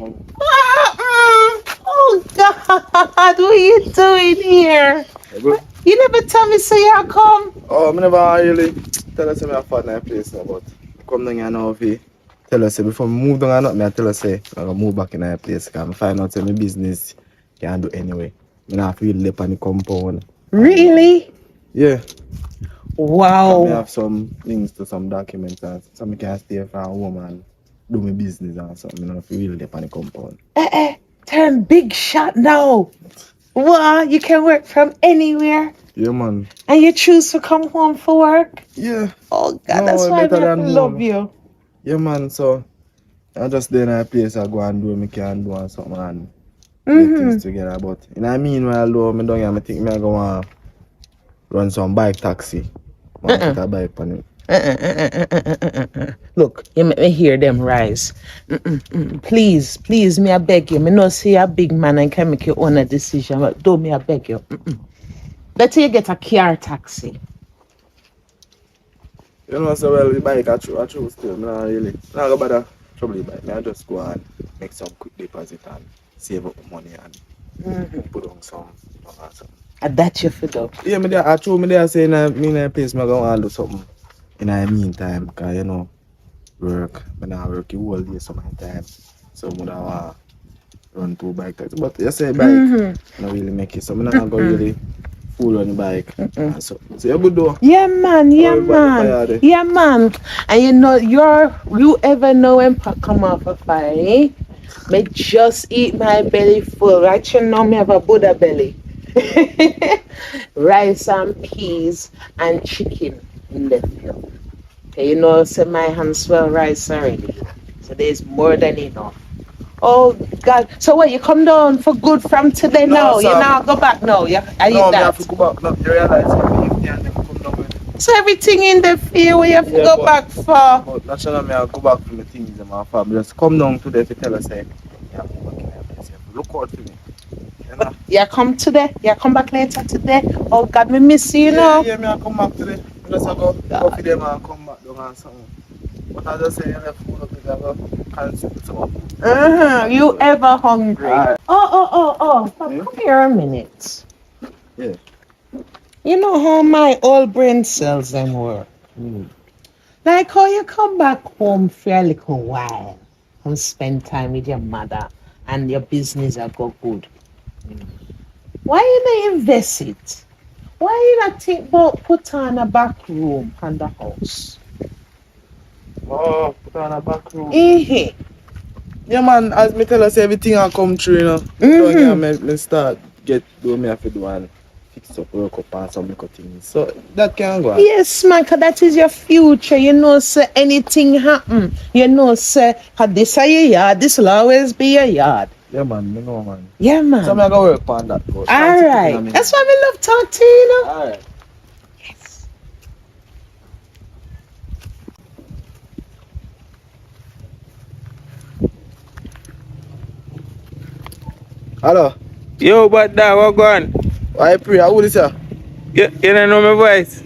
Oh God, what are you doing here? You never tell me so you come. Oh, I never really tell us I'm fat in a place now, but come down here now if you tell us before I move down or not, I tell us I'm gonna move back in a place because I find out my business can do anyway. I have to live on the compound. Really? Yeah. Wow. I have some links to some documents and so I can stay for a woman do my business and something. I have to really live on the compound. Turn big shot now. Wow, you can work from anywhere. Yeah, man. And you choose to come home for work? Yeah. Oh God, No, that's why I better than love home. you. Yeah, man. So I just there in a place I go and do what I can do and something and get things together. But in the meanwhile, though, I don't have, I think I go and run some bike taxi. Put a bike on it. Look, you make me hear them rise. Please, please, me I beg you. Me no see a big man and can make your own a decision, but don't me I beg you. Let's say you get a car taxi. You know, so well, the bike I choose still. I don't really, I don't go bother trouble the bike. I just go and make some quick deposit and save up money and put on some. And that you feel up. Yeah, I told me there saying me in a place I go and do something in the meantime because you know work. I not work the whole day sometimes. So I want run two bike taxi. But you say bike, I don't really make it. So I not go really full on the bike. So you good though? Yeah man, yeah man. Yeah man. And you know you ever know when pot come off a fire, eh? Me just eat my belly full. Right you know me have a Buddha belly. Rice and peas and chicken in the field. Okay, you know, so my hands swell rice already. So there's more than enough. Oh God! So what? You come down for good from today now? You now go back now? Yeah, I no, that. I have to go back. No, you realize you can't come down with. So everything in the field we have to go back for. But naturally, I go back from the things in my farm. Just come down today to tell us, hey, you have to go back in that place. Look out for me. You know? Yeah, come today. Yeah, come back later today. Oh God, we miss you, know. Yeah, I come back today. I just go for them and come back down and something. But I just say, you have food up with them, cancel some. You ever hungry? Right. Oh. Come here a minute. Yeah. You know how my old brain cells them work? Like how you come back home for a little while and spend time with your mother and your business will go good. Why you not invest it? Why you not think about put on a back room on the house? Oh, put on a back room. Yeah man, as me tell us everything I come through, you know. Don't me start do me have to do and fix up, work up and some little things. So that can go on. Yes, man, cause that is your future. You know, sir, anything happen. You know, sir, this is your yard, this will always be your yard. Yeah man, you know man. Yeah man. So I'm gonna work on that. Alright. That's why we love talk to you, you know. Alright. Yes. Hello. Yo, but that what going? I pray, how old is you? You don't know my voice?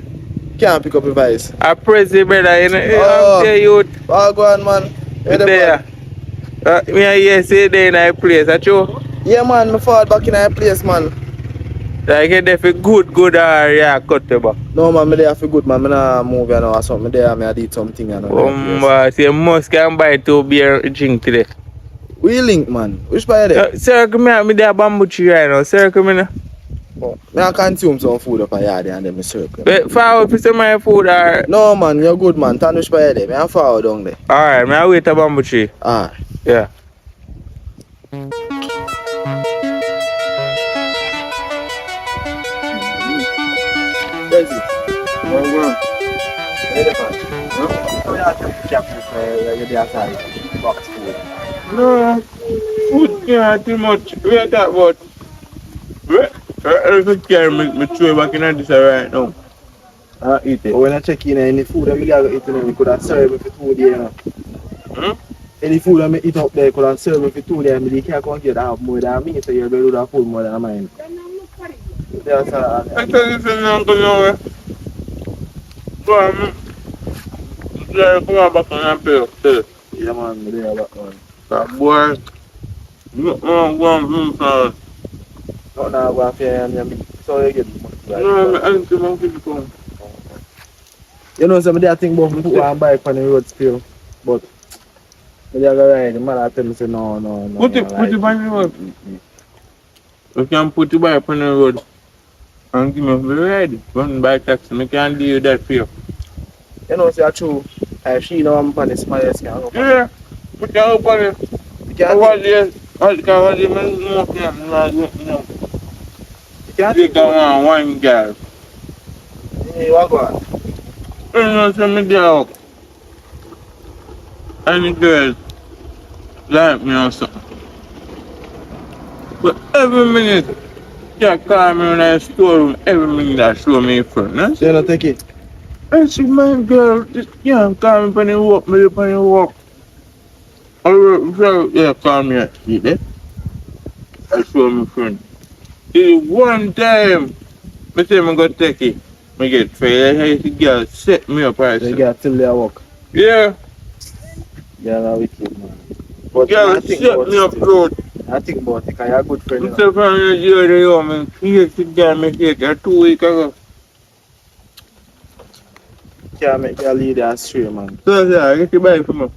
Can't pick up your voice. I praise you, brother. You know, I'm youth. Oh, go on, man. There. Me and you say there in a place, that's true? Yeah, man, me fall back in a place, man. Like, you there for good, yeah, cut the back. No, man, me there for good, man. Me not move, you know, or something. Me there, me I did something, you know. So you must can buy 2 beer drink today. We link, man. Which part there? Circle me there bamboo tree right now. Circle me now. Me I consume some food up a yard and then me circle. Wait, forward for some of my food or... No, man, you're good, man. Turn which part there? Me I forward down there. Alright, me I wait a bamboo tree. Alright. Yeah. That's it. Well. No, food can't too much. Wait that what? If you can me throw back in this right now. Eat it. But when I check in any food that we gotta eat, we could have served me for 2 days, you know. Any food that I eat up there could have served me for 2 days, and they can't come here to have more than me, so you're better to have food more than mine. That's I tell you something, Uncle Noah. Go on, come on back on and pay. yeah, man, me there back on. That boy, One first. Not now go after and so you get money right. No, I think I'm going to go. You know somebody I think about put one bike on the road still. But when you go ride, the man I tell me say no, Put you it, know, put like it by the road. You can put it by upon the road and give me a ride. Run by taxi. I can't do that for you. you know say true. If she know I'm on the smallest can go on. Yeah, put that up on it. You I can't was think there. I was there. you can't You think can about want one girl. it. You want go on. You know, send me there. Any girl like me or something. But every minute, you call me in the storeroom, every minute that show me in front. I So you say, not take it. man, girl, this, yeah, call me when you walk, me when you walk. So, yeah, call me at see that. I show me friend. The one time, I say I'm going to take it. I get fair, the girl set me up, I You say. get till they walk. Yeah, Yeah, now wicked man. But girl I think set about me it up, still. road. I think about it because you're a good friend, I you know. say, from the other man, here, the girl, me take her 2 weeks ago. Can't make your lead astray, man. So, yeah, I get the bike for me.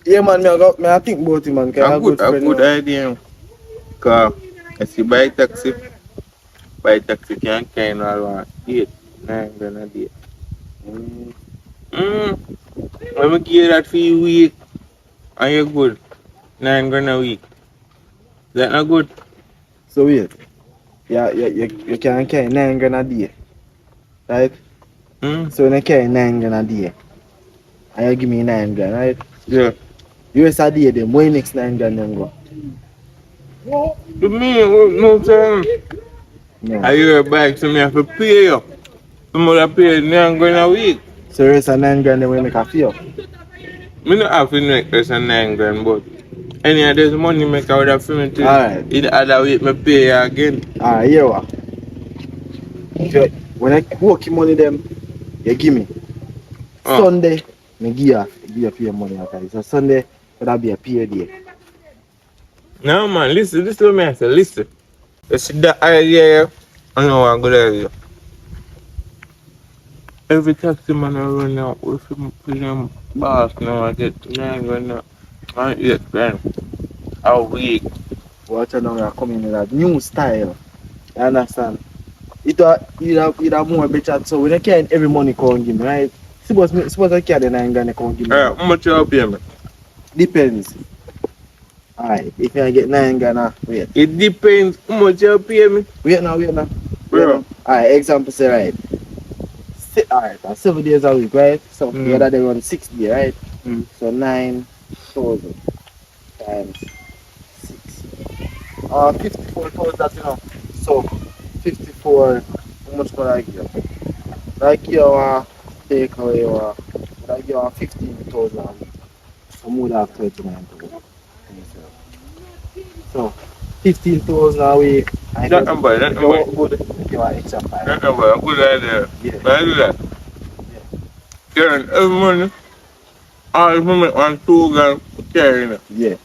Yeah, man, me I think about it, man, because you're a good A friend, you good know. idea. Cause I see buy taxi can kind of want 8, 9 grand a day. Mm. Mm. When we give that for you week, and you're good, 9 grand a week. That not good? So wait, yeah, you can carry 9 grand a day, right? Mm. So when you carry 9 grand a day, and you give me 9 grand, right? Yeah. The rest of the day, then where next 9 grand then go? To me, no time. No. I hear a bike, so me have to pay you. Some other pay 9 grand a week. So the rest of 9 grand then we make a fee up. Me not have to make less than 9 grand, but any of this money make out of me to Alright. in the other week me pay you again. Alright, here what? When I work your money them, you give me. Oh. Sunday, me give you pay money after. So Sunday, that'll be a pay day. No man, listen to me I say, listen. You see that idea, I know I'm good idea. Every taxi man I run out with him boss now I get 9 grand now. I get grand a week. Watch out now, you're coming with a new style. You understand? It have more better. So when you can every money come give me, right? Suppose I carry the 9 grand come give me. How much you pay me? Depends. Alright, if you get 9 grand, wait. It depends how much you pay me. Wait now. Wait Bro. now. Alright, example say right. Alright, 7 days a week, right? So the other day run 6 days, right? So 9,000 times 6. 54,000 that you know. So 54, how much could I give? Like you take away like you 15,000. So more than 39,000. So 15,000 a week. That number, that If you number. work good, you want extra 5. That number, a good idea. Yeah. I do that. Carrying every money, all of me on 2 grand carrying it. Yeah.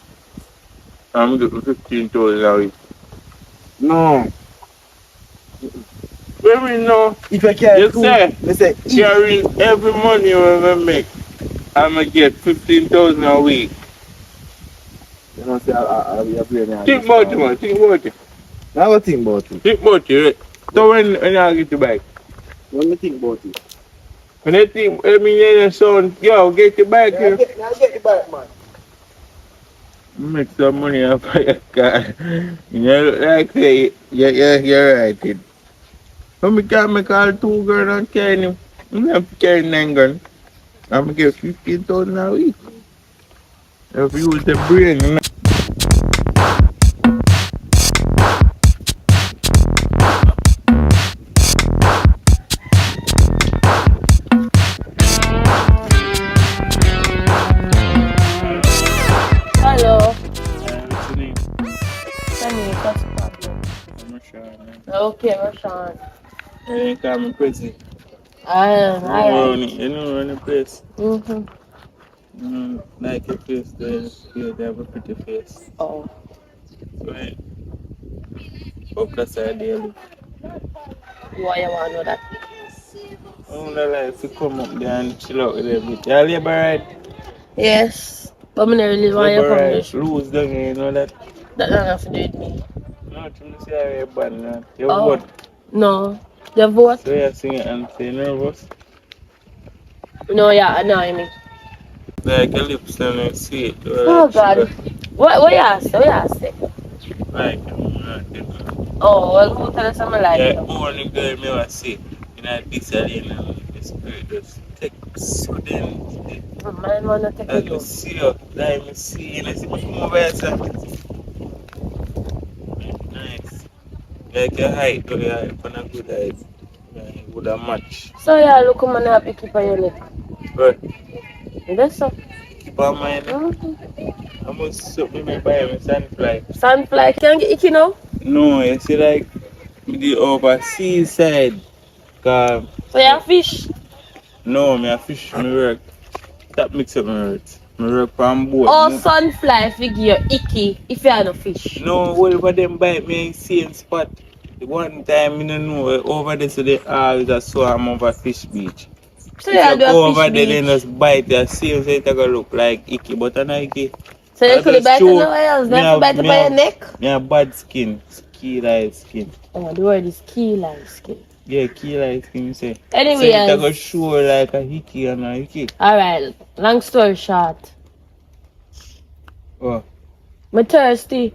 I'm getting 15,000 a week. No. Let me know. If I carry Yes, two, sir. let's say Carrying every money you ever make, I'm gonna get 15,000 a week. you know, say I'll be playing. Think about it, man. Think about it. Now I think about it. Think about it. Right? So when I get the bike, Let me think about it. when I think, I mean, yeah, son, yo, get the bike here. Now get the bike, man. Make some money off of your car. You know, like say, you're right. Kid. When we can make all 2 grand and carry him, I'm not carrying 9 grand. I'm gonna get 15,000 a week. If you use the brain, you know. Hello. What's your name? Sunny, what's the problem? I'm not sure, man. Okay, Rashawn. They call me crazy. Alright. You know, run the place. Mm-hmm. Like your face, they have a pretty face. Oh. So focus on daily. Why you want to know that? I don't like to come up there and chill out with them. You labor right? Yes. But I don't really want you to Labor come right. there. Lose down here, you know that? That don't have to do with me. No, to say I have bad now. You Oh. vote. No. You vote? So you sing it and say nervous. No, yeah, annoy me. Like your lips and you see it. Oh, Like God. sugar. What you ask? What you ask? Like, I'm not Oh, well, who tell us something like yeah, that? only girl me was say, you know, this alien and the spirit just take sudden. Man, man, not take As it me down. see you, like me see you, and I see me come over here, sir. Nice. Like your height, though, you're on a good height. Yeah, would have match. So, yeah, look, man, happy keep on your neck. But That's so. keep on mind, I must suck me by my sunfly. Sunfly can't get icky now. No, you see, like, the overseas side. Cause, So, you have fish. no, me a fish, me work. Stop mix up my words. Me work on boat. Oh, sunfly figure icky if you have no fish. No, all of them bite me in same spot. The one time, I don't know, over there, so they always a swarm over fish beach. So, If you you do go a over fish there, then beach. just bite the same, so it's gonna look like icky, but I not icky. So, you I could just bite it show- nowhere else. me Not to have- bite it me by your have- neck. Me have bad skin, ski like skin. Oh, the word is key like skin. Yeah, key like skin, you say. Anyway, so it's gonna show like a hickey and a hickey. alright, long story short. Oh, I'm thirsty.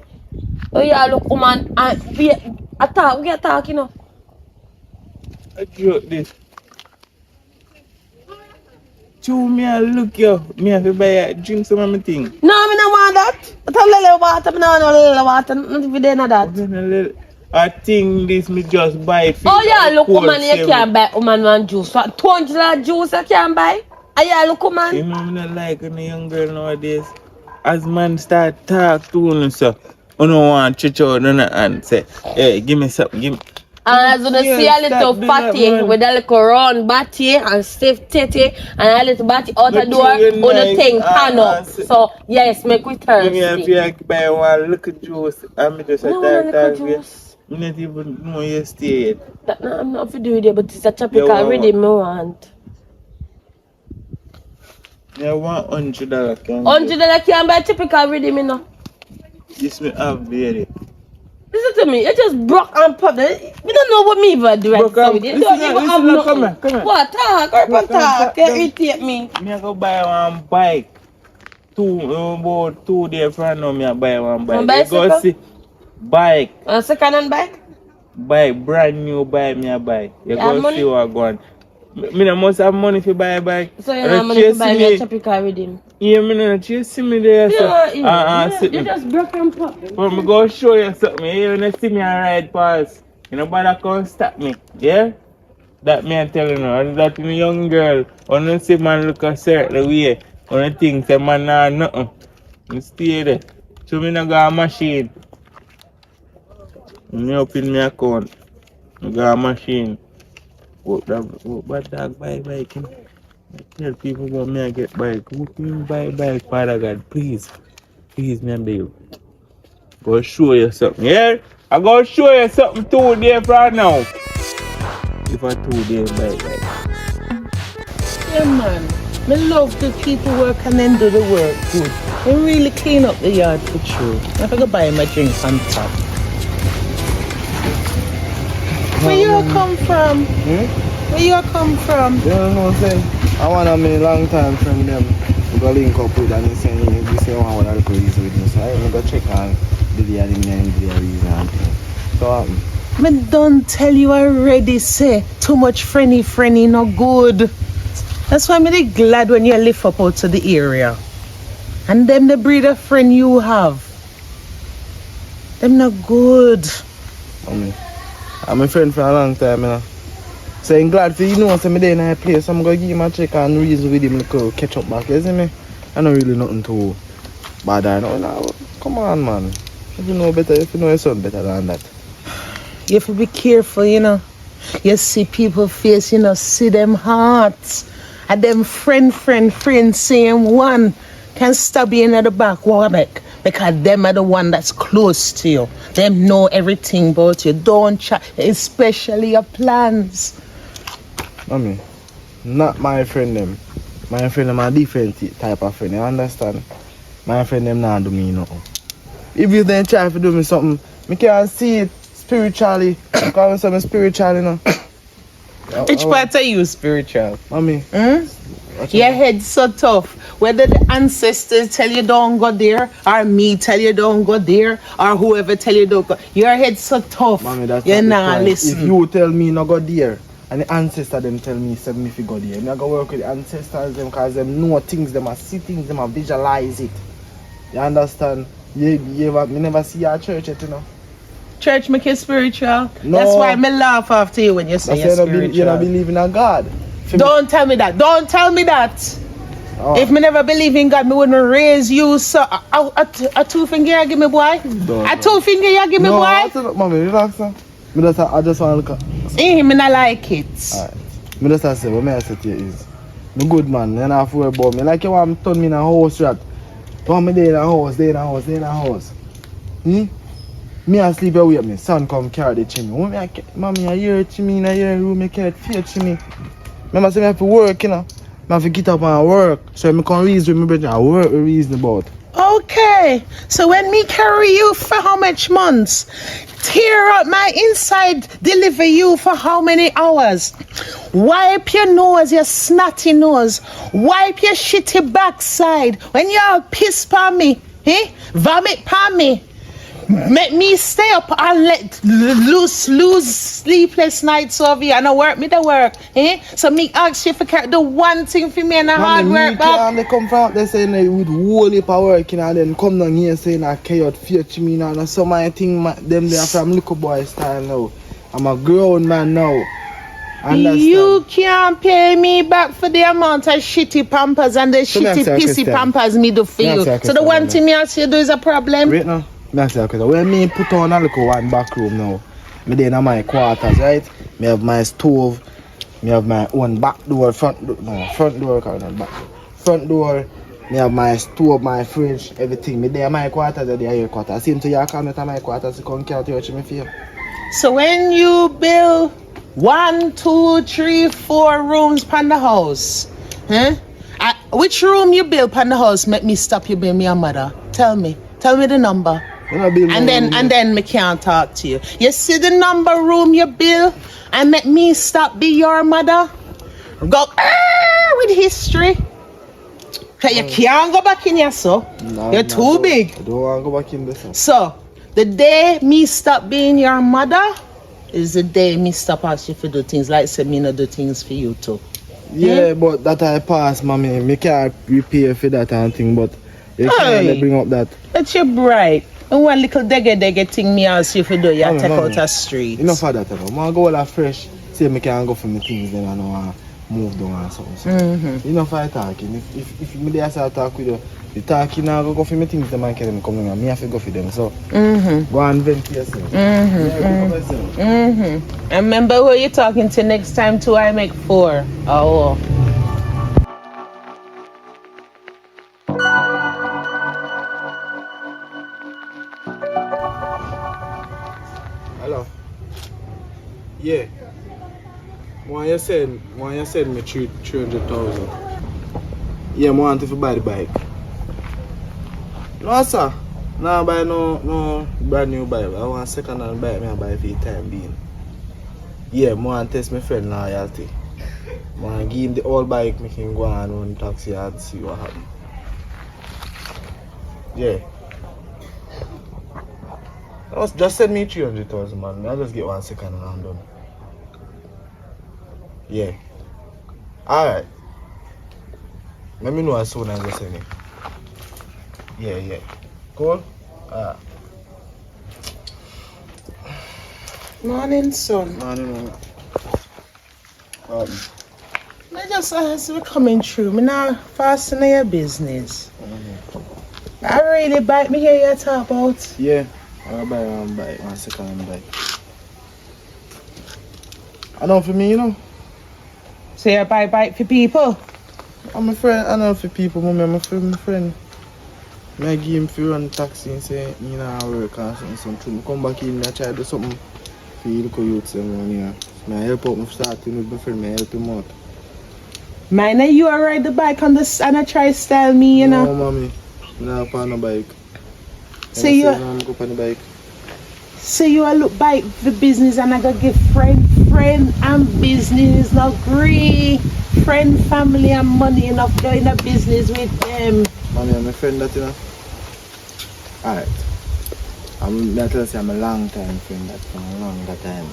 Oh, yeah, look, woman. We get talk, you know. I joke this. Chew me a look yo. Me have to buy a drink some of my thing. No, I don't want that. I tell you water, I don't want no little water. Nothing for them, that. I think this me just buy it. Oh, yeah, look, woman, you can't buy woman one juice. What, $200 juice you can't buy? Oh, yeah, look, You woman. know, me not like a young girl nowadays. As man start talk to you, so you don't want to church out and say, hey, give me something, give me. And as you see a little stop doing that, fatty man. with a little round body and stiff titty and a little body out the But door, you on the nice, thing pan up. So, yes, make we Me thirsty. have to buy one little juice and me just No, talk little here. juice. Me not even know you stay yet. That, no, I'm not for doing it, but it's a tropical Yeah, rhythm I want. Yeah, $100 can $100 can't buy typical rhythm, you know. This me have baby. Listen to me, you just broke and pop. You don't know what me even do right Broke now. and- You listen don't now, even listen have now, nothing. come here, come here. What? Talk, or Broke and talk. pop, You come. irritate me. Me I go buy one bike. About 2 days from now, me I buy one bike. One You go bicycle? see bike, A second-hand bike? brand new bike me I buy. You You have go money? see what I go on. Me no must have money to buy a bike. So you And know you how money to chase buy me me. a tropical rhythm. Yeah, me no chase me there. So, You just broke and pop. But me go show you something. You wanna see me and ride past. You know, bother come stop me. Yeah? That me I telling you. And that young girl. When you see man look a certain way. When you think say man nah nothing. You stay there. So me no got a machine. Me open my account. I got a machine. What bad dog buy bike? You know? I tell people about me I get bike. Who can buy bike, Father God? Please. Please, me and you. Go show you something, yeah? I go show you something 2 days from now. If I 2 days, bye. Yeah, man. Me love the people work and then do the work good. They really clean up the yard for true. I forgot buy my drink on top. Where you come from? Where you come from? You don't know what I'm saying? I want a many long time friend them. We go link up with and he say one of the police with me. So I go check on the reason and things. So Me don't tell you already say too much friendly no good. That's why I'm really glad when you lift up out to the area. And them the breed of friend you have. Them not good. I'm a friend for a long time, you know. So I'm glad for you know so me there in a place. I'm gonna give him a check and reason with him like catch up back, you see me? I know really nothing to bad I know now. Come on man. If you know better, if you know your son better than that. You have to be careful, you know. You see people face, you know, see them hearts. And them friend, same one can stab you in the back. What make? Because them are the one that's close to you. Them know everything about you. Don't chat, especially your plans. Mommy, not my friend them. My friend them are different type of friend, you understand? My friend them not do me nothing. If you then try to do me something, me can't see it spiritually. Call me something spiritual, you know. Which part are you spiritual? Mommy. Your head's so tough. Whether the ancestors tell you don't go there, or me tell you don't go there, or whoever tell you don't go, your head's so tough. Mommy, that's you not nah the point. listen. If you tell me not go there, and the ancestors them tell me seven if you go there, me go work with the ancestors them because them know things, them are see things, them are visualize it. You understand? Me never see your church yet, you know. Church make you spiritual. No. That's why me laugh after you when you say you're spiritual. You don't believe in a God. Don't tell me that. Don't tell me that. Oh. If me never believe in God, me wouldn't raise you. So a two finger you give me, boy. A two finger you give me, boy. Mommy, relax now. I just want to look at. Me not like it. Alright. Me just say, what me I say to you is, me good man, you don't have to worry about me. Like you want to turn me in a house, right? You want me there in a house, there in a house, there in a house. Me I sleep away with me, son come carry the chimney. Mommy, I hear chimney in a hear room, I can't feel chimney. Remember, say I have to work, you know. I have to get up and work. So I can reason with my brother. I work with reason about. Okay, so when me carry you for how much months? Tear up my inside, deliver you for how many hours? Wipe your nose, your snotty nose. Wipe your shitty backside. When you all piss on me, vomit on me. Make me stay up and let lose sleepless nights over you and I work me the work. So me ask you if you can do one thing for me and a hard work back. They come from they saying they with whole heap of work and then come down here saying I can't fetch me now. And some I think them they are from little boy style now. I'm a grown man now. Understand? You can't pay me back for the amount of shitty pampers and the shitty pissy pampers me do for you. So the one thing me ask you do is a problem. Wait now. When me put on a little one back room now, me there in my quarters, right? Me have my stove, me have my own back door, front door, not back door. Front door, me have my stove, my fridge, everything. Me there in my quarters, there in your quarters. Same to your come to my quarters to come count your me feel. So when you build 1, 2, 3, 4 rooms pan the house, which room you build pan the house make me stop you being your mother? Tell me the number. And then me can't talk to you. You see the number room you build and make me stop be your mother? Go with history. Cause you can't go back in here, so. You're too big. I don't want to go back in this. So, the day me stop being your mother is the day me stop asking you to do things like say me not do things for you too. Yeah, but that I pass, mommy. Me can't prepare for that and thing, but you can't bring up that. That's your bright. And one little degge thing me ask you to do, you take out a street. Enough of that, I want to go all fresh. Say me can go for my things, then I know move down and something. So. Enough of talking. If me there start talk with you, the talking now go for my things, the man can come in and me have to go for them. So go and vent yourself. And remember who you're talking to next time too, I make 4. Oh. Hello. Yeah. Why you send me 300,000? Yeah, I want to buy the bike. No sir. No buy no brand new bike. I want second hand bike, I buy for the time being. Yeah, I want to test my friend loyalty. I want to give him the old bike, make him go and run taxi and see what happens. Yeah. Just send me 300,000, man. I'll just get 1 second and I'm done. Yeah. Alright. Let me know as soon as I send it. Yeah. Cool? Morning, son. Morning. I just as we're coming through, me now fasten your business. I really bite me hear you talk about. Yeah. I'll buy 1 second and buy. I know for me, you know. So you buy bike for people? I'm a friend, I know for people, mommy, I'm a friend. I give him to run taxi and say, you know, I work or something. Come back in and try to do something for you to youth some money. I help out, I starting with my friend, I help him out. Mine, you are ride the bike on the and I try to style me, you know. No, mommy. I'm not on a bike. So you, I'm go on the bike. so you are look bike for business and I go give friend and business, not agree. Friend, family and money enough doing a business with them. Mommy, I'm a friend that, you know. Alright. I'm not telling you I'm a long time friend that from a longer time.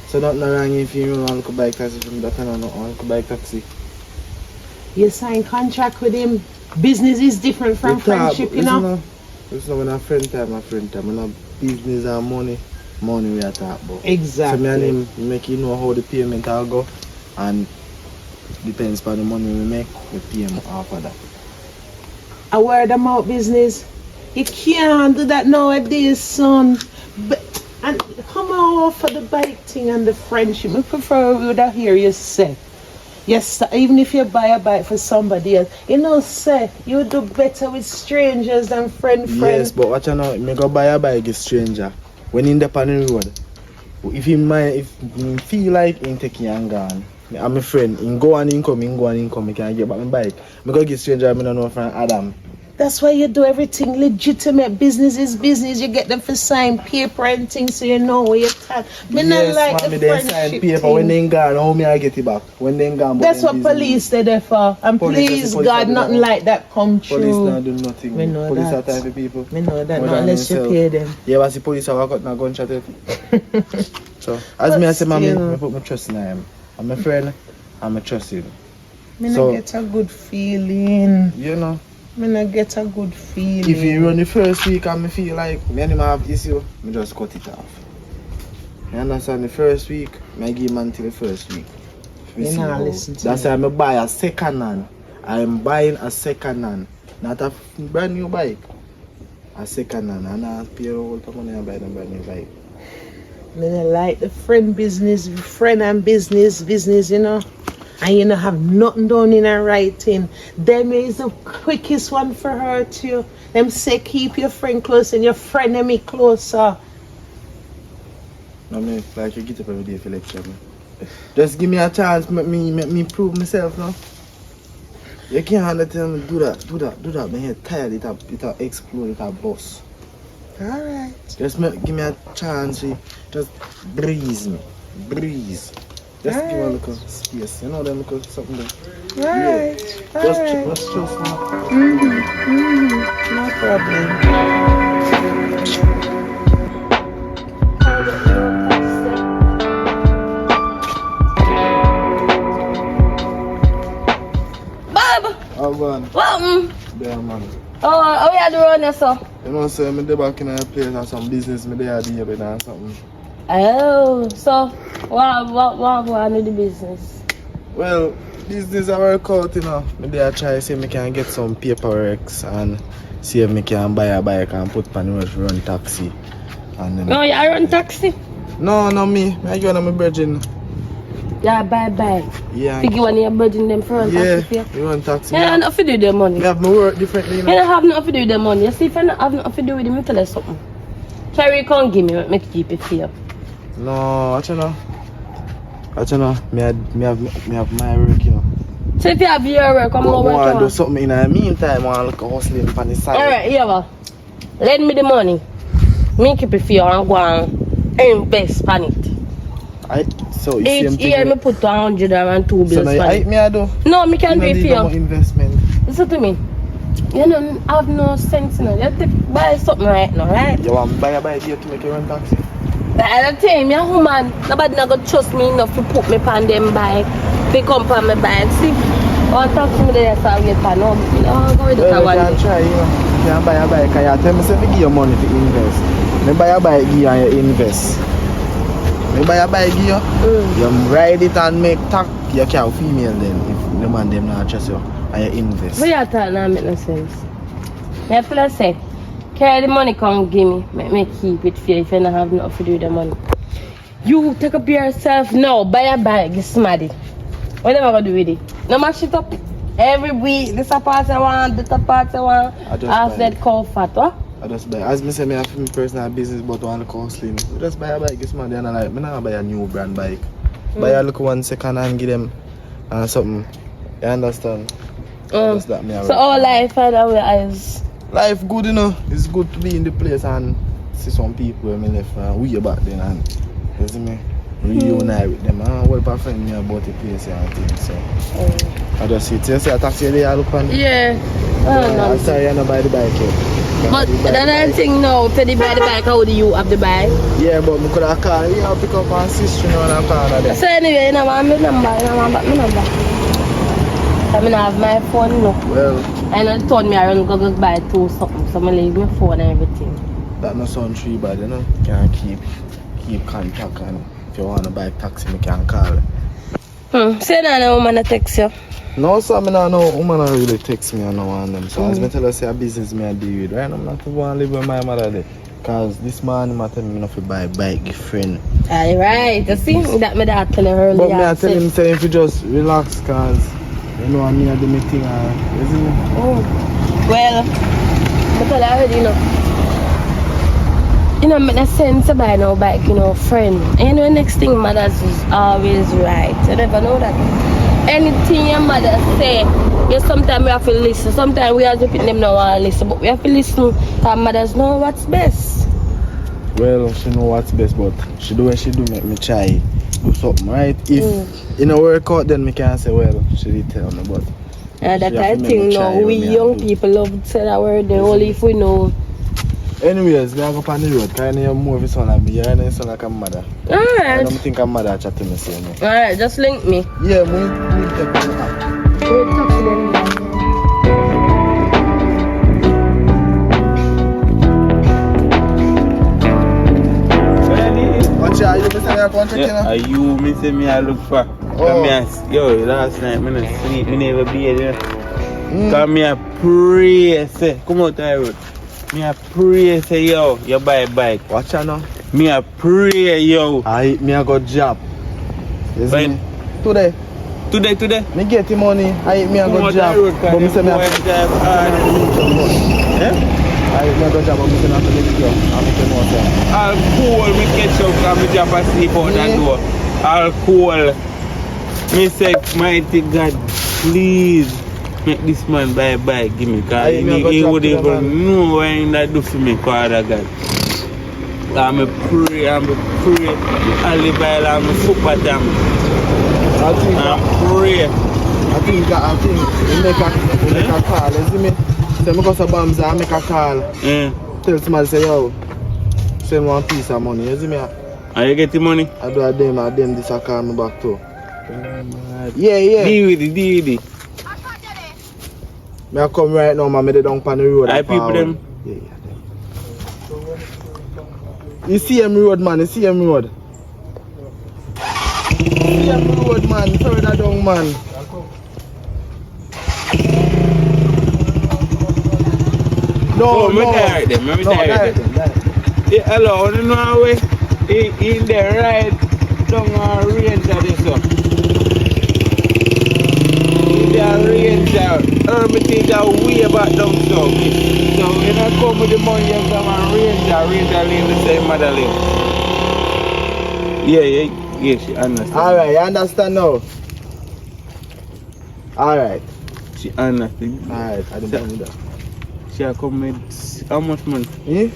So nothing wrong if you want to bike taxi from that and I want to bike taxi. You sign contract with him. Business is different from friendship, you know. It's not when a friend time, When a business and money we are talking about. Exactly. So me and him make you know how the payment will go and depends on the money we make, we pay him after that. A word about business. You can't do that nowadays, son. But and come on for the bike thing and the friendship. I prefer we would hear you say. Yes, even if you buy a bike for somebody else, you know, say you do better with strangers than friends. Yes, but watch out now, me go buy a bike a stranger. When in the panel road, if he feel like he taking and gone, I'm a friend, he go and he come, he can get back my bike. Me go get stranger, I don't know from Adam. That's why you do everything legitimate. Business is business. You get them for sign paper and things so you know where you can. Me Yes, not like mommy, the they sign friendship paper thing. when they gone, how me I get it back? When they gone, but That's them what business. police they there for. And Police, please police God, do nothing that. like that come Police true. not do nothing. Me know Police that. are type of people. Me know that More not than unless you themselves. pay them. Yeah, but the police have got no gunshot at So, as But me I say, mommy, still. I put my trust in him. I'm a friend, I'm a trust you. Me So- not get a good feeling. You know, Me not get a good feeling. if you run the first week and me feel like me and him have issue, me just cut it off. You understand? The first week, I give man till the first week. We You see nah how- listen to That's me. why I buy a second hand. I'm buying a second hand, not a brand new bike. A second hand, and I pay all the money and buy them brand new bike. Me not like the friend business, friend and business, you know. And you know have nothing done in a writing. Them is the quickest one for hurt you. Them say keep your friend close and your friend and me closer. I mean, like you get up every day for lecture. Man. Just give me a chance, make me prove myself now. You can't tell me do that. My head tired, it'll explode, it'll bust. Alright. Just give me a chance, just breeze me. Breeze. Just give me a little space, you know them little something there. Alright. Just trust me. No problem. Bob, I'll go on. what? There, man. Oh, how you do run yourself? You know, say, I'm back in a place and some business, me there deal with and something. Oh, so what going to the business? Well, business I work out, you know. Me there try to see if me can get some paperwork and see if me can buy a bike and put on the road to run taxi. And then, No, you run taxi? no, not me. I go on my virgin. Yeah, bye. Yeah. Figure one of your budget them for run Yeah, taxi for you. you run taxi. You don't have nothing to do with the money. Me have my work differently, you You know. don't have nothing to do with the money. You see, if you don't have nothing to do with it, let me tell you something. Carry can't give me, make keep it for you. No, watch you know. Me have my work, you know. So if you have your work, I'm But going I want to do to something in the meantime. I want to look hustling on the side. Alright, here va. Lend me the money. Me keep it for you and go and invest on it. So it's same Each thing. year me put 102 bills So now on it. me I do. No, me can do You it know, for need no more you. investment. Listen to me. You don't have no sense in it. You have to buy something right now, right? You want to buy a bike here to make you run taxi? That's the thing, me a woman. Nobody not gonna trust me enough to put me on them bike. Pick up on my bike. See? One talk to me there so I get pan up. Oh, go with that Well, one you can day. try, you know. You can buy a bike and you tell me say to give you money to invest. Me buy a bike give you and you invest. Me buy a bike give you, you ride it and make tax. You can't female then if the man them not trust you and you invest. But you talk now make no sense. Me feel like say, carry the money come give me. Make me keep it for you if you don't have nothing to do with the money. You take up yourself now, buy a bike, you smarty. What am I gonna do with it? No mash it up. Every week, this a part I want, that a part I want. I just Half buy that it. cow fat, what? I just buy. As me say, me have my personal business, but one costly. I just buy a bike. This man, they not like. Me not buy a new brand bike. Buy a look one second and give them something. You understand? Just that me So all life and our eyes. life good, you know. It's good to be in the place and see some people when me left way back then and you see me reunite with them. What if I friend me about the place and things, so I just see it. You see a taxi there, I look on. Yeah. I'm sorry, I don't buy the bike yet. But another thing now, to the buy the bike, how do you have the bike? Yeah, but me could have called. You have to pick up and sister, you know, and I call her there. So anyway, you know my number, you know my number. I mean, I have my phone now. Well, And I told me I run go buy two something, so I leave my phone and everything. that no sound tree bad, you know. Can keep contact, and if you want to buy taxi, me can call. Say now no woman text you. No, so I know woman not really text me and no one them. So as me tell her say a business me I deal with, right? I'm not going to live with my mother there. Cause this man I tell me not to buy bike give friend. Alright, you see that me that tell her earlier. But me I tell him say if you just relax, cause you know I do my thing, you see me? Well, I tell her already, you know. You know, make no sense to buy no bike, you know, friend. And you know, next thing mothers is always right. You never know that. Anything your mother say, yeah, sometimes we have to listen. Sometimes we have to put them no want to listen, but we have to listen because mothers know what's best. Well, she know what's best, but she do what she do make me try do something, right? If it don't work out, then me can say, well, she did tell me, but That kind of thing now, we young people love to say that word, only if we know. Anyways, me I go up on the road, because I know more of a son like me, you know, son like a mother. I Alright. don't think a mother chat to me, say no. Alright, just link me. Yeah, we take it. We'll talk to them. Watch out, you missing your contract, you know? Are you missing me? I look for. Come here, yo, last night, I didn't sleep, I never be here. Come here, pray, say, come out the road. Me a pray, say, yo, you buy a bike. Watch out now. Me a pray, yo. Me I got job. You see When? me? Today. Today. Me get the money, me I got job. But me say me have to drive hard. me I got job, but me say me have to make sure. I'm making more time. I'll call me catch up and me drop asleep out that door. I'll call. Me say, mighty God, please make this man buy a bike, give me. Cause he would even know what that do for me, Father God. I'm a pray. I live by I'm a football damn. I think you make a call, you see me? Say me go to Bams and make a call. Tell somebody say, yo, send one piece of money, you see me? Are you get the money? I do a them this a call me back too. Yeah. Deal with it. Me I come right now, man, me dey down on the road. I people them. Yeah. You see him road, man, you see him road. See him road, man, further down, man. No, me direct them. Yeah, hello, you know how we in the right down our range of this up. In the range of everything that way back down south. So when I come with the money, you come and range live the same mother live. Yeah, she understand. Alright, you understand now? Alright. She understand. Alright, I don't know that. She come with how much money? You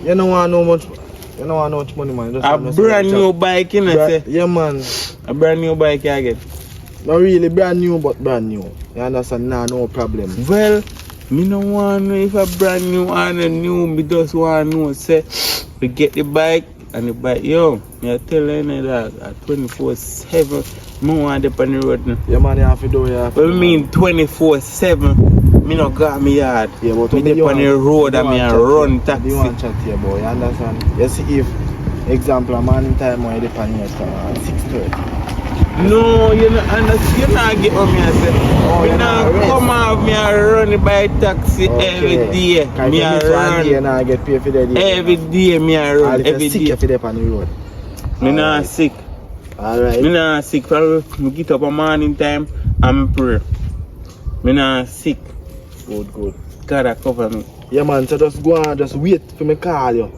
don't want no much. You don't want no much money, man. Just A brand new bike, you know, say. Yeah, man. A brand new bike I get. Not really brand new, but brand new. You understand? Nah, no problem. Well, me no want know if a brand new and a new, me just want to know, say, we get the bike and the bike, yo, me I tell you that at 24/7, me want to on the road now. Yeah, man, you have to do it. Well, mean 24/7, me no got me yard. Yeah, but me dey on the road and me a run taxi. You want chat here, boy, you understand? You see, if, example, a man in time when you depend on your at 6:30. No, you not understand. You not get what me I say. Oh, Me not come out, me a run by taxi every day. Me a run. You not get paid for that day. Every day me a run. Every sick day. if you on the road. Me not sick. Alright. Me not sick. Me get up a morning time and pray. Me not sick. Good. God I cover me. Yeah, man, so just go on, just wait for me call you.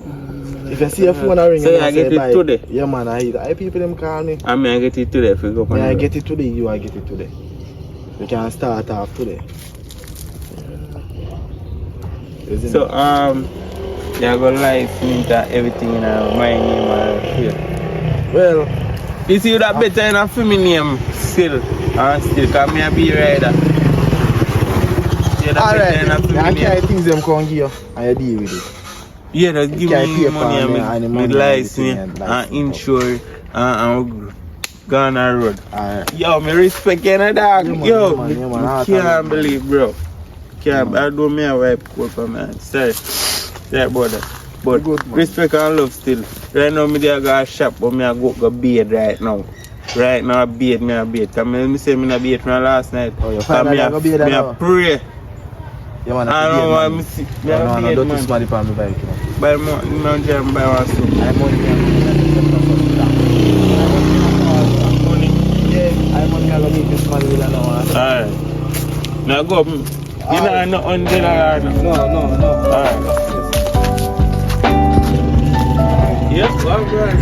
If you see your phone ringing, so I get it today? Yeah, man, I people them call me. I mean, I get it today if you go on. Yeah, I get it today, I get it today. We can start off today. So, you're gonna life into everything in my name and well, you see that better in a family name still. And still, because me a be rider. Alright, I can't things them come give you and you deal with it. Yeah, just give me money and me license and insure and go on the road. Alright. Yo, me respect you, dog. Yeah, man, I can't believe, bro. I don't me a wipe coat for man. Sorry. Sorry about that. But good, respect and love still. Right now, me there go a shop, but me a go bed right now. Right now, me a bed. Because me say me a bed from last night. Oh, you finally go bed now? Me now? a pray. Yeah, man, I don't want to see. No, don't too smarty for me bike, you know. Buy more jam, buy one soup. I'm money. Yeah, I'm money. I go meet this man with an hour. Alright. Now go. You know, not $100. No. Alright. Yep, I'm good.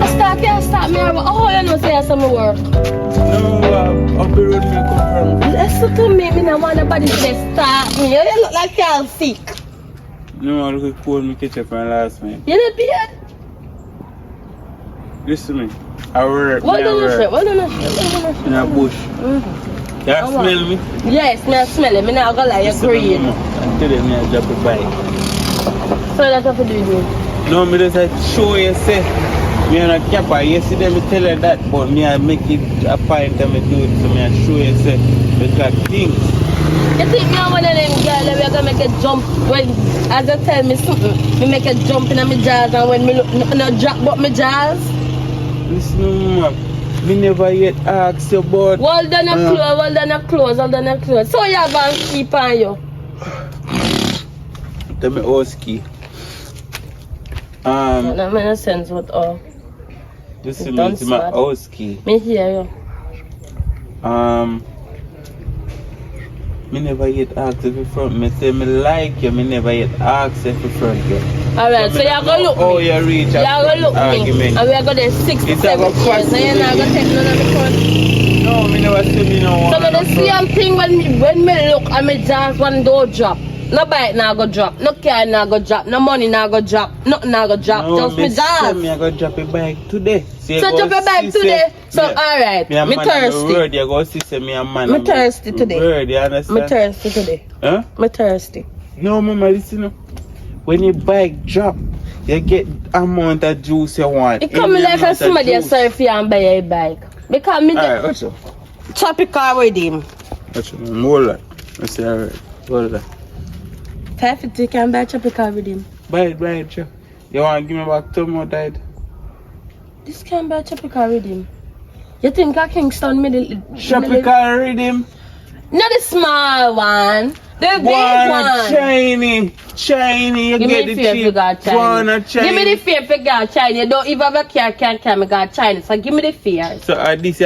I can't start me. Oh, you know, say some work. No, up the road me come from. Listen to me. Me don't want nobody to start me. You look like you're sick. No, look at cool me catch up from last night. You not beard? Listen to me. I work. What do you say? In a bush. You smell me? Yes, me smell it. Me not gonna lie, you green. Today me I drop a bike. So that's what you do. No, me just like show you say me on a capper. Yesterday me tell her that, but me I make it a point and me do it. So me I show you say me got things. You think me one of them girls that we are gonna make a jump when as you tell me something, me make a jump in my jaws and when me look no drop but my jaws. Listen, man, me never yet asked you about. Hold on a close. So you have a keep on you. Tell me Oski. That makes no sense with all. This is my Oski. Me hear you. Me never yet asked if you front. Me say me like you. Me never yet asked if you front you. Alright, so you're gonna look oh, me. you reach You're gonna look argument. me. And we're gonna 6 to It's 7 about years. So you're not gonna take none of the front. No, me never say me no So one. the same thing when me look and me jaws one door drop. No bike now go drop, no car now go drop, no money now go drop, nothing now go drop, No, just me jaws. Me I go drop a bike today. So drop a bike today. So alright, me thirsty. Word, you go see say me a man. Me thirsty today. Word, you understand? Me thirsty today. Huh? Me thirsty. No, mama, listen up. When your bike drop, you get amount of juice you want. It come like a somebody sorry for you and buy a bike. Because me alright, what's up? chop a car with him. What's up? Hold on. I say alright. Hold on. 550 can buy chop a car with him. Buy it, sure. You want to give me back 2 more died? This can buy chop a car with him. You think I Kingston middle? Tropical rhythm. Not the small one. The big one. Shiny, you Give get me the the fear if you cheap. got China. Give Give me the fear if you got China. You don't even have a car, can't me got China. So give me the fear. So this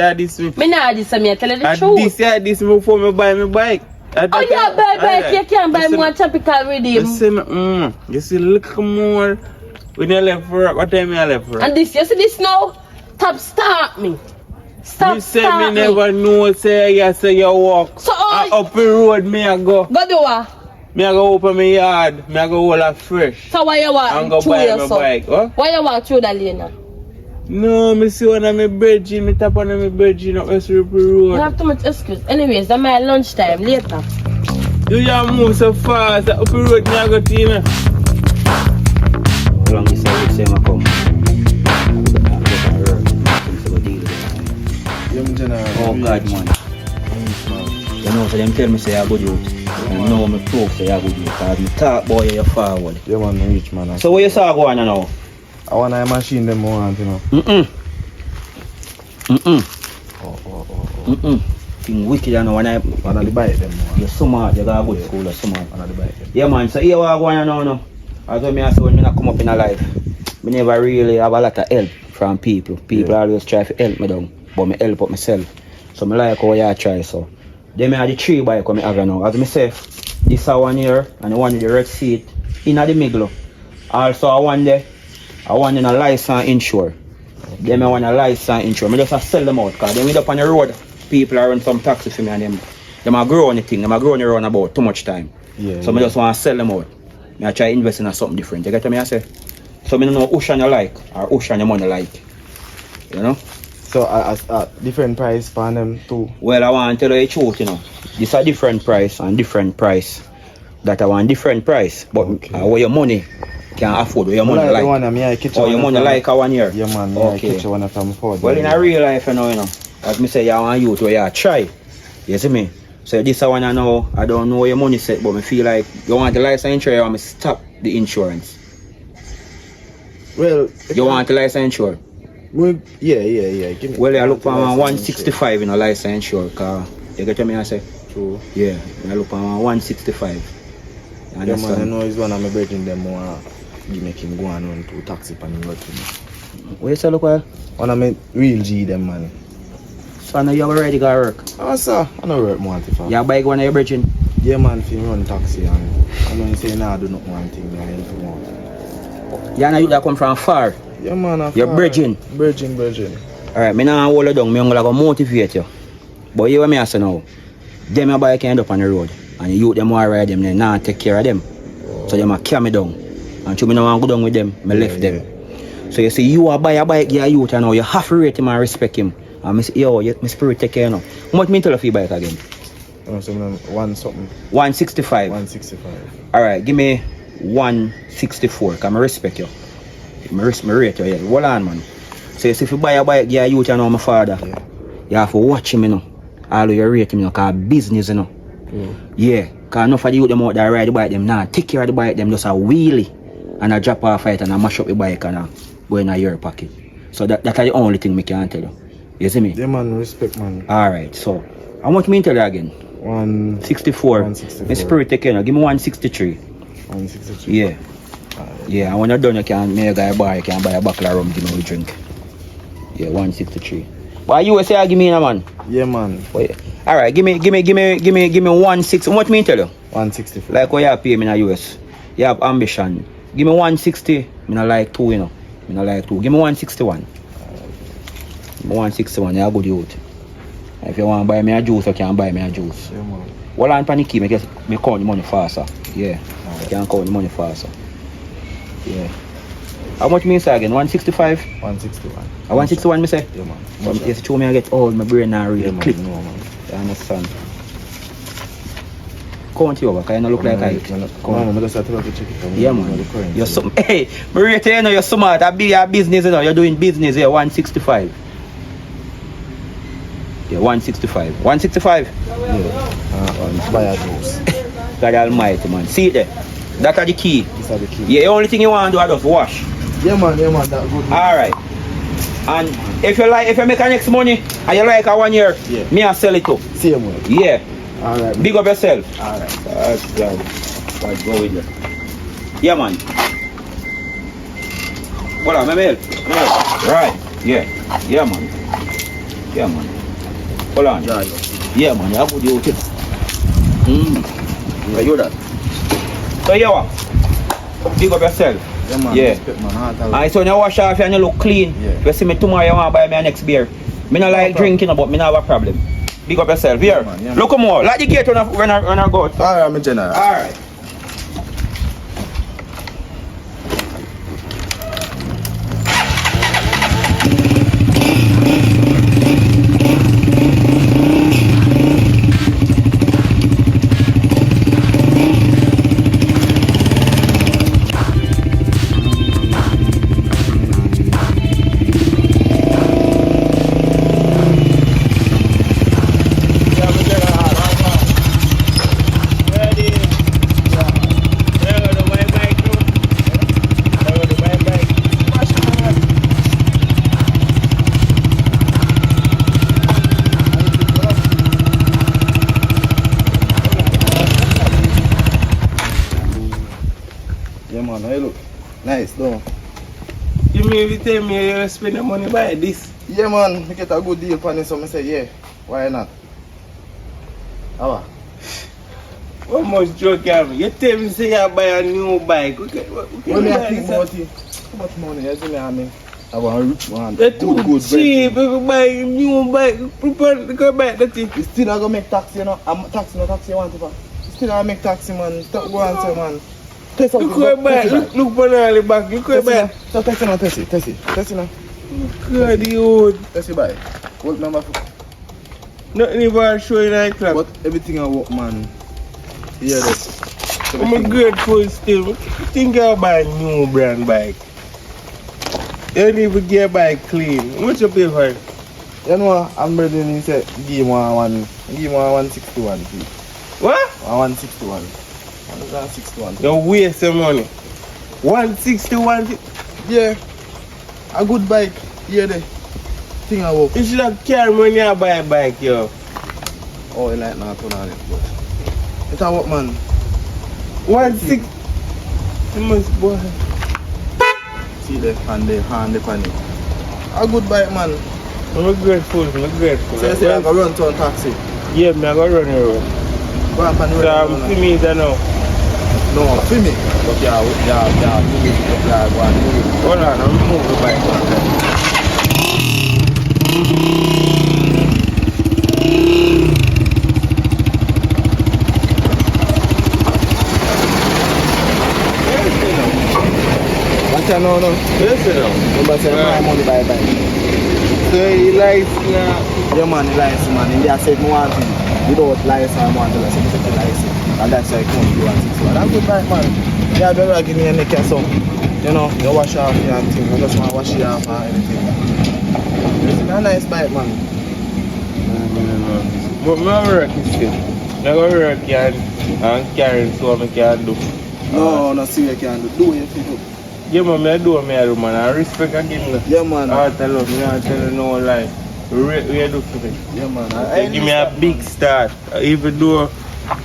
Me not this, me tell you the truth. This before me buy my bike. Oh yeah, buy bike. You can't buy more tropical with him. Listen, you see, look more. When you left work, what time you left work? And this, you see this now? Stop me. You say me never know, say you walk. So up the road, me I go. Go do what? Me I go open my yard, me I go hold a fresh. So why you walk and go through buy my yourself? bike, huh? Why you walk through that lane now? No, me see one of my bridging, me tap on my bridging up the You road. have too much excuse. Anyways, that's my lunchtime later. You just move so fast, up the road, me I go to you know. How long you say I come? Oh God, man. You know, so them tell me say I good youth. And now me prove say I good youth. Because me talk boy you forward. Yeah, man, rich man. So what you saw going on now? I want a machine them want, you know. Thing wicked, you know, when I One of the bike them want. you're smart, you got a good school or smart. One of the bike them. Yeah, man, so here what going on now, no? As when I say when I come up in a life, me never really have a lot of help from people. People always try to help me down, but me help up myself. So me like how you try so. Them are the 3 bike I have now. As I say, this one here and the one with the red seat in the middle. Also I want in a license insure. Them I want a license insure. I just sell them out because them up on the road. People are run some taxi for me and them are growing the thing. Them are growing around about too much time. Yeah. So I just want to sell them out. I try to invest in something different. You get what I say? So I don't know which one you like or which one you money like. You know? So different price for them too. Well, I want to tell you the truth, you know. This a different price and different price. That I want different price. But where your money can afford, where your money like. Your money like a 1 year. Yeah man, okay. catch one from Ford. Well, in a real life, you know, as me say, you want youth where you try. You see me? So this one I know, I don't know where your money set, but I feel like you want the license insurance, you want me stop the insurance. Well, you want the license insurance? Well, yeah. Give me. Well, I look for 165 in a license insurance, cause you get what I say? True. Yeah, I look for 165. Yeah man, I know it's one of my brethren them more you make him go and run to taxi pan work for me. What you say look well? One of my real G them man. So I know you already got work. Oh sir, I know work more if I. You buy one of your brethren? Yeah man, if you run taxi and I know you say nah do not one thing I ain't more. You know you that come from far? Yeah man, your brethren? Brethren. Alright, me nah hold you down, me only go motivate you. But you hear what me say now? Them your bike end up on the road. And the youth them want to ride them, they not take care of them. So they might carry me down. And so me no want to go down with them, I left them. So you see, you are buy a bike, your youth, and now you have to rate him and respect him. And me say, yo, my spirit take care now. How much me tell you for your bike again? So one something. 165. 165. Alright, give me 164, because I respect you. I rate you, yeah. Hold on, man. So you see, if you buy a bike, your youth, and now my father, you have to watch him, you know. All you rate him, you know, because business, you know. Yeah, because enough of the youth them out there ride the bike them now take care of the bike them just a wheelie and a drop off it and a mash up the bike and a go in your pocket. So that's the only thing me can tell you. You see me? Yeah man, respect man. Alright, so how much me tell you again? 164. My spirit take care now. Give me 163. 163. Yeah. Yeah, and when you're done you can make a guy bar, you can buy a bottle of rum, give me a drink. Yeah, 163. Why you say give me a man? Yeah man. Wait. Alright, give me 160. What me tell you? 164. Like what you pay me in the US. You have ambition. Give me 160. Me not like 2, you know. Me not like 2. Give me 161. Give me 161, you're a good youth. If you want to buy me a juice, you can buy me a juice. Yeah man. Well on panicky, me count the money faster. Yeah. I can count the money faster. Yeah. How much me say again? 165? 161. 161 me say? Yeah man. But if you show me I get old, my brain not really click. No man. You understand? Count you over, because you don't look like I yeah man. You're so, hey, Maria, you know you're smart. I be your business, you know, you're doing business here, 165. Yeah, 165. 165? Yeah. Buy a juice. God almighty man. See it there. That's the key. These are the key. Yeah, the only thing you want to do is just wash. Yeah man, that good. Alright. And if you make an next money and you like a 1 year, me I sell it too. Same way. Yeah. Alright. Big up yourself. Alright. That's good. Let's go with you. Yeah man. What up, my man? Right. Yeah. Yeah man. Yeah man. Hold on. Yeah man, you have good duty. I do that. So yeah what? Big up yourself. Yeah man. Yeah. Respect, man. Alright, so when you wash off and you look clean, you see me tomorrow you want to buy me a next beer. Me not like drinking, but me not have a problem. Big up yourself. Here. Yeah, look more. Like the gate when I go. Alright, my general. Alright. Yeah man, hey look. Nice though. You mean you tell me you spend the money buy this? Yeah man, we get a good deal for it, so I say yeah. Why not? How? How much joke you have? You tell me say you buy a new bike. When I think about it, how much money is in there? I want a rich one. That's too cheap. If you buy a new bike, prepare to go back that thing. You still not gonna make taxi, you know? Taxi you want to. You still not make taxi, man. Stop going to, man. Look where back. Look for the back. Look where back. So Tessie now. God, the old. Tessie bye. What number? Nothing even show you like that. But everything I work, man. Yeah, that's. I'm grateful still. Think I'll buy a new brand bike. You don't even get a bike clean. How much you pay for it? You know, I'm ready to say, give me one 161, please. What? 161. 161. You waste your money. 161. Yeah. A good bike. Yeah, the thing I work. You should have carried money to buy a bike, yo. Oh, you like not turn on it, but it's a work, man. 160. You must buy. See the hand the pan. A good bike, man. I'm grateful. So you say I go run to a taxi? Yeah, I'm going to run the road. Go on, pan So I'm road. me there now. No, see me. But yeah, go on. Hold on, I'm moving the bike one time. What's your no? Yes, you know. Remember say my money buy bike. So he likes now. Yeah, man, the license, man. India said me want it. Without license, I want to say the license. And that's why I come to you and 61. That's good bike, man. Yeah, better give me a neck or something. You know, you wash off your thing. You just want to wash it off or anything. It's a nice bike, man. But my work is still. I go work and carrying so I can do. No, see what you can do. Do what you can do. Yeah, man, I do man. I respect and give me. Yeah, man. I tell you, I tell you no lie. We do for me. Yeah, man. Give me a big start. Even though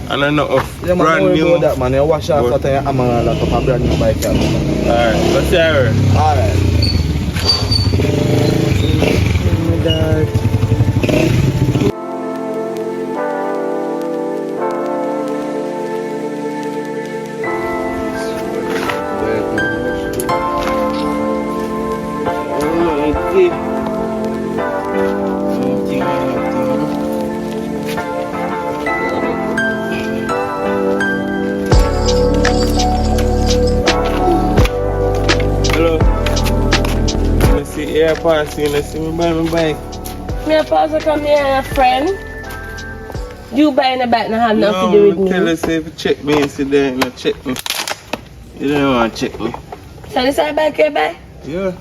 I don't know of Yeah, man, brand new. that, man. You wash off after your hammer and lock up a brand new bike. Alright, let's see her. Alright. Hello. Let's see air passing. Let's see me buy my bike. Me a pass to come here and a friend. You buying a bike and have nothing to do with me. Tell us if you check me and sit there and you check me. You don't want to check me. So this is a bike you buy? Yeah.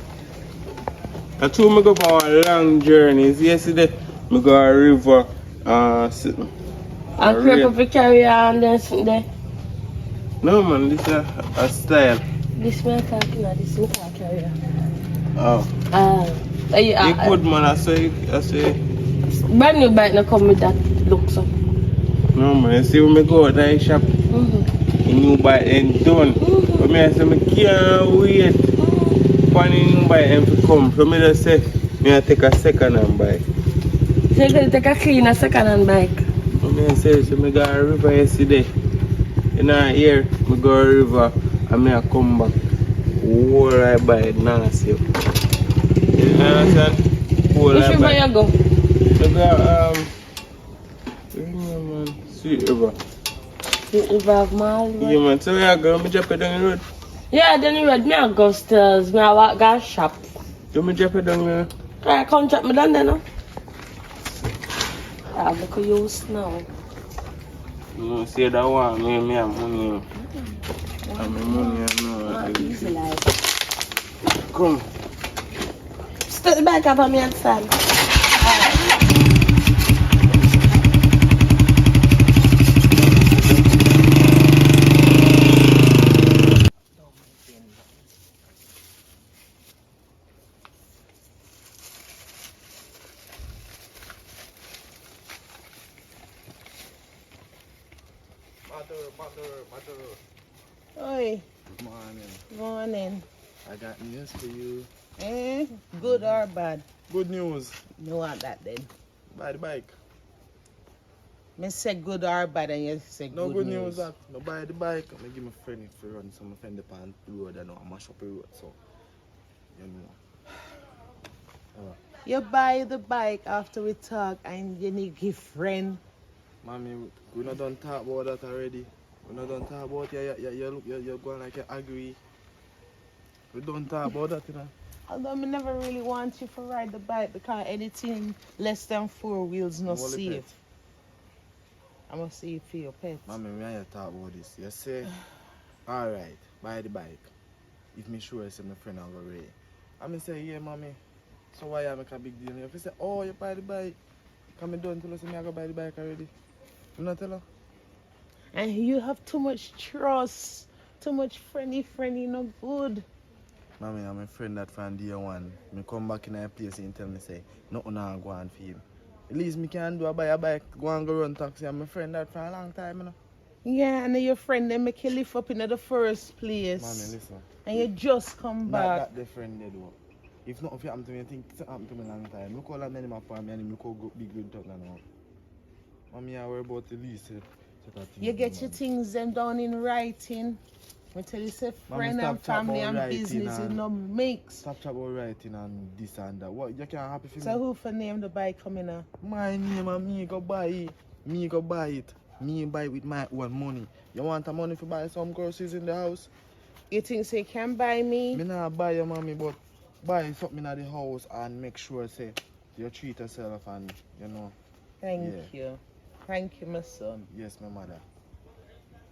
I told me go for a long journey. Yesterday, I go a river. Sitting. And creep up the carrier and then something there. No man, this is a style. This me talking about, this me car carrier. Oh. You Good man, I say. brand new bike not come with that look so. No man, you see when I go to the shop, Mm-hmm. the new bike ain't done. But me I say, I can't wait for the new bike and to come. So me just say, I take a second hand bike. So you're going to take a clean second hand bike? So me I say, so I go a river yesterday. In a year, I go a river and I come back. Whole I buy nasty. You understand? Whole Which I river buy. you go? I go, man, Sweet River. Sweet River of Mall. Yeah man, so where I go? I drop it down the road. Yeah, then you read me I go stairs, me I walk go shop. Do me drop it down there? I come drop me down there now. I look at you now. No, say that one, me have money. I have money, I know. Not easy like. Come. Step the bike up on me and stand. Mother. Oi, Good morning. morning. I got news for you. Good or bad? Good news. No want that then. Buy the bike. Me say good or bad and you say No good good news news. that. No buy the bike. I give my friend it for run. So my friend upon the road and I mash up the road. So, you know. You buy the bike after we talk and you need give friend. Mommy, we not done talk about that already. We not done talk about you're going like you agree. We don't talk about that, you know. Although I never really want you to ride the bike because anything less than 4 wheels no Only safe. pet. I must see it for your pet. Mommy, we ain't talk about this. You say, alright, buy the bike. If me sure I say my friend I'll go ready. I me say, yeah, mommy. So why I make a big deal? If you say, oh, you buy the bike, come and don't tell us me I go buy the bike already. You not tell her? And you have too much trust, too much friendly, no good. Mommy, I'm a friend that from day one. Me come back in a place and tell me say, nothing now go on for him. At least me can do buy a bike, go and go run taxi. I'm a friend that for a long time, you know. Yeah, and then your friend them make you live up in the first place. Mommy, listen. And you just come back. Not that the friend they do. If not, if you happen to me, I think it happened to me a long time. Look all that many for me and look how big good talk now. Mommy, I worry about the least. You get your things them down in writing. I tell you, say friend and family and business is no mix. Stop talking about writing and this and that. What, you can't happy for me? So who for name the bike coming up? My name and me go buy it. Me go buy it. Me buy it with my own money. You want the money to buy some groceries in the house? You think say can buy me? Me not buy your mommy, but buy something at the house and make sure say you treat yourself and you know. Thank you. Thank you, my son. Yes, my mother.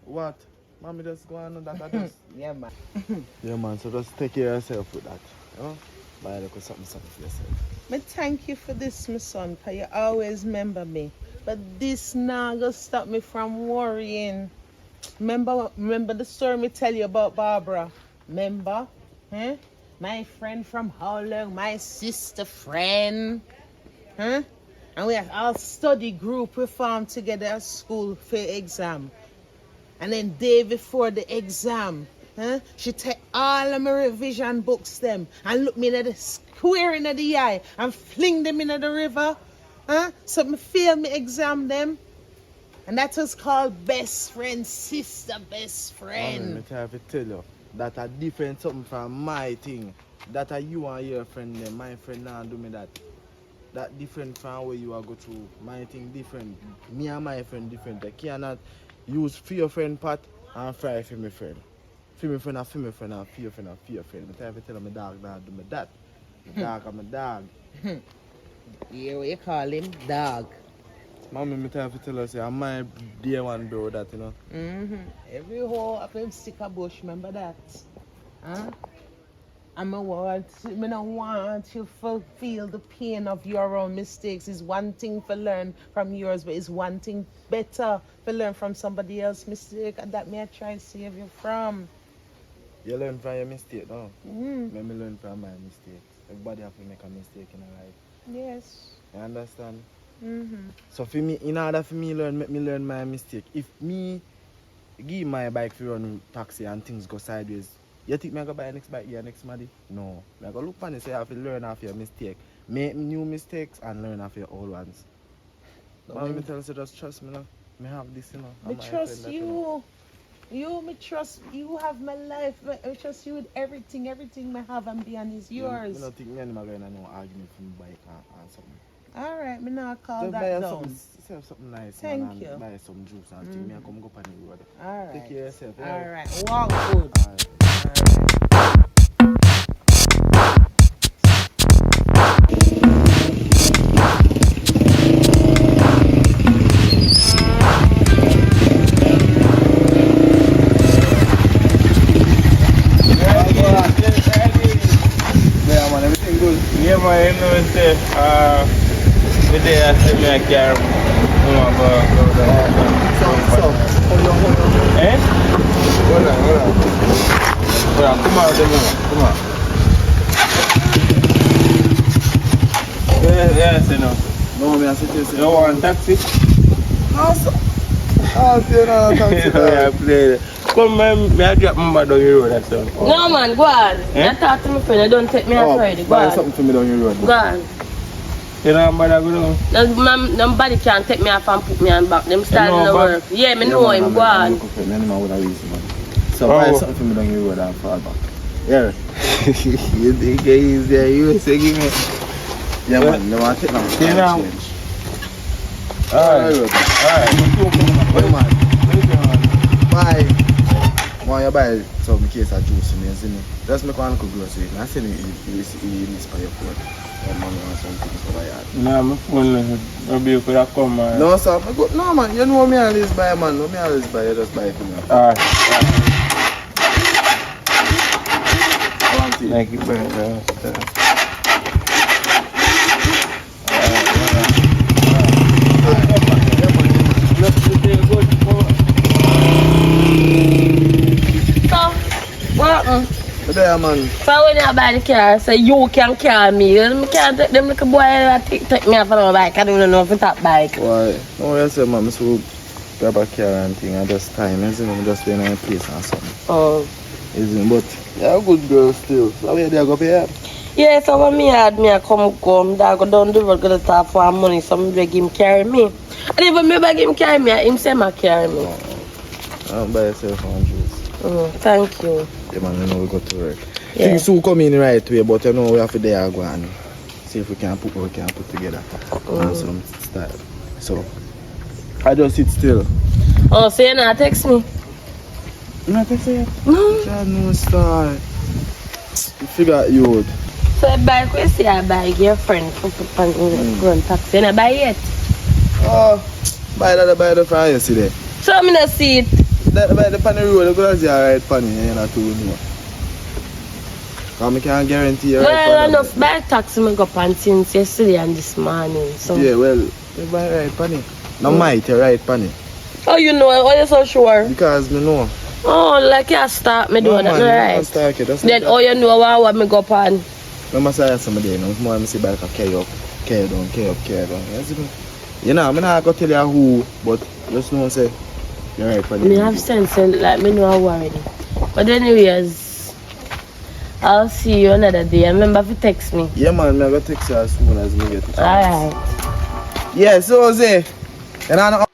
What? Mommy just go on that I just Yeah, man. yeah, man, so just take care of yourself with that. You know? Buy like something for yourself. But thank you for this, my son, because you always remember me. But this now gonna stop me from worrying. Remember the story me tell you about Barbara? Remember? Huh? My friend from how long? My sister friend. Huh? And we have our study group we formed together at school for exam. And then day before the exam, she take all of my revision books them and look me in the square in the eye and fling them into the river. So me fail me exam them. And that was called best friend, sister best friend. Mommy, I have to tell you that a different something from my thing. That are you and your friend them. My friend now do me that. That different from where you are go to. My thing different. Me and my friend different. I cannot use for your friend pot and fry for my friend. For my friend and for my friend and for your friend and for your friend. I have to tell my dog now do me that. My dog and my dog. Yeah, what you call him? Dog. Mommy, I have to tell her say I'm my dear one bro that you know. Every hole up him stick a bush, remember that? I don't want you to feel the pain of your own mistakes. It's one thing to learn from yours, but it's one thing better to learn from somebody else's mistake, and that may I try to save you from. You learn from your mistake, no? Let me learn from my mistakes. Everybody have to make a mistake in their life. Yes. You understand? So for me, in order for me make me learn my mistake. If me give my bike for run taxi and things go sideways, you think me go buy next bike here next money? No. I go look for it, say I have to learn off your mistake. Make new mistakes and learn off your old ones. But me tell you, just trust me now. Me have this, you know. Me trust you. Me trust you have my life. I trust you with everything. Everything I have and beyond is yours. I don't think me and him are going to no argument from bike and something. Alright, me now call Just that buy down. something nice. Thank man, you. and buy some juice and thing. Me and come go on the road. Alright. Take care of yourself. Yeah? Alright. Walk good. Alright. Yeah, man, everything good. Yeah, man, you know, say, the day I said me I carry Eh? Hold on. Yeah, come on, come on. Yes, you know. No, me I said yes. You want taxi? No, sir. Oh, see, no, taxi. Yeah, play it. Come, man, I drop my bag down your road, that's all. No man, go on. Eh? I talk to my friend, I don't take me off already. Go buy on. something for me down your road. Go on. You know bother go down? Nobody can take me off and put me on back. Them starting know to back? work. Yeah, me know him, go on. So buy something for me down the road and fall back. Yeah. You think it's there, you say give me. Yeah, man, no one take no You know. change. Alright. Wait, man. Buy. When you buy some case of juice, you see me. Just make one cook grocery. I see you inspire for your money or something for my yard. Nah, my phone maybe you could have come man. No, sir. No, man. You know me always buy, man. No, me always buy. You just buy it for me. Alright. I want it. Like it better. So, There, man. so when I buy the car, so you can carry me. You can't take them little boy and take me off on my bike. I don't know if it's that bike. Why? No, I said, man, so grab a car and thing and just time, isn't it? Just being in a place or something. Oh. Isn't it? But you're a good girl still. So where do you go pay up? Yeah, so when me had me, I come, I go down the road, go to talk for money, so me beg him carry me. And even me beg him carry me, him say me carry me. I don't buy yourself one juice. Thank you. Yeah, man, you know we got to work. Yeah. Things will come in the right way, but you know we have to there go and see if we can put what we can put together and some style. So I just sit still. Oh, so you not text me? You not text you? No. Yeah, no star. You figure out you would. So I buy, we see I buy your friend for run taxi. And I buy it. Oh, buy the fire yesterday. So I'm not see it. That by the pan the road, because you're right pan, you're not too new. Because I can't guarantee you're right Well, pan. enough buy taxi me go pan since yesterday and this morning. So. Yeah, well, you buy right pan. No might, you're right pan. Oh, you know, why you so sure? Because me know. Oh, like you start me doing that, man, right? start it. That's Then, not oh, you know what me go pan? I must say somebody, you know, more I see bike carry up, carry down. You know, I'm not going to tell you who, but just know, say, you're right pan. Me have sense, like me know how already. But anyways, I'll see you another day. Remember if you text me. Yeah, man, I'm going to text you as soon as me get it. Alright. Yeah, so, say, and I know.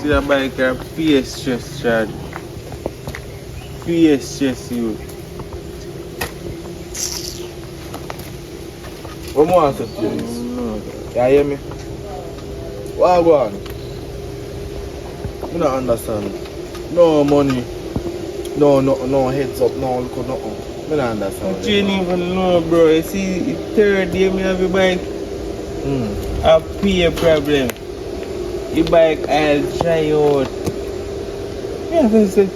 See a bike or PS stress charge. PS stress you. What more I said to you is, No. you hear me? What go on? You don't understand. No money, no heads up, no look, nothing. I don't understand. You didn't even know, bro. You see, the third day me have a bike, I pay a problem. The bike I'll try out. Yeah, I say,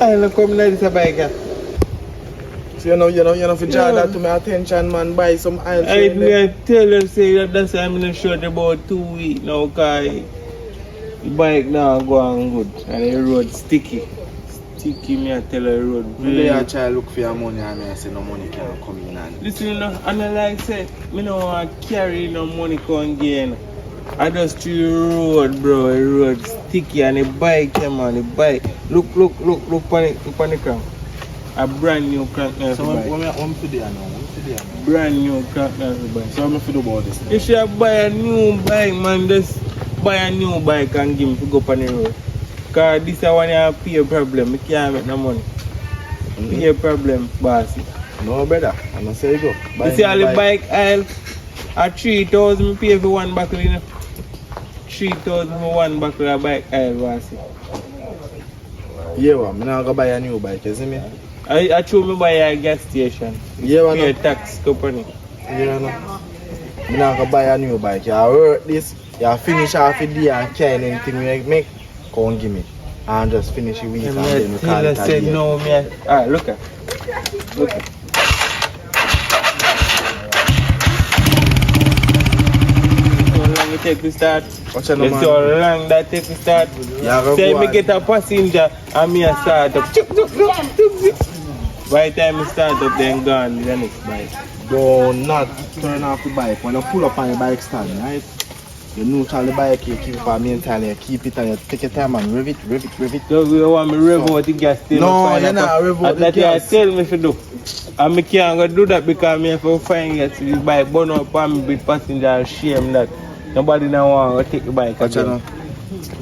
I'll come like this a bike. So you know, for draw that to my attention, man, buy some oil. I tell you, say that's why I'm in a short about 2 weeks now, because the bike now go on good and the road sticky. Sticky, me I tell you, the road. Maybe I try to look for your money and I say no money can come in. And Listen, you know, and I like say, me no want to carry no money come again. I just to the road, bro. The road sticky and the bike, yeah, man, the bike. Look on the crank. A brand new crank now. so what me for there now? Brand new crank now for bike. So what me for do about this now? You should buy a new bike, man. Just buy a new bike and give me to go up on the road. Because this is one you have pay a problem. I can't make no money. Pay a problem, boss. No, brother. I'm not say go. You see all the bike aisle at 3,000 I pay for one buckle, you know. 3,000 for one buckle of bike aisle, boss. Yeah, I'm not going to buy a new bike, you see me? I told me buy a gas station. Yeah, Pay a man. tax company. Yeah, no. I'm not going to buy a new bike. You work this, you finish off the day and carry anything you make, come give me. And just finish the week and then we call it a said day. no, me. Look at. How long it take to start? What's your Let's number? see how long that take to start. Yeah, go Say go me on. get a passenger and me a start up. By the time you start up, then gone with the next bike. Do not turn off the bike. When you pull up on your bike stand, right? You neutral the bike, you keep it for mental, you keep it and you take your time and rev it. So you want me rev out the gas still? No, you're not rev out the that gas. That you tell me to do. And I can't go do that because I have to find gas to the bike, burn up on me with passenger and shame that nobody now want to take the bike But you again.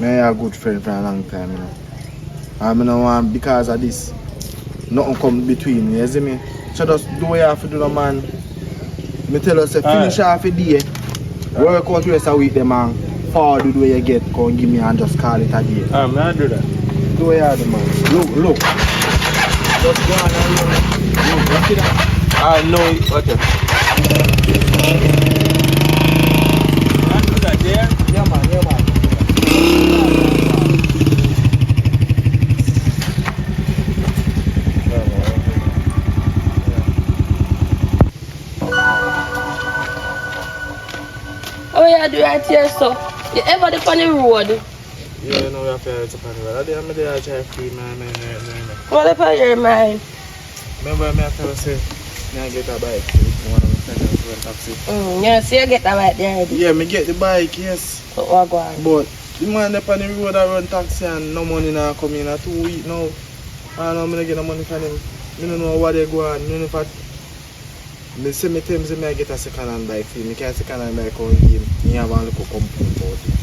know, me a good friend for a long time, you know. And I don't want, because of this, nothing come between, you see me? So just do what you have to do, no, man. Me tell us, finish off a day, work out the rest of the week, man. Forward do what you get, come give me and just call it a day. I'm not do that. Do what you have to, man. Look. Just go on and look, see that? I know it, okay. I do that there? Yeah, man. Oh yeah, do right here, so you ever dip on the road? Yeah, you know we have to head up on the road. I'm there to try free, man. What if I hear mine? Remember, I tell you, say, I get a bike. One of my friends went taxi. Yeah, so you get that right there. Yeah, me get the bike, yes. So what go on? But the man up on the road I run taxi and no money now come in. 2 weeks now. I don't know I'm get no money from him. I don't know what they go on. I don't know if I say me tell him I get a second hand bike for him. I get a second hand bike on him. He have a little complaint about it.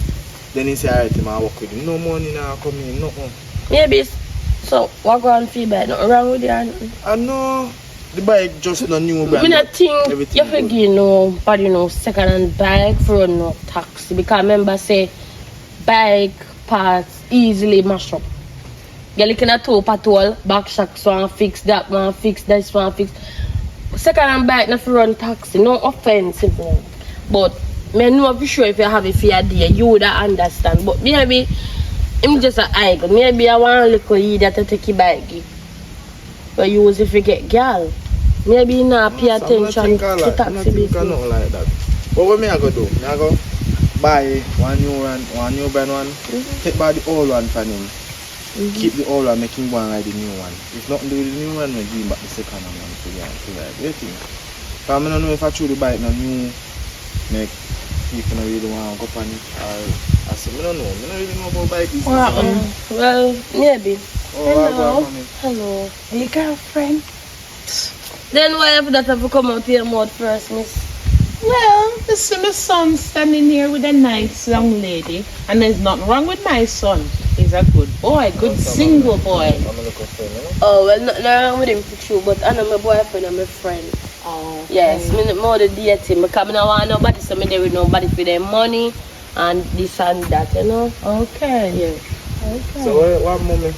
Then he say alright, I work with him. No money now come in, nothing. Maybe so what go on feedback? Nothing wrong with you? I know the bike just no new brand. We not think everything you forget nobody second hand bike for no taxi because remember say bike parts easily mash up. You're looking at two patrol, back shocks one fix, that one fix, this one fix. Second hand bike not for run taxi, no offense, but me know for sure if you have a fear there, you would understand. But maybe I'm just an idle. Maybe I want a little idiot to take your bike. But you use if you get girl. Maybe you not pay attention to taxi business. Nothing like that. But what me I go do? I go buy one new brand one, take back the old one from him. Keep the old one, make him go and ride the new one. If nothing do with the new one, we give him back the second one to ride. What do you think? Because I don't know if I choose the bike no new, make people not really want to go on it. I say, I don't know. I don't really know about bike business. Well, maybe. Oh, Hello. Hey, girlfriend. Then why if that have to come out here mouth first, miss? Well, you see my son standing here with a nice young lady, and there's nothing wrong with my son. He's a good boy, good single boy. Oh, well, nothing wrong with him for true, but I know my boyfriend and my friend. Oh, Yes, me more the dating because I don't want nobody so me there with nobody for their money and this and that, you know. okay. Yeah. Okay. So what mommy?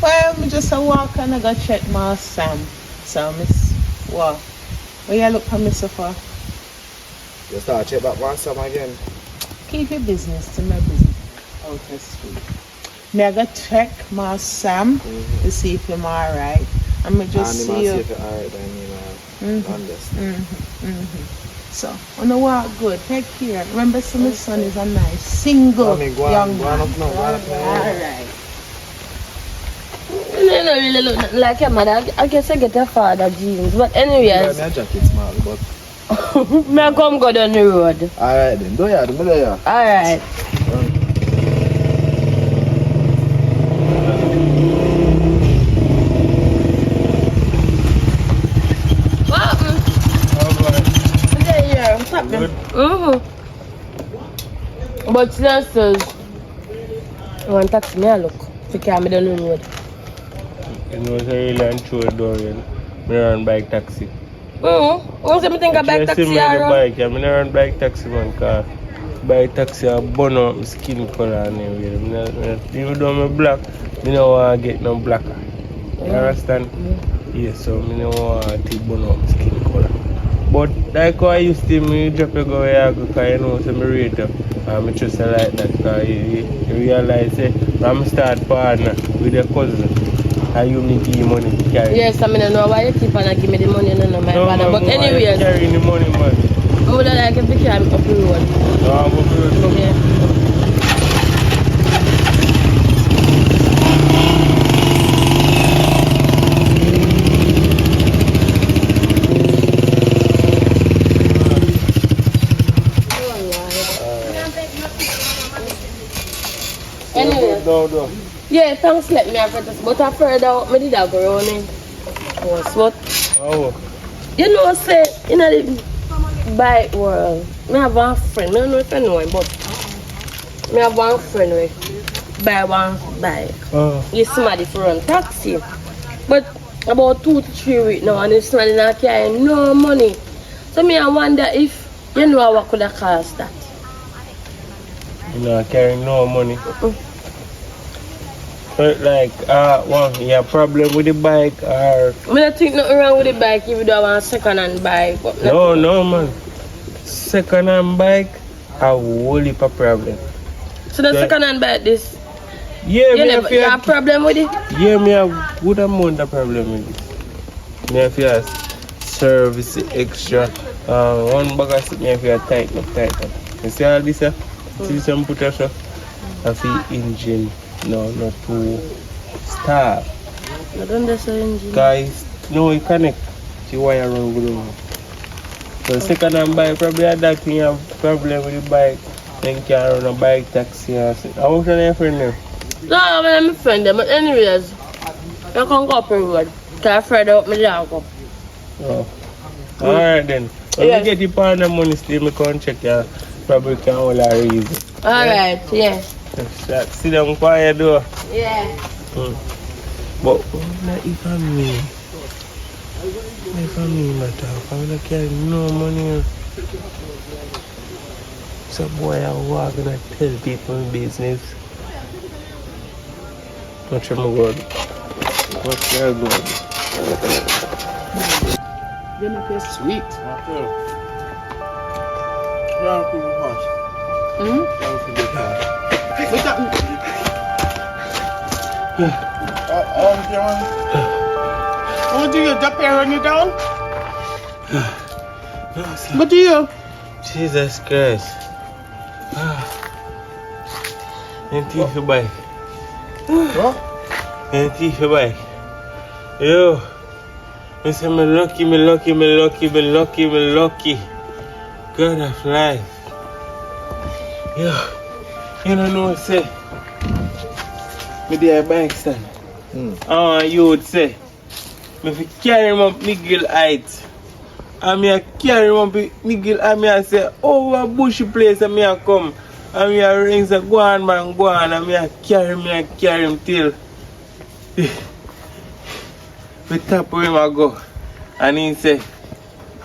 Well, me just a walk and I go check my Sam. So, miss, what? Where you look for me so far? You start check back one Sam again. Keep your business to my business. Okay, sweet. Me I go check my Sam to see if I'm alright. And me just see you. See if you're alright, I mean, understand. So, on the walk good. Take care. Remember, so my son is a nice single young man. Alright. You don't really look nothing like your mother. I guess I get your father jeans. But anyways, My jacket small, but me I come go down the road. alright then. Do ya? Alright. What happened? I'm here. What's happening? But sisters, I want to taxi me a look. If you can't be down the road. You know, it's really untrue, Dorian. I run bike taxi. What do you think a bike taxi I or? bike, I run bike taxi, man, because bike taxi I burn out my skin color and everything. Even though I'm black, I don't want to get no blacker. You understand? Yes, so I don't want to burn out my skin color. But like how I used to, me drop a go where I go, because you know, so I rate you. I just like that, because you realize that I'm start partner with your cousin. And you need give money to carry. Yes, I mean, I know why you keep on give me the money, no, my father. But anyway, carry the money, man. I would like if you carry me up the road. No, I'm going to do it. Yeah. can't sleep me after this, but I further out, me did I go running. But Oh. you know, say in the bike world, me have one friend. I don't know if you know him, but me have one friend who buy one bike. Oh. He's somebody for run taxi, but about 2 to 3 weeks now, and this somebody not carrying no money. So me I wonder if you know what could have caused that. You know, I carry no money. But like, you have problem with the bike or... I don't think nothing wrong with the bike if you don't want a second-hand bike. But No, man. Second-hand bike, a whole heap of problem. So the second-hand bike, this, Yeah, you have problem with it? Yeah, me have good amount of problem with it. Me have to service extra. One bag of sit me have to tighten up. You see all this? See some put us up? Of the engine. No, not to start. I don't understand. Guys, no, you connect the wire around good. So second hand bike probably had that thing have problem with the bike. Then can run a bike taxi or something. How much are your friend now? No, I'm a friend, but anyways, I can go up the road. Because I'm afraid of my dog up. Oh. Alright then. When Yes. we get the partner money still, I can check you. Probably can hold a reason. Alright, yeah. Sit down quiet though. Yeah. But not if I'm me. If I'm me, matter. I'm not carrying no money. So boy, I walk and I tell people business. What's your good? What's your good? You know, they're sweet. Hmm? What's up? What do you? The parent you down? What do you? Jesus Christ. Empty your bike. What? Empty your bike. Yo. I say me lucky. God of life. Yo. You don't know what say. Me there bike stand. You would say. Me fi carry him up Miguel height. And me a carry him up Miguel and me a say over bushy place and me a come. And me a ring say go on man go on and me a carry him till we tap where him a go. And he say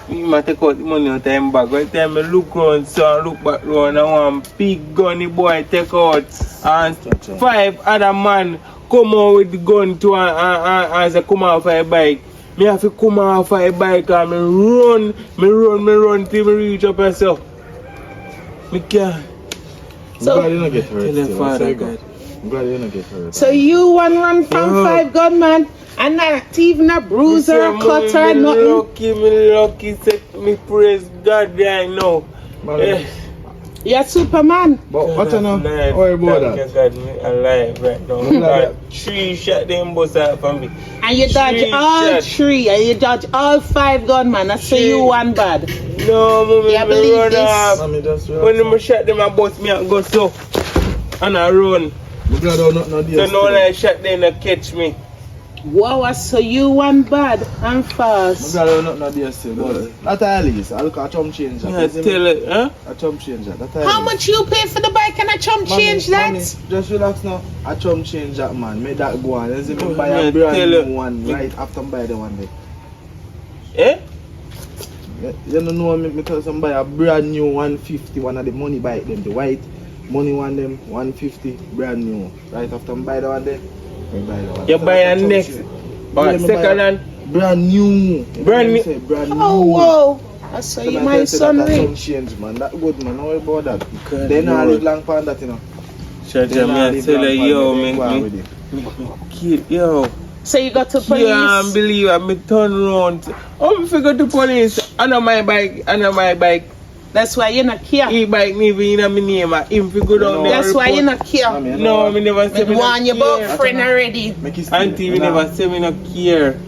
he might take out the money out of him bag. Every time I look round so I look back round and one big gun the boy take out and 5 other man come out with the gun to and say come off a bike. Me have to come off a bike and me run till me reach up myself. Me can't. So- I'm glad you don't get hurt. Tell your still. father, Say go. God. I'm glad you don't get hurt. So you one run from No. 5 gunman and not even a bruiser, a cut or nothing? Me lucky, say me praise God right now. Man, You're Superman. But what you know? Alive. Worry about Thank that. you, God, me alive right now. I'm glad God, 3 shot them bust out for me. And you dodge Three all shots. 3 and you dodge all 5 gunmen. I say you one bad. No, mommy, Yeah, me believe run this. off. Mommy, just relax. When them shot them, I bust me and go so. And I run. I'm glad I'm not So there. no one I shot them, they catch me. Wow, so you one bad and I'm fast. glad I'm not there still. But that at least. I look at chum change. Yeah, tell it, huh? A chum change. That How much you pay for the bike and I chump change that? Just relax now. I chum change that, man. Make that go on. Let's see me buy Yeah, a brand tell new her. one right after I buy the one day. Eh? You don't know me tell some buy a brand new 150 one of the money bike them, the white money one them 150 brand new. Right after I buy the one day, I buy the one. You buy a next. Yeah, But me second buy hand. brand new. Brand new. Say brand new. Oh, whoa. I saw you, my son That some rich. change, man. That good, man. Don't worry about that. God, They not Lord. live long for that, you know. Shut They up, not man. live Tell long her, for yo, that. They go on with me it. kid, yo. So you got to Can't police. believe I me turn around. I'm figure to police. Under my bike. That's why you not care. E-bike me even in my name. Him figure down there. That's why you not care. Mommy, you know No, what? me never say me One your not care. boyfriend already. Make it stay. Auntie, me never say me not care.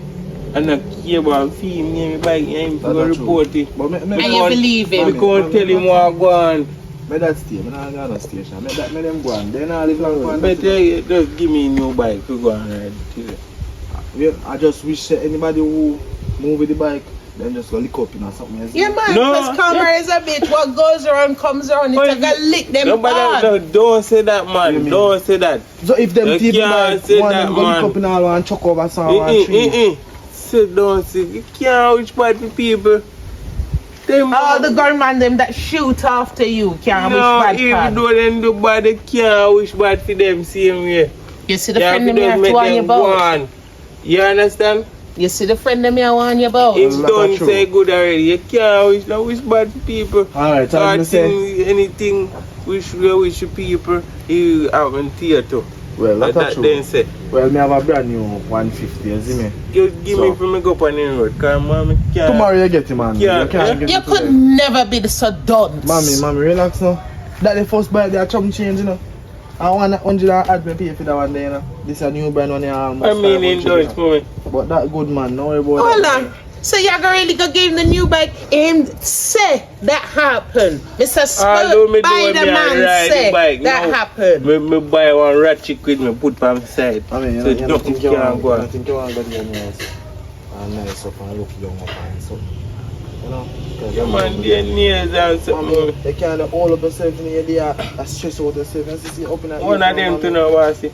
I not care about fee me my bike. Him That's figure not true. report it. But And you believe him. Me can't tell him what go on. Me that stay, me not go no station. Me them go on. They not live long one. Better just give me a new bike to go and ride today. Well, I just wish that anybody who move with the bike, then just go lick up, something else. Yeah, man, No, because karma is a bitch. What goes around comes around. It's like a lick them hard. No, don't say that, man. Don't say that. So if them You people can't bike, say one that, them go lick man. up in all and chuck over some one tree. Sit down, sit. You can't reach bad for people. Them All the gunman them that shoot after you can't wish bad even card. though them do bad, they can't wish bad for them same way. You see the You have friend to them here just to make warn you them about. go on. You understand? You see the friend them here warn you about. It's Well, done, that's true. say good already. You can't wish bad for people. Alright, so I'm say, Anything wish people, you have in theater. well, that's That true. then say. Well, me have a brand new 150, you see me? You give So- me from me go up on the road, cause mommy can't. Tomorrow you get it, man. Yeah, You can't yeah. get You it could today. never be so dunce. Mommy, relax now. That the first bike, they are chop change, I want 100 add me pay for that one day, This is a new brand one, almost I mean, 500, indulge for me. But that good, man. Don't worry about Hold that. on. So you're gonna really go give him the new bike? Him say that happened. Mr. Although me do By me the a man ride say the bike, that no. happened. Me buy one ratchet with me put on the side. I mean, So you know, nothing think you can want, go on. I think you want to get nice and nice up and look young up and so. You know? Yeah, man, their nails and I something. mean, they can't all up yourself in your day, I stress out yourself. You see, up in that One of them to know what I say.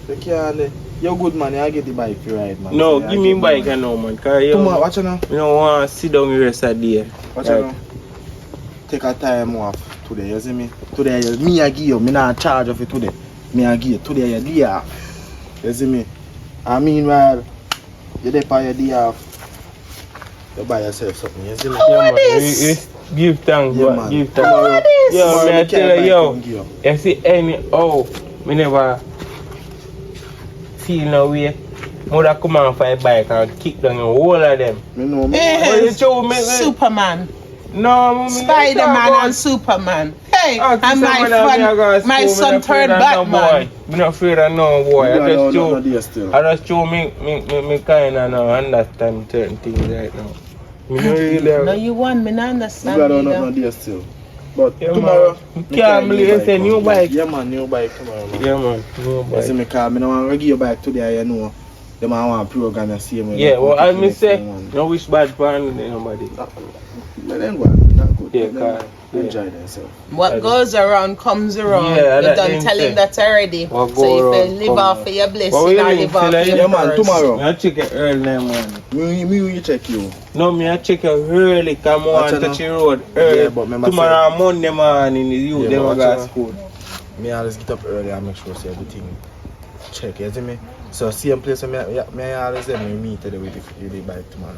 They can't. You're good, man. I get the bike for ride, man. No, So, give I me get bike the and no man. Cause you Tomorrow, watch it now. don't want to sit down the rest of the day. Watch it now. Take a time off today, you see me? Today, me I give you, me not charge of it today. Me I give you, today your day off. You see me? I meanwhile, you're there for your day off. You buy yourself something, you see me? Yeah, man. this? Give thanks, Yeah, but man. give thanks. Tomorrow, this? Yo, tomorrow me I me tell can't you, buy yo. it, give you. You see any, me never feel no way. Mother come on for a bike and kick down the whole of them. Me know, me. Oh, you show me. Superman, No, mommy. Spider-Man and Superman. Hey, Oh, and my son turned Batman. I'm not afraid of no boy. You I don't just know show, there still. I just show me kind of now understand certain things right now. Me no really. No, you want me not You understand. don't know either. there still. But Yeah, tomorrow, man. me Can't carry believe it's a new bike. Yeah, man, new bike tomorrow, man. Yeah, man. No You see boy. me car, me no want to give you back today, you know. Them I want to program the same way. Yeah, well, I me me say, no wish bad for nobody. Let them go, not good. Yeah, Let them car. Yeah. enjoy themselves. What goes around comes around. Yeah, you that done thing tell say. him that already. What go So if around you live come off around. of your What blessing, we or doing? live off Till I- of your Yeah, man, curse. tomorrow. I check it early now, man. Me you check you. No, me I check it early. Come Watch on, it touch now. the road early. Yeah, but remember Tomorrow Monday morning, you Yeah, them but a watch go it to now. school. Me always get up early and make sure say everything check, you see me? So same place where me always them we meet today with the bike tomorrow.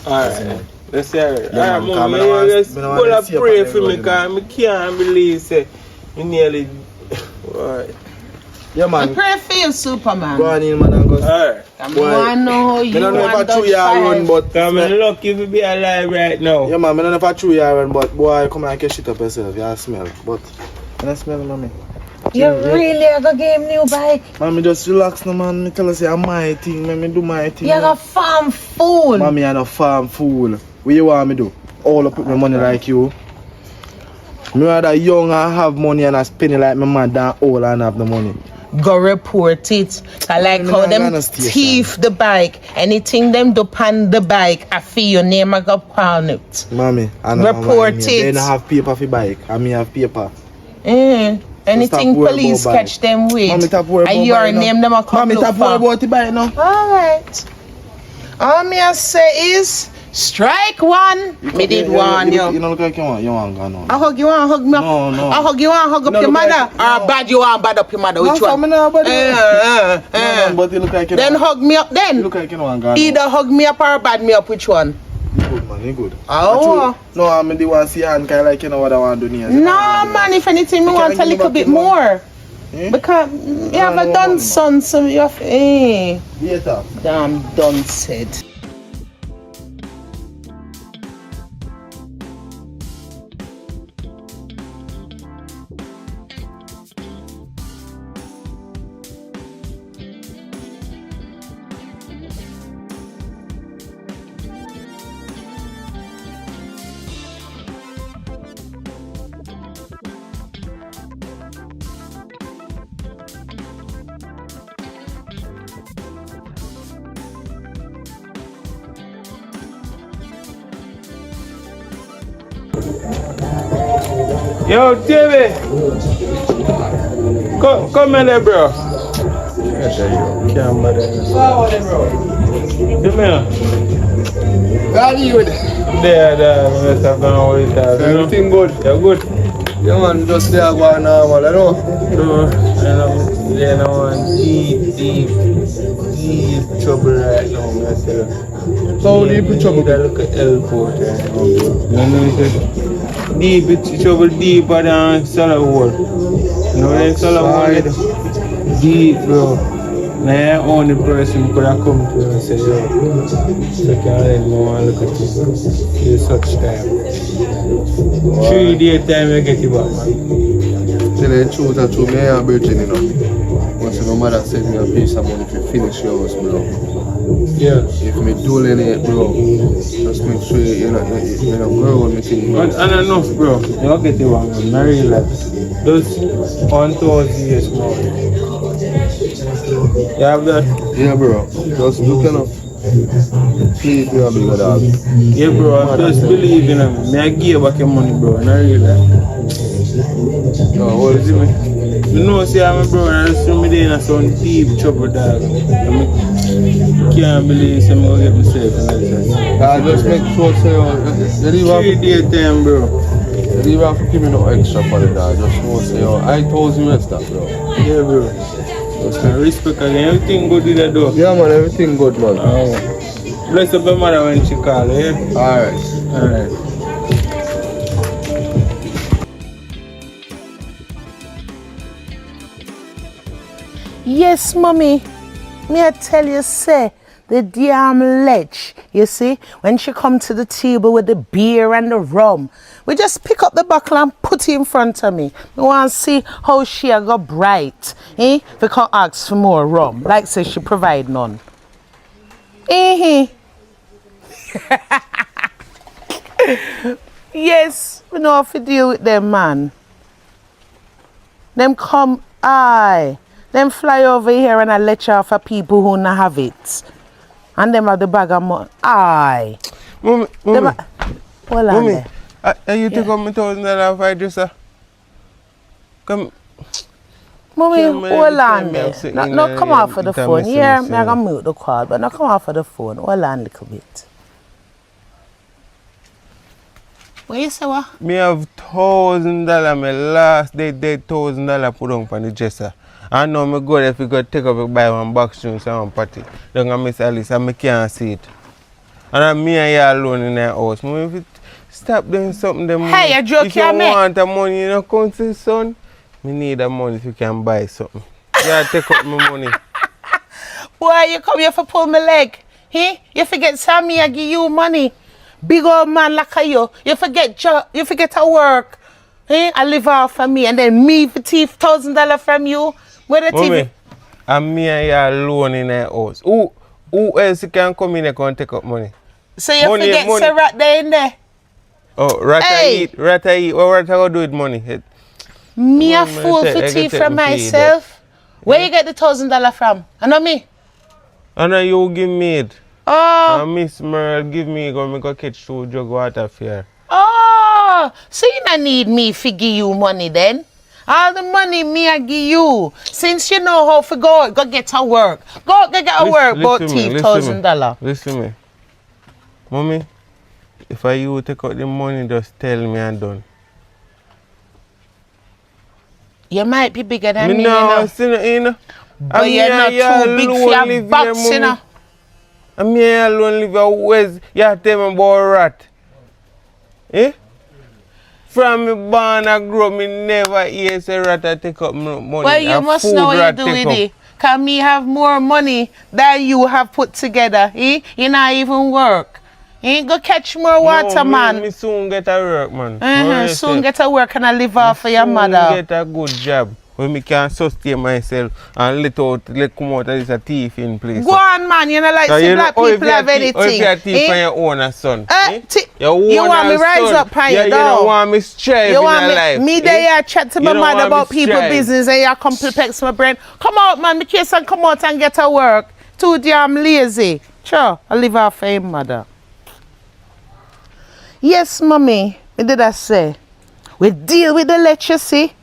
Alright, let's say it. Yeah, Alright, man, mom, because I you don't just want- I go don't and see you pray on the for me, road, because I can't believe say you nearly. Alright. Yeah, I man. pray for you, Superman. Go on in, man, and go. Alright. I Boy, want to know how you I don't know if I want true to you run, but I'm lucky to be alive right now. yeah, man, I don't know if I true you run, but boy, come and get shit up yourself. You smell, but you smell, mommy. You really are going to give him new bike? Mommy, just relax, no man. Me tell her say I'm my thing. Me do my thing. You're a farm fool. Mommy, I'm a farm fool. What you want me do? All up with my money like you. Me rather young and have money and I spend it like my man than old and have the money. Go report it. I like Me how not them gonna station. thief the bike. Anything them do pan the bike, I feel your name I go pound it. Mommy, I know Report it. They don't have paper for bike. I me have paper. Anything stop worry police about catch them with. Mommy, stop worry and about your bike now. name them a come Mommy, look stop worry for. about the bike now. Alright. All me I say is strike one. Me did warn you. You don't look like you want to go now. I hug you and hug me up. No, no. I hug you and hug up No, your look mother. like- Or bad you and bad up your mother. Which No, one? me no, but Eh. no, but you look like you Then know. hug me up You then. look like you want to go now. Either hug me up or bad me up. Which one? You good, man. You good. Oh. No, I mean, they want to see hand kind of like you know what I want to do here. No, man, if anything, me You want can't a give little back bit your money. more. Eh? Because you have No, a no done money, son, so you have. Later. Damn, done said. Yo, TV. Come here, bro. Camera there. Come here. How are you? There, Mr. Van Everything good? You're good. Yeah, man, just there going normal, you know? You know, deep trouble right now, myself. So deep trouble? Look at airport, you know, deep trouble deeper than cellar wall. You know, like cellar wall, deep, bro. Now, only person could have come to and say, yo, so can I let me look at it. It's such time. 3 days time, I get you back, man. Tell you the truth, I told me I'm virgin, you know. Once your mother send me a piece of money to finish yours, bro. Yeah. If me doing it, bro, just make sure you know grow with me thing, bro. And enough, bro. You don't get it wrong, man. I relax. Just 1,000 years more. You have that? Yeah, bro. Just look enough. Please, you are bigger dog. Yeah, bro. Just believe in me. I give you back your money, bro. And I relax. No, what is it? You know, see, I'm a brother, and so me there in some deep trouble, dog. I can't believe I'm going to get myself in that. Just make sure, say, you leave 3 days time, bro. You leave have to give me no extra for the dog. Just know, say, I told you rest that, bro. Yeah, bro. Just respect again. Everything good with that, though. Yeah, man, everything good, man. Oh. Bless up your mother when she call, yeah? Alright. Yes, mommy. Me I tell you, say, the damn lech, you see, when she come to the table with the beer and the rum, we just pick up the bottle and put it in front of me. We want to see how she a go bright, eh? We can't ask for more rum, like say she provide none. Yes, we know how to deal with them, man. Them come, aye. Them fly over here and I let you off for people who not have it. And them have the bag of money. Aye. Mommy. Hold on Mommy, there. you take up my $1,000 if I do, sir? Come. Mommy, Tell me hold every time on me there. have sitting No, in no, there, come yeah, off of the anytime phone. I see Yeah, this, me I gonna mute the call, but now come off of the phone. Hold on a little bit. What you say, what? Me have $1,000, my last day $1,000 put on for the dresser. I know me go there if you go take up and buy one box drinks and one party. Don't go Miss Alice and me can't see it. And I'm me and you alone in the house. Mommy, if you stop doing something, then Hey, you joke, if you me? want the money, you know, come to the son. Me need the money if you can buy something. Yeah, take up my money. Boy, you come here for pull my leg. Hey? You forget Sammy, I give you money. Big old man like you. You forget to work. Hey? I live off of me and then me for thief $1,000 from you. Where the Mommy, TV? and me and you alone in the house. Who else can come in and take up money? So you Money, forget money. Sir Rat there in there? Oh, rata Hey. eat. What rata do with money? Me a Mama, fool I for get thief take from me feed myself. Where you get the $1,000 from? I know me. And then you give me it. Oh, And Miss Merle give me go catch 2 jug water for her. oh, so you don't need me to give you money then? All the money me I give you. Since you know how to go get to work. Go get to work about thief $1,000. Listen to me. Mommy, if I you take out the money, just tell me and done. You might be bigger than me, Me you now, know. see, you know. But you're not too big for your box, you know. And me alone live a ways. You tell me about rat. Eh? From me born and grow, me never hear say rat take up money. Well, you And must food know what you rat do take with up. it. Because me have more money than you have put together. Eh? You not even work. Eh? Go catch more water, No, man. Me soon get a work, man. Soon get to work and I live off for your mother. Soon get a good job where me can sustain myself and let come out of this a thief in place. Go on, man. You know, like, see black people have anything. Or if you're a thief for your own son. You want me rise up, pie? You don't want me strive in life. Me there, chat to my don't mother want me about people strive. business and you complex my brain. Come out, man. Me case and come out and get to work. Too damn lazy. Sure, I live off for him, mother. Yes, mommy. Me did I say? We deal with the literacy.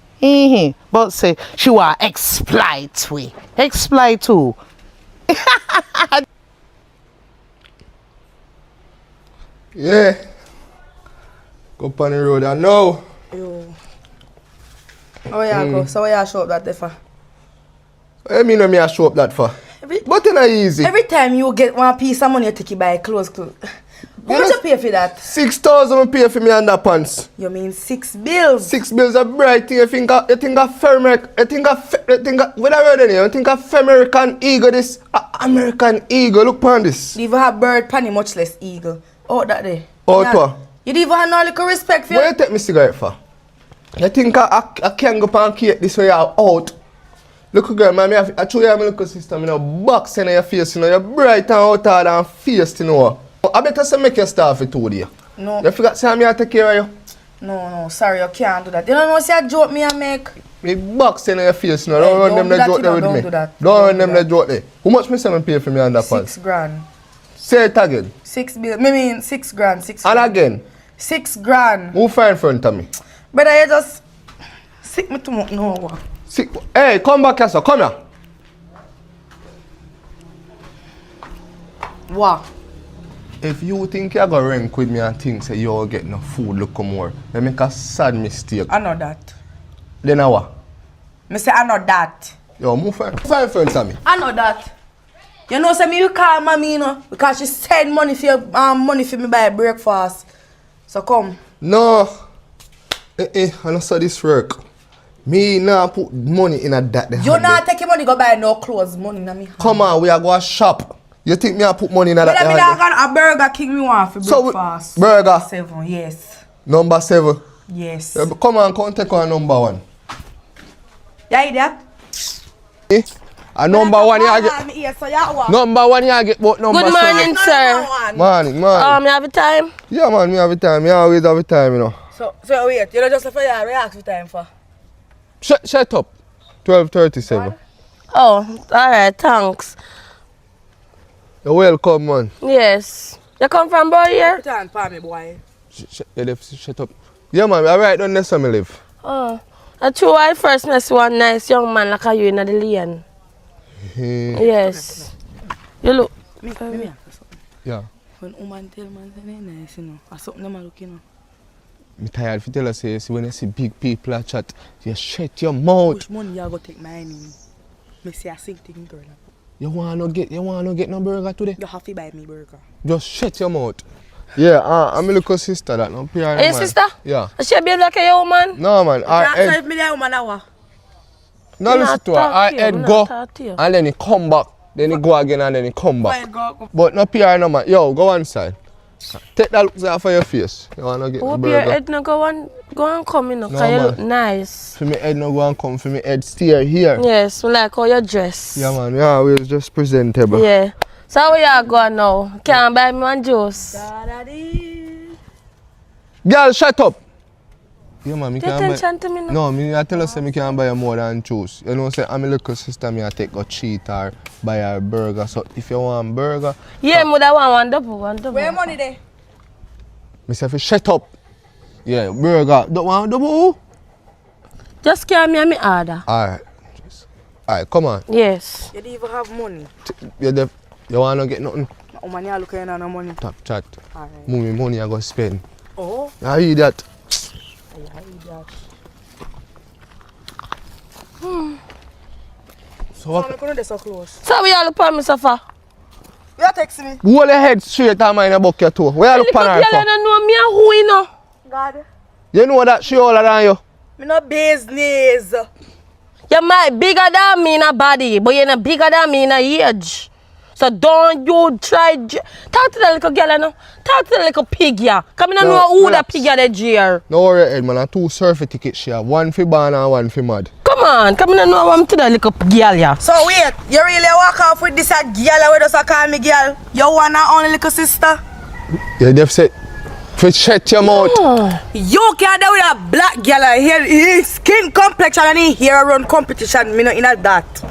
But say she want exploit we. Exploit too. Yeah. Go up on the road and now. Yo. Oh yeah, go. So where you show up that day for? What you mean when I show up that for? But it's not easy. Every time you get one piece of money, you take it buy clothes. How much you pay for that? 6,000 I pay for me underpants. You mean 6 bills? 6 bills are bright. You think of what I read in here? You think of American Eagle this? American Eagle, look upon this. You even have bird panny, much less eagle. Oh, that day. Oh, Yeah. what? You didn't even have no little respect for Where you. you take me cigarette for? You think I can't go and cake this way out? Look girl, man, I show you my little sister, you know, box in your face, you know, you're bright and out hard and fierce, you know. I better say make you start for 2 days. No. You forgot say me I take care of you? No, sorry, you can't do that. You don't know, say a joke me and make. Me box in your face, you know. Hey, Don't run don't them do the that, joke you there know, with don't me. do that. Don't run Don't them do the that. joke there. How much me say me pay for me underpants? 6 grand. Say it again. 6 bills. Me mean 6 grand. 6 And grand. again. 6 grand. Who find in front of me? Brother, you just sick me too much. No. See, hey, come back here, sir. Come here. What? If you think you're going to rank with me and think say you'll get no food, look more, you make a sad mistake. I know that. Then I what? Me say I know that. Yo, move in front of me. I know that. You know, say me you call mommy, you know, because she send money for me buy breakfast. So come. No. I don't saw this work. Me now put money in a that. You not take your money go buy no clothes, money na me hand. Come on, we are going to shop. You think me I put money in a But that? me not got a Burger King me want for So, breakfast. burger. 7, yes. Number 7. Yes. Yeah, but come on, come take on number 1. You hear that? Eh? A number 1 you get. Yes, so you want. Number 1 you get, but number Good 7. morning, sir. Morning. You have a time? Yeah, man, me have a time. Me always have a time, you know. So wait, you don't just for you react with time for. Shut up. 12:37. Oh, alright, thanks. You're welcome, man. Yes. You come from board here? Turn for me, boy. Shut up. Yeah, man, I right down there so me live. Oh. That's true, I first met one nice young man like you in the lane. Yes. You look. Me Yeah. when woman tell man say they nice, you know. I something them look, you know. Me tired if you tell us say when you see big people at chat, you shut your mouth. Which money you go take my name? Me say I sing thing girl. You wanna get no burger today? You have to buy me burger. Just shut your mouth. Yeah, I'm a little sister that no PR. Hey, sister? Yeah. She behave like a young man? No man, I That's head, if me the woman hour. no Me listen not to her. talk I to you, head me not go talk to you. and then he come back. Then he go again and then he come back. Fine, go. But no PR no man. Yo, go inside. Take that look off of your face. You wanna get the Hope your burger? head no go and come in, No, because you look man. nice. For me head no go and come, for me head stay here. Yes, we like how you dress. Yeah man, yeah, we just presentable. Yeah. So where you going now? Can buy me one juice? Girl, shut up! Yeah man, me Pay can't buy... attention to me now. No, me I tell her say me can't buy you more than juice. You know say I'm a little sister, me I take a cheat or buy her burger. So if you want burger, Yeah, me that one double. Where money there? me say fi shut up. Yeah, burger. Don't want double? Just carry me and me order. Alright. Alright, come on. Yes. You didn't even have money. You wanna get nothing? No money, you looking at no money. Top chat. Alright. Move me money I go spend. Oh, I hear that. I hear that. So How what? me couldn't so close? So we all look for me so far. You text me. Hold your head straight and mind about your toe. Where you look Little on girl, her you for? don't know me and who you know. God. You know that she older than you? Me no business. You might bigger than me in a body, but you're not bigger than me in a age. So don't you try. Talk to the little girl, you know. Talk to the little pig, yeah. Come in and No, know who relax. the pig are the jeer. No worry your head man, I 2 surfing tickets she have. 1 for born and 1 for mad. Come on, come in and know I'm to the little girl, yeah. So wait, you really walk off with this a girl where just call me girl? You want her only little sister? You def say, fi shut your mouth. You can't do with a black girl here, his skin complexion and his hair around competition, me not in that.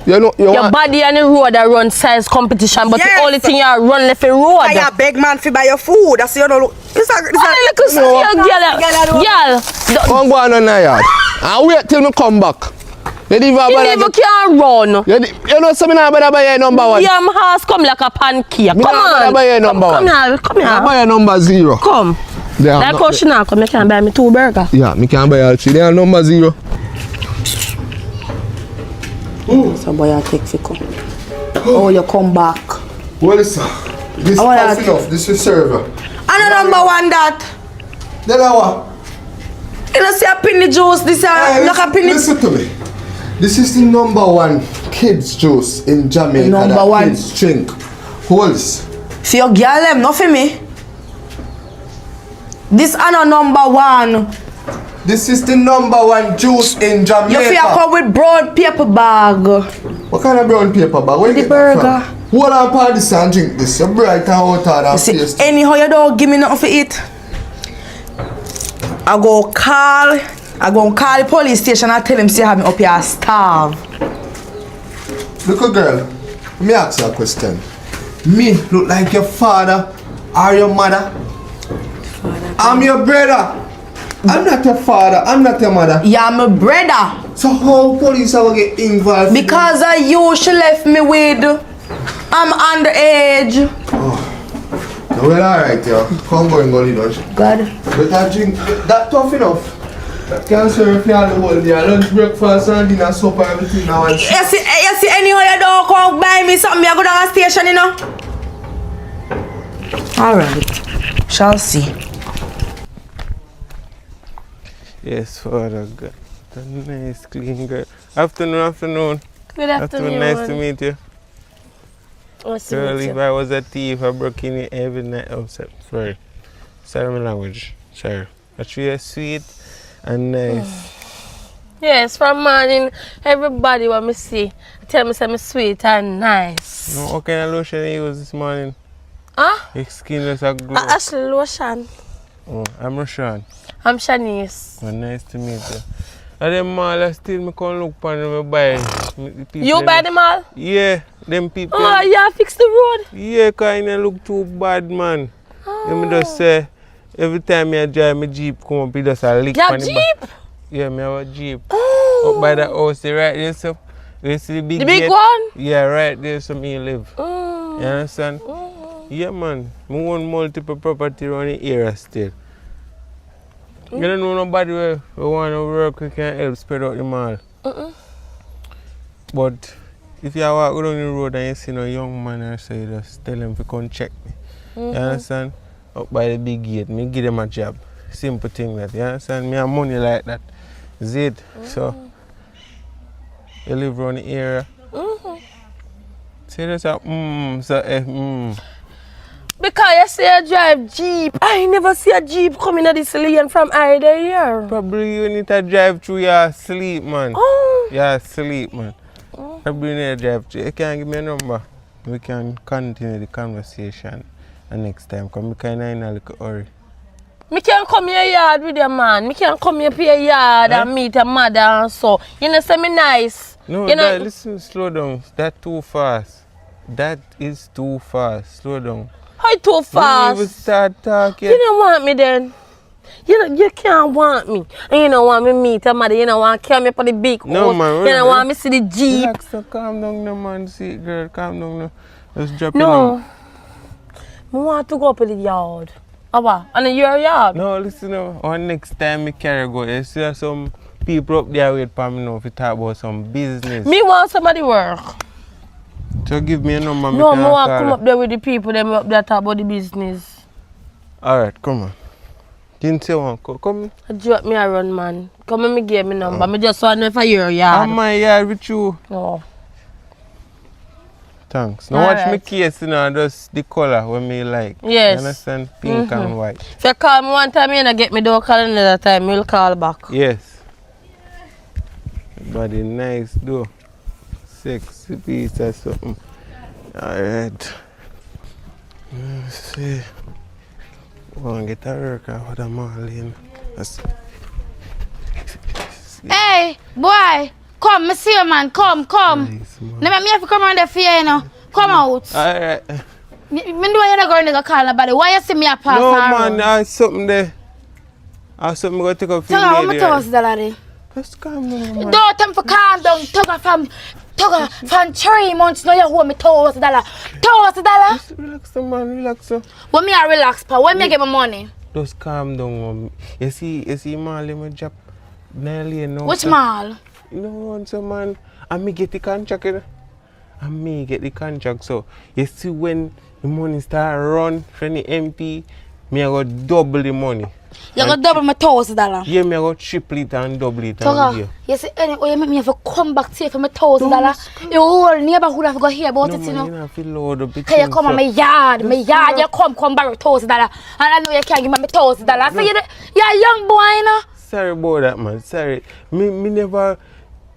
You know, you Your want... body on the road that run size competition, but Yes. the only thing you run left in road. I beg man fi buy your food. That's you know look. It's a Little girl. Come go on the yard. And wait till me come back. You You can't run. You know something about buy your number 1? Yeah, my house come like a pancake. Come on. Buy your number 1. Come here. I buy your number 0. Come. Yeah, Like how she now come, you can buy me 2 burger. yeah, me can buy all 3. They are number 0. So boy, I take fi come. Oh, you come back. Well, listen. This is I wanna- enough. This is server. And the number 1 that. Then what? You know see a penny juice. This is like a penny. Listen to me. This is the number 1 kids juice in Jamaica. Number that 1. kids drink. Hold this. For your girl them, not for me. This are no number 1. This is the number 1 juice in Jamaica. You feel come with brown paper bag. What kind of brown paper bag? Where you The get that burger. from? Hold on, part this and drink this. You're bright and hot and You see, tasty. anyhow you don't give me nothing for eat. I go call the police station and tell them say have me up here starve. Look, girl. Let me ask you a question. Me look like your father or your mother? I'm your brother. I'm not your father. I'm not your mother. Yeah, my brother. So how police are gonna get involved? Because of you she left me with. I'm underage. Well, alright, yeah. Come go and go in lunch. God. But I drink that tough enough. That can serve you all the whole day. Lunch, breakfast, and dinner, supper, everything now. And You see anyhow you don't come buy me something, I go down the station, you know? Alright. Shall see. Yes, Father God. The nice, clean girl. Afternoon. Good afternoon. Nice to meet you. Nice to Girl, meet if you. I was a thief, I broke in every night. Oh, sorry. Sorry, my language. Sorry. But you are sweet and nice. Yes, from morning, everybody want me see, tell me I'm sweet and nice. No, what kind of lotion you use this morning? Huh? Your skin is a glow. Ashley Lotion. Oh, I'm Rashan. I'm Shanice. Oh, nice to meet you. And them mall I still me come look upon them and buy. You buy them all? Yeah, them people. Oh, yeah, fix the road. Yeah, cause it don't look too bad, man. Let me just say, every time I drive my Jeep come up, it just a lick. You have on the Jeep? back. Yeah, me have a Jeep. Oh. Up by the house, there, right there, so you see the big The big gate? one? Yeah, right there, so me live. Mm. You understand? Yeah, man. I own multiple property around the area still. You don't know nobody who want to work who can help spread out the mall. But if you walk down the road and you see no young man or so, you just tell them to come check me. You understand? Up by the big gate, me give them a job. Simple thing that, you understand? Me have money like that. Is it? So, you live around the area. See, there's a Because you see a drive Jeep. I never see a Jeep coming at this lane from either here. Probably you need to drive through your sleep, man. Oh. Your sleep, man. Probably you need to drive through. You can give me a number. We can continue the conversation next time. Because I'm kind of in a little hurry. Me can't come here yard with your man. Me can't come here to your yard and meet your mother and so. You know, say me nice. No, you know, Dad, listen, slow down. That's too fast. That is too fast. Slow down. how too Don't fast? even start talking. You don't want me then. You can't want me. And you don't want me meet your mother. You don't want to carry me for the big No, house. man, You don't want me see the Jeep. Relax, so calm down, no, man. See, girl, calm down. No. Just drop it No. down. I want to go up to the yard. Aba, and in your yard. No, listen, no. On next time me carry go, you see some people up there wait for me now to talk about some business. Me want somebody work. So give me a number. No, me I want to call come her. up there with the people. Them up there talk about the business. Alright, come on. Didn't say one. Come. I drop me a run, man. Come and me give me number. Me just want to know if I your yard. I'm my yard with you. No. Thanks. Now watch me Alright. case, you know, just the color when me like. Yes. You understand? Pink and white. If you call me one time, you don't get me, don't call another time. You'll call back. Yes. Body nice though. Sexy piece or something. Alright. Let's see. Go and get a work out of the mall in. Hey, boy, Come, me see you, man. Come. Nice, man. Now, me have to come around there for you, you know. Come out. Alright. Me know you're not going to call nobody. Why you see me a pass No around? man, there's something there. There's something going to take up for Tell her how you. much $1,000 there. Just calm down, man. Don't tell me for calm down. Tugger from 3 months now you owe me $1,000. $1,000? Just relax, man, relax. When me a relax, pa? When me get my money? Just calm down, man. You see, Marley, my job nearly enough. Which mall? No, so man, and me get the contract, you know. And me get the contract, so you see when the money start run from the MP, me I go double the money. You go double my $1,000. Yeah, me I go triple it and double it. Tugger, you see, anyway, you make me have to come back to you for my $1,000. Your whole neighborhood have to go hear about it, you know. You know, feel load up. Hey, you come on my yard, you come borrow $1,000. And I know you can't give me my $1,000. So you're a young boy, you know. Sorry about that, man. Sorry. Me never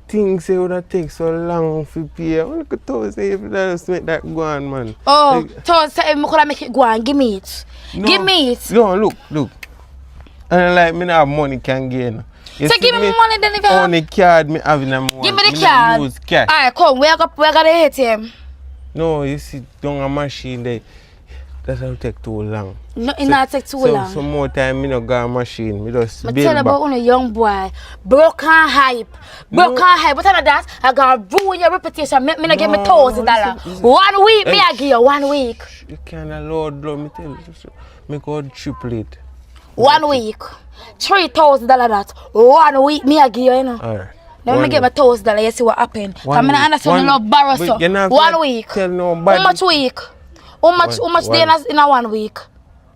think say would have take so long to pay. I look at those if that make that go on, man. Oh, Like, so say I could make it go on. Give me it. no, Give me it. No, look. And like me not have money can gain. You So see give me my money then if you have. only card me having a money. Give me the card. Use cash. Alright, come. We got the ATM. No, you see, down a machine there. That will take too long. No, it not take too long. So more time me no go a machine. Me just I build tell you back. about on a young boy. Broken hype. But other than that, I gotta ruin your reputation. Me not give me $1,000. 1 week, me I give you 1 week. You can't allow me tell you. Me go triple it. 1 week. $3,000 that. 1 week, me I give you, you know. Alright. Then me get my $1,000, you see what happen. Because I week. understand you love borrow so. But you not 1 week. tell nobody. How much week? How much day in a 1 week?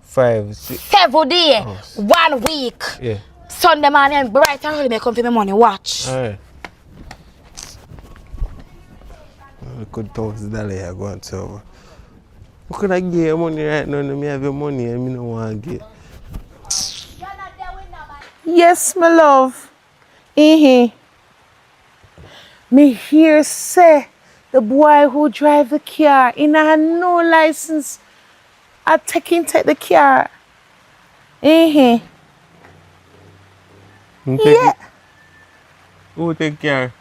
5, 6. 7 days. 1 week. Yeah. Sunday morning, bright and early, me come for my money. Watch. Alright. Good $1,000 you going to. What could I give you money right now? Me have your money and me no want to get. Yes, my love. Me hear say the boy who drive the car in a no license I take the car. Take Yeah. it. Who take care?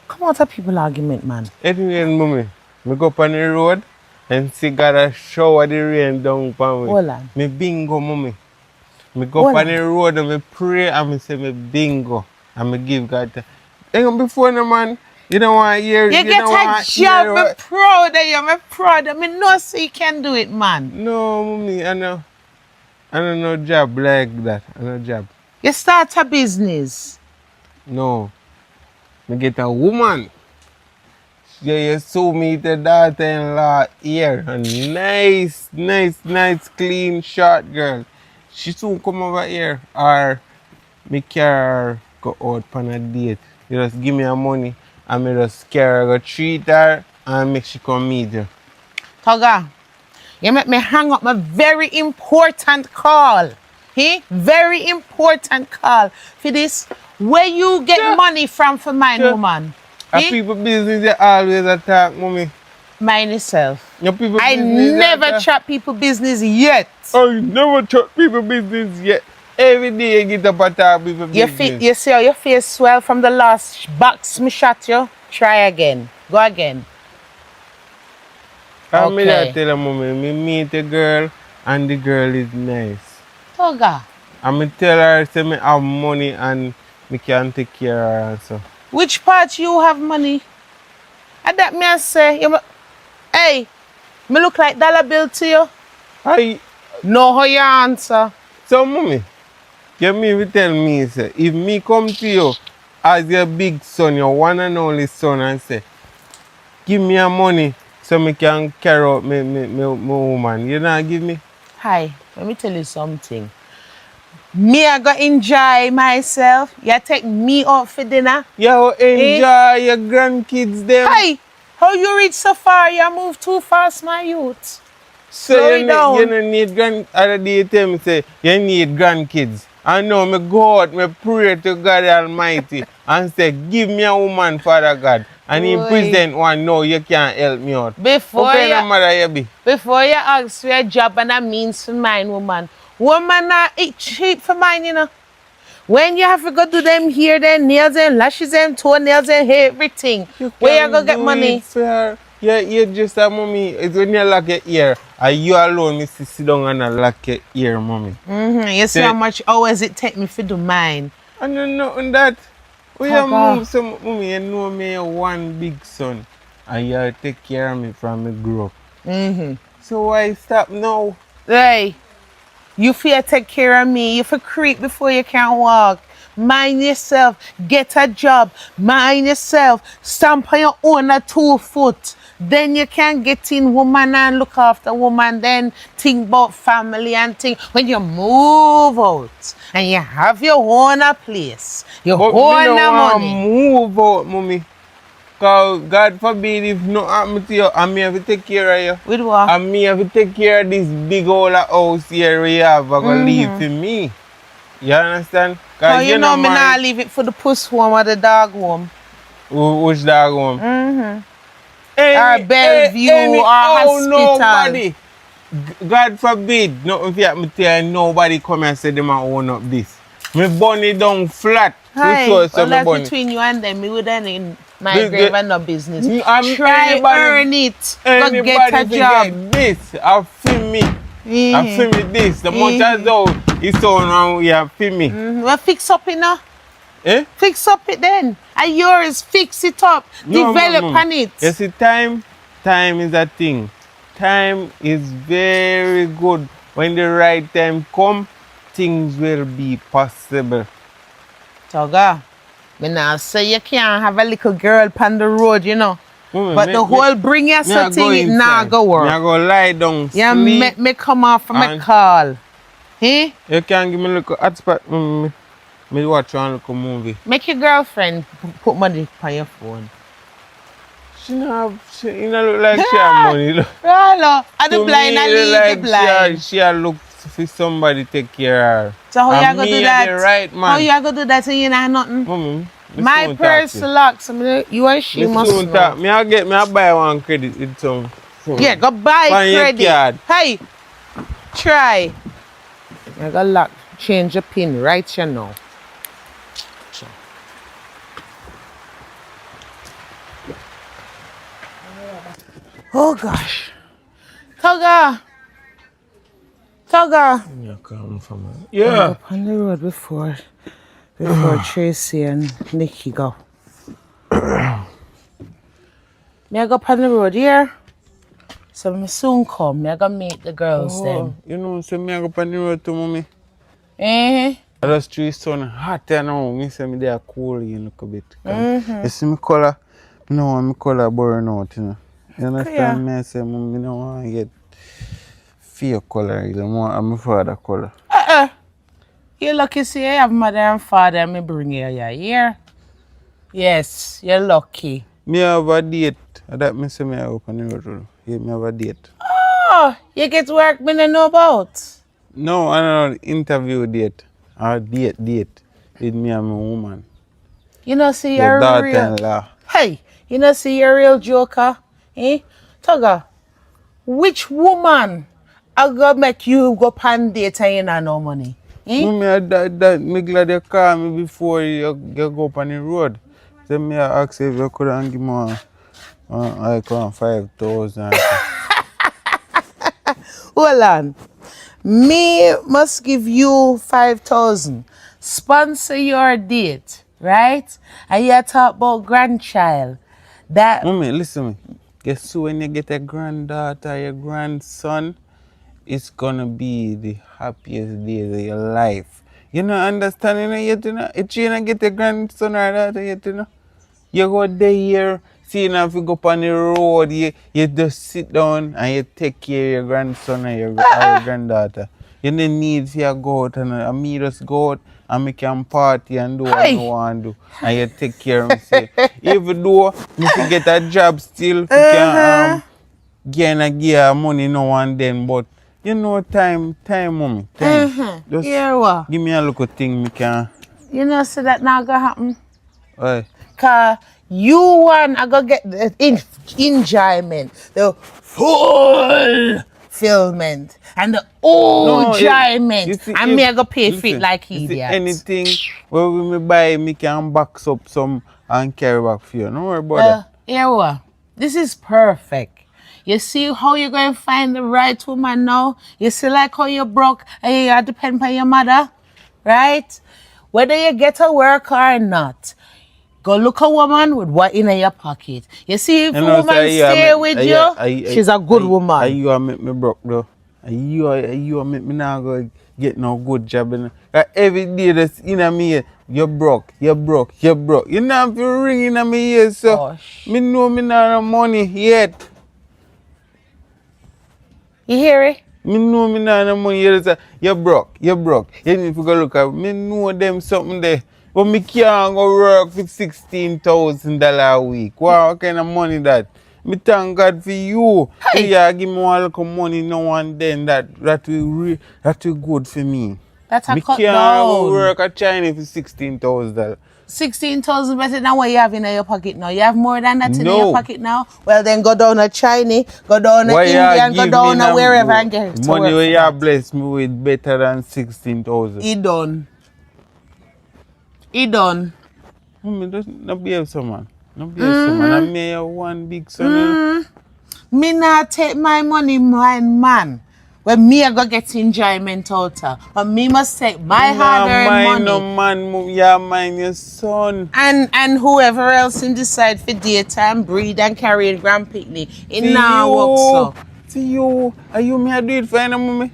Come out of people argument, man. Anyway, mommy, me go up on the road and see God a shower the rain down upon me. Hold on. Me bingo, mommy. Me go Hold up on on. the road and me pray and me say me bingo and me give God. And before no man, you don't want to hear. You get a job, me proud of you, me proud of me. Know so you can do it, man. No, mommy, I know no job like that. I know job. You start a business. No. Me get a woman. You saw me the daughter-in-law here. A nice, clean, short girl. She soon come over here. Or me carry her go out on a date. You just give me her money and me just carry her, go treat her and make she come meet you. Toga, you make me hang up my very important call. Very important call. For this, where you get money from for mine, woman? A people business they always attack, mommy. Mine yourself. Your people I business never attack. trap people business yet. Oh, you never trap people business yet. Every day you get up and talk people business. You see how your face swell from the last box me shot you? Try again. Go again. And me Okay. that tell her, mommy, me meet a girl and the girl is nice. Toga, And me tell her, say me have money and me can take care of her and so. which part you have money? And that me I say, hey, me look like dollar bill to you? Hi. No how you answer. So, mommy, you mean to tell me, say, if me come to you as your big son, your one and only son, and say, give me your money so me can carry out my woman, you not give me? Hi, let me tell you something. Me I go enjoy myself. You take me out for dinner. You enjoy your grandkids them. Hey, how you reach so far? You move too fast, my youth. So Slow you, it down. you don't need other day you tell me say you need grandkids. I know me go out, me pray to God Almighty and say, give me a woman, Father God. And in Boy. present one, no, you can't help me out. Before What kind you, of mother you be? before you ask for a job and that means for mine, woman. Woman not eat cheap for mine, you know. When you have to go do them hair, them nails, and lashes, and toenails, and everything, where you gonna get money? Yeah, you just a mommy. It's when you lock your ear. And you alone, me sit down and lock your ear, mommy. You see how much hours it take me to do mine. I don't know on that. We Oh, have God. moved some mommy. You know me one big son. And you take care of me from me grow up. So why stop now? Hey, you feel take care of me. You feel creep before you can walk. Mind yourself. Get a job. Mind yourself. Stamp on your own 2 foot. Then you can get in woman and look after woman. Then think about family and think when you move out and you have your own place, your But me own no want money. move out, mommy. Cause God forbid if no happen to you, and me have to take care of you. With what? And me have to take care of this big old house here we have. I gonna leave for me. You understand? So you know me man, not leave it for the puss home or the dog home. Which dog home? Or Bellevue or hospital. Nobody. God forbid, nothing fi me tell you, nobody come and say them a own up this. Me burn it down flat. Hi, So well, me that's burn it. between you and them. Me wouldn't in my The- grave the- and no business. Try Earn it. Go Anybody get a fi job. get this, I feel me. I feel me this. The much as though it's so now we have feel me. Well, fix up it now. Eh? Fix up it then. And yours, fix it up. Develop on it. You see, time is a thing. Time is very good. When the right time come, things will be possible. Toga, me now say you can't have a little girl on the road, you know. But the whole bring yourself thing, it nah go Me work. I go lie down, Yeah, sleep. make me come off from my and- call. Eh? You can give me a little hotspot. Me watch one little movie. Make your girlfriend put money on your phone. She not look like she have money. Look. Ralo, and the To blind me, and it leave like the blind. She a look for somebody take care of her. So how you And gonna me do that? the right man. How you gonna do that and you know nothing? Mommy, me My soon purse talk to you. locked, so you and she Me must soon know. talk. Me I buy one credit with some. Yeah, go buy Find your credit. card. Hey, try. I got lock. Change your pin right here now. Oh gosh. Toga. You come from her. Yeah. Yeah. Up on the road before Tracy and Nikki go. Me I go up on the road here. So me soon come. Me I go meet the girls then. You know, so me I go on the road to mommy. Eh? I just treat sun hot now. Me say me there cool you look a bit. You see me color? Me no want me color burn out, you know. You understand me? I say me no want to get fake color. You know, I'm my father color. You're lucky see I have mother and father and me bring you here. Yes, you're lucky. Me have a date. That me say me I open the road. Yeah, me have a date. Oh, you get work me don't know about. No, I don't know, interview date. Or date with me and my woman. You know see Your you're real. daughter-in-law. Hey, you know see you're a real joker. Eh? Toga, which woman I go make you go pan date and you not no money? Eh? Me glad you call me before you go up on the road. So me I ask if you could give me like 5,000. Hold on. Me must give you 5,000. Sponsor your date, right? And you talk about grandchild. That Mommy, listen to me. Guess who when you get a granddaughter, your grandson, it's gonna be the happiest days of your life. You know, understanding it yet, you know? If you don't get a grandson or daughter yet, you know? You go there here, see now if you go up on the road, you just sit down and you take care of your grandson or your granddaughter. You don't need to go out and me just go out and we can party and do what Hey. you want to do. And you take care of me. Say, even though me to get a job still, you can gain a gear money now and then, but you know time, mommy, time. Just here what? give me a little thing me can. You know so that not gonna happen. Why? Cause you want I go get the enjoyment, the fulfillment and the enjoyment. you see, And me I go pay for it listen, like you see, idiot. anything where we me buy, me can box up some and carry back for you. Don't worry about that. Here we are. This is perfect. You see how you're going to find the right woman now? You see like how you're broke and you depend on your mother, right? Whether you get a work or not, go look a woman with what in your pocket. You see if a woman stay with you, she's a good woman. You make me broke though. You make me now go get no good job. Every day that's in me, you're broke. You know if you ring in me ears, so me know me not have money yet. You hear it? Me know me not have money yet. So you're broke. You need to go look at me know them something there. But me can't go work for $16,000 a week. What kind of money that? Me thank God for you. Hey. You give me one little money now and then that will good for me. That's a Me cut can't down. go work at China for $16,000. 16,000 better than what you have in your pocket now. You have more than that in No. your pocket now. Well, then go down to China, go down to Why you India, and go give down me to wherever and get to money work where for you that. bless me with better than 16,000. He done. Me just not behave so man. Not behave so man. I may have one big son. Me not take my money, my man. When me I go get enjoyment out of. But me must take my hard-earned money. No man, you mind your son. And whoever else in decide for daytime, breed and carry a grand picnic. It now works so. See you. Are you me I do it for any mommy?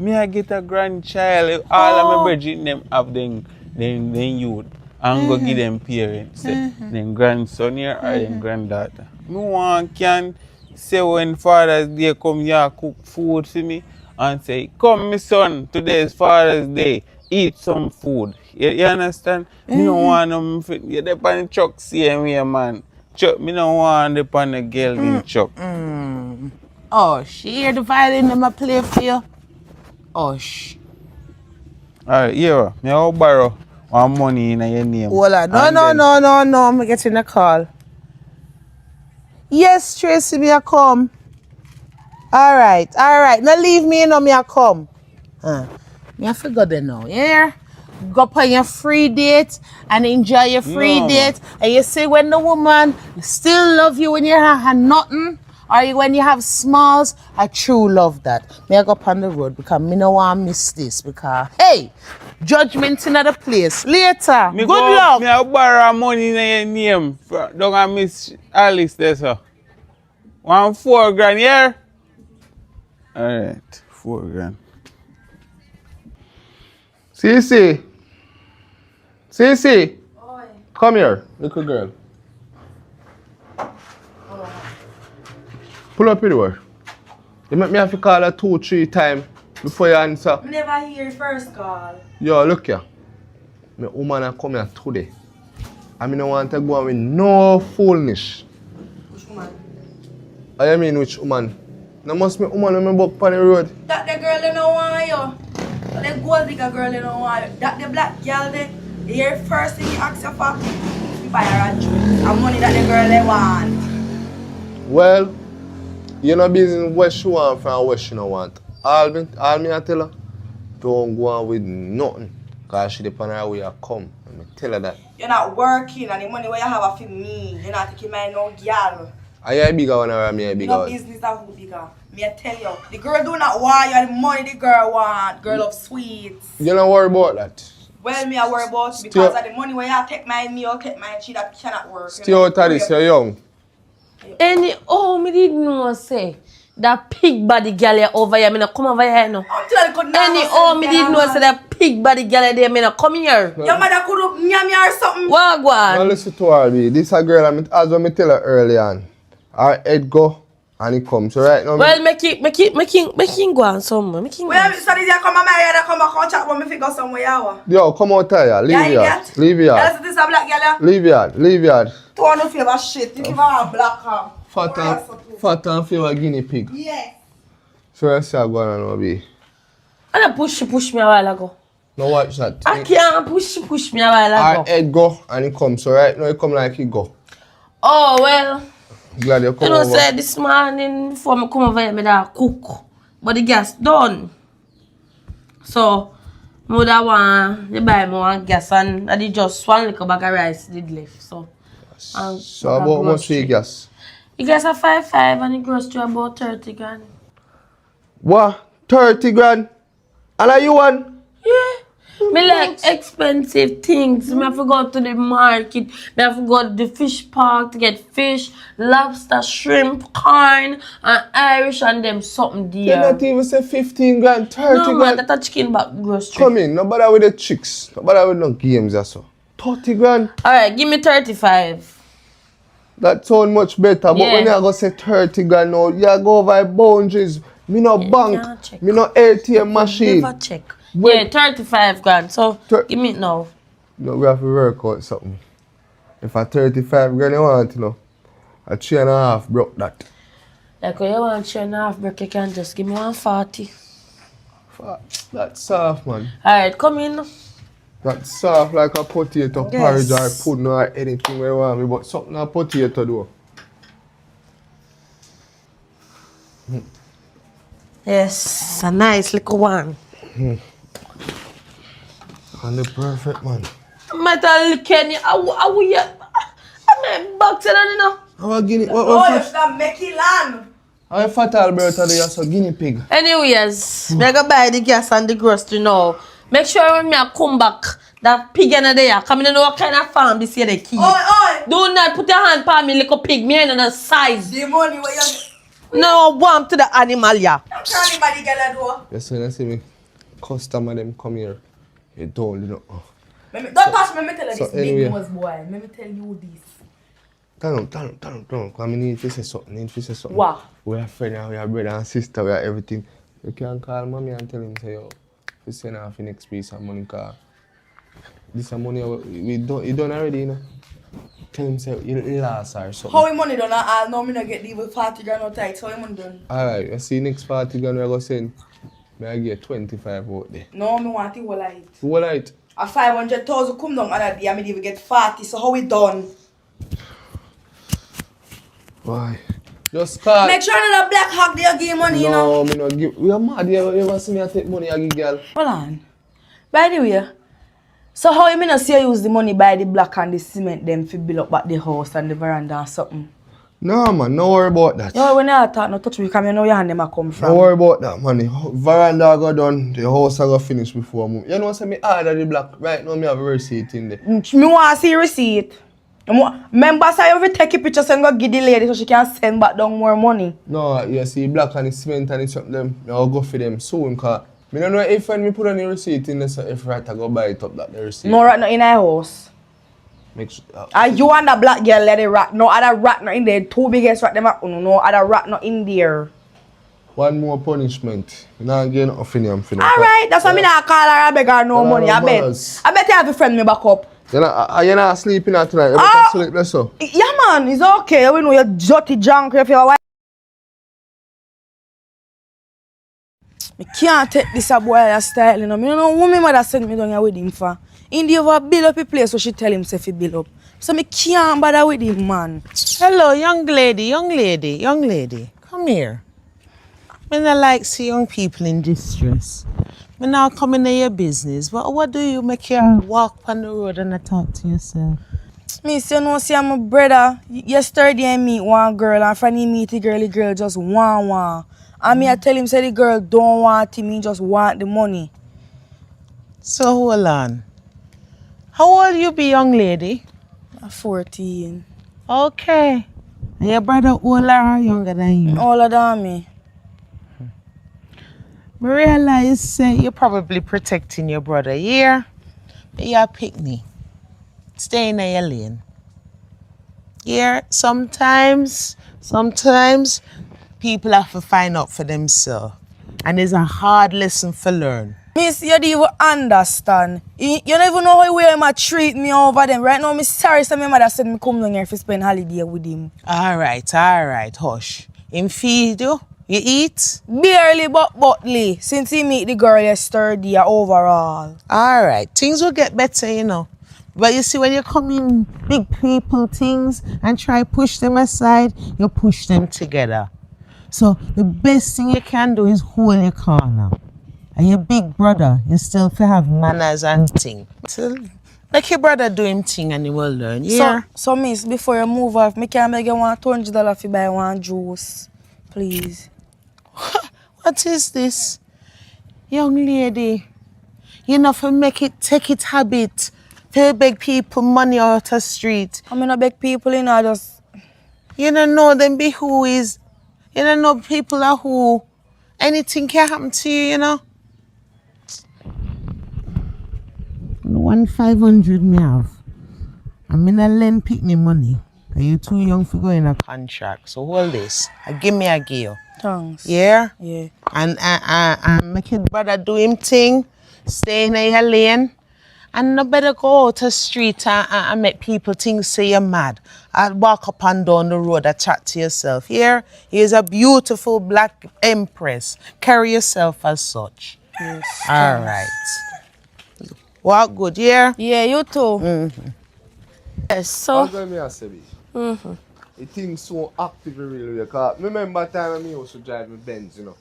Me I get a grandchild. All of my brethren them have them youth. And go give them parents. Then grandson here or then granddaughter. Me want can say when Father's Day come here cook food for me and say, come my son, today is Father's Day. Eat some food. You understand? Me don't want them you're there on the truck same way, man. Me don't want them on the girl in truck. Oh, she hear the violin them a play for you? Oh, shh. Alright, here, me I'll borrow one money in your name. Hold on. No. I'm getting a call. Yes, Tracy, me a come. All right. Now leave me, me a come. Me I forgot that now, yeah? Go on your free date and enjoy your free date. And you see when the woman still love you when you have nothing, or when you have smalls, I true love that. Me I go up on the road because me no want to miss this because, hey, judgment in other place. Later, good luck. Me I'll borrow money in your name. Don't I miss Alice there, sir. 4 grand, yeah? Alright, 4 grand. Cece. Come here, little girl. Pull up your door. You make me have to call her 2-3 times before you answer. I never hear your first call. Yo, look here. My woman a come here today. I don't want to go on with no foolness. Which woman? I mean which woman? No must be woman when I book on the road. That the girl they don't want you. That the gold digger girl they don't want you. That the black girl they hear first thing you ask you for, you buy her a drink. And money that the girl they want. Well, you know business what she want from what she don't want. All me I tell her, don't go on with nothing. Because she depend on her way you come. Let me tell her that. You're not working and the money where you have for me. You're not taking my no girl. Are you a bigger one or am I a bigger No one? business that who bigger. Me I tell you. The girl do not want you, the money the girl want. Girl of sweets. You don't worry about that. Well, me I worry about it because of the money where you take my meal, take my she that cannot work. Stay out of this, you're young. Me didn't know say that pig body girl here over here, me no come over here no. Me didn't know say that pig body girl there, me no come here. Your mother could have nyam or something. What go Now on? listen to her, B. This a girl, as I tell her early on. Her head go and it comes. So right now, Well, make him go on somewhere. Make him go. Well, so did you come on my head and come and chat about me figure somewhere you yo, come out here. Leave here. Leave here. Else this a black girl. Leave here. Leave here. To one of your shit. You give her a black arm. Fat and flavor guinea pig. Yes. So I say I go on now, B. And push me a while ago. Now watch that. I can't push me a while Her ago. head go and it comes. So right now it come like it go. Oh well. Glad you come You know over. say this morning before me come over here, me da cook. but the gas done. So, I would have want to buy more gas and I did just one little bag of rice did left. So, So about how much for your gas? The gas are 5 and the grocery about 30 grand. What? 30 grand? And are you one? Yeah. Me like expensive things. Me have to go to the market. Me have to go to the fish park to get fish, lobster, shrimp, corn, and Irish and them something You there. not even say 15 grand, 30 No man, grand. that's a chicken back grocery. Come in, no bother with the chicks. No bother with no games or so. 30 grand. Alright, give me 35. That sound much better. But Yeah. when you go say 30 grand now, you go over boundaries. Me no bank. can't check. Me no ATM machine. Never check. Wait. Yeah, 35 grand. So, give me it now. No, we have to work out something. If I 35 grand you want, you know, a 3.5 broke that. Like when you want 3.5 break, you can just give me 140. That's soft, man. Alright, come in. That's soft like a potato porridge or pudding or anything where you want me, but something a potato though. Yes, a nice little one. And the perfect man. Metal Kenny, how we I'm box it you know. How a guinea? Oh, What you should make it land. how a fat Alberta do you so guinea pig? Anyways, me go buy the gas and the grocery now. Make sure when me a come back, that pig in there, come in know what kind of farm this year they keep. Oi. Do not put your hand on me little pig, me ain't no size. The money where you No warm to the animal, yeah. can't anybody get that door. Yes, when I see me customer them come here, you don't, you know. Don't touch me, let me tell you So this big anyway. nose boy. Let me tell you this. Turn on. Because I need to say something. What? We are friends, we are brother and sister, we are everything. You can call mommy and tell him, say, yo, we send off the next piece of money, because this money, we don't, you done already, you know. Tell him, say, you lost or something. How your money done? I know me not get the even 40 grand out tight. How your money done? Alright, you see next party gun we are going to send, I get 25 out there. No, me want it all right. What right? A 500,000 come down other day, I me even get 40. So how we done? Why? Just call. Make sure that black hawk they give money, you know. No, me not give. We are mad. You ever see me take money I give girl? Hold on. By the way, so how you mean not see you use the money buy the block and the cement them to build up back the house and the veranda and something? No man, no worry about that. No, when I talk, no touch me, because you know your hand them a come from. Don't worry about that money. Veranda go done, the house I go finish before I move. You know say me order the block. Right now me have a receipt in there. Me want to see receipt. Remember say you will take a picture and go give the lady so she can send back down more money. No, you see block and the cement and the something them, I'll go for them soon, cause me don't know if when me put any receipt in there, so if right I go buy it up that the receipt. No rat not in our house. Make sure, And you and the black girl let it rat. No other rat not in there. Two biggest rat them up. No other rat not in there. one more punishment. You know again nothing I'm finna. Alright, that's why me not call her and beg her no Yeah, money. no I bet. balance. I bet you have a friend me back up. You're not sleeping out tonight. You Ah! better sleep less so. Yeah man, it's okay. We know you're dirty junk if you're white. I can't take this a boy style, you know. Me don't know who my mother sent me down here with him for. In the over build up a place so she tell him say fi build up. So me can't bother with him, man. Hello, young lady. Come here. Me not like see young people in distress. Me now come into your business, but what do you make you walk on the road and not talk to yourself? Me say no see my brother. Yesterday I meet one girl and when he meet the girl just want. And me I tell him say the girl don't want him, he just want the money. So hold on. How old you be, young lady? 14. Okay. And your brother older or younger than you? Older than me. I realize you're probably protecting your brother here. But you're a picnic. Stay in your lane. Yeah, sometimes people have to find out for themselves. And it's a hard lesson to learn. Miss, you don't even understand. You don't even know how he might treat me over them. Right now, I'm sorry so my mother said me come down here to spend holiday with him. All right, hush. Him feed you? You eat? Barely butly. Since he meet the girl yesterday overall. All right, things will get better, you know. But you see, when you come in big people things and try push them aside, you push them together. So the best thing you can do is hold your corner. And your big brother, you still have manners and thing. So like your brother do him thing and he will learn. Yeah. So miss, before you move off, me can make you $100 to buy one juice. Please. What is this? Young lady, you know, for take it habit to beg people money out the street. I mean, I beg people in, I just... You don't know them be who is. You don't know people are who. Anything can happen to you, you know. 1,500 me have. I'm in a lend pick me money. Are you too young for go in a contract? So hold this. Give me a gear. Thanks. Yeah? Yeah. And make your brother do him thing. Stay in your lane. And no better go out the street and make people think say you're mad. I'll walk up and down the road and chat to yourself. Here, here's a beautiful black empress. Carry yourself as such. Yes. All right. Walk good, yeah? Yeah, you too. Mm-hmm. Yes, so. That's what me say, bitch. The thing so active really, because remember time when me used to drive my Benz, you know.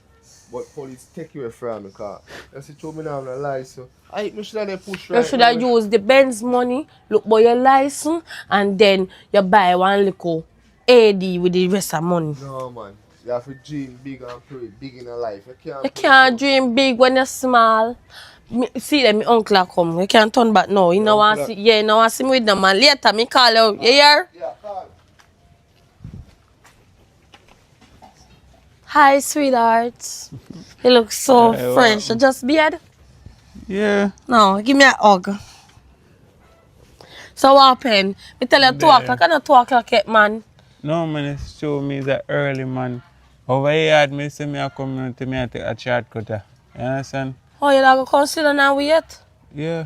But police take you away from me, because you see, me now have no license. I should have push right. You should have used the Benz money, look for your license, and then you buy one little AD with the rest of money. No, man. You have to dream big and pray big in your life. You can't dream big when you're small. See them, my uncle come. You can't turn back now. You know want see, you know want see me with them man. Later, me call you. You hear? Yeah, call. Hi, sweetheart. You look so Hi, fresh. You just beard? Yeah. No, give me a hug. So what happened? Me tell you 2 o'clock. I know 2 o'clock yet, man. No, man, it's show me the early, man. Over here, me say me a community, me a take a shortcut. You understand? Oh, you don't go consider now yet? Yeah.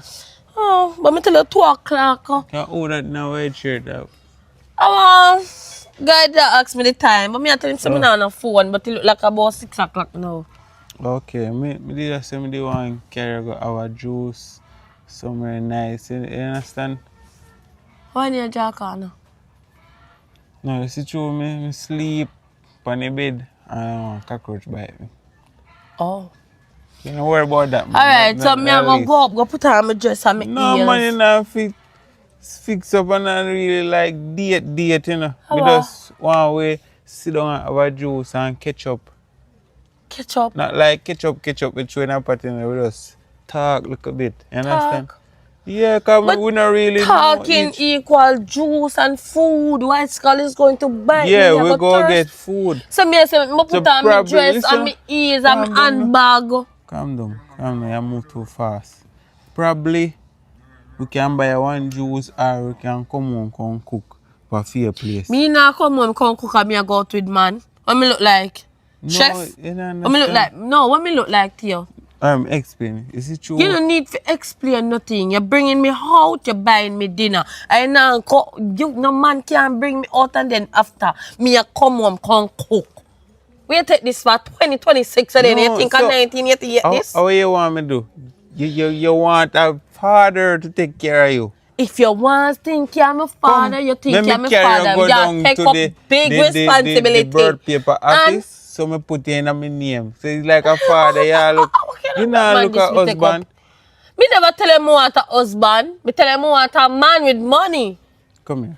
Oh, but me tell you 2 o'clock. Can't order that now, wait shirt out. Oh, guy that asked me the time. But me I tell him something on the phone, but it look like about 6 o'clock now. Okay, me did just say me the one carry go our juice somewhere nice. You understand? Why need a jack on? No, you see true, me sleep on the bed and cockroach bite me. Oh. You don't worry about that, man. Alright, so me I go up, go put on my dress and my no, ears. man, you know, fix up and not really like date, you know. We How? just one way sit down and have a juice and ketchup. Ketchup. Not like ketchup with chewing a pot in there. We just talk a little bit. You understand? Yeah, because we not really talking know each. equal juice and food. White skull is going to bite Yeah, me. we go get food. So me I say, me put on my probably- dress listen, and my ears and my handbag. Calm down. You move too fast. Probably we can buy one juice or we can come home and cook for a fair place. Me not come home, come cook and me I go out with man. What me look like? No, Chef? you don't What me look like? No, what me look like to you? Explain. Is it true? You don't need to explain nothing. You're bringing me out, you're buying me dinner. I now no man can bring me out and then after me I come home, come cook. We take this for 2026 and then you think so, 1988 this? How you want me to do? You want a father to take care of you? If you want to think you're my father, you think Let you're me my carry father. you go You down take to up the big responsibility. The birth paper office, so me put you in my name. So it's like a father. You know, look at husband. Me never tell him I want a husband. Me tell him I want a man with money. Come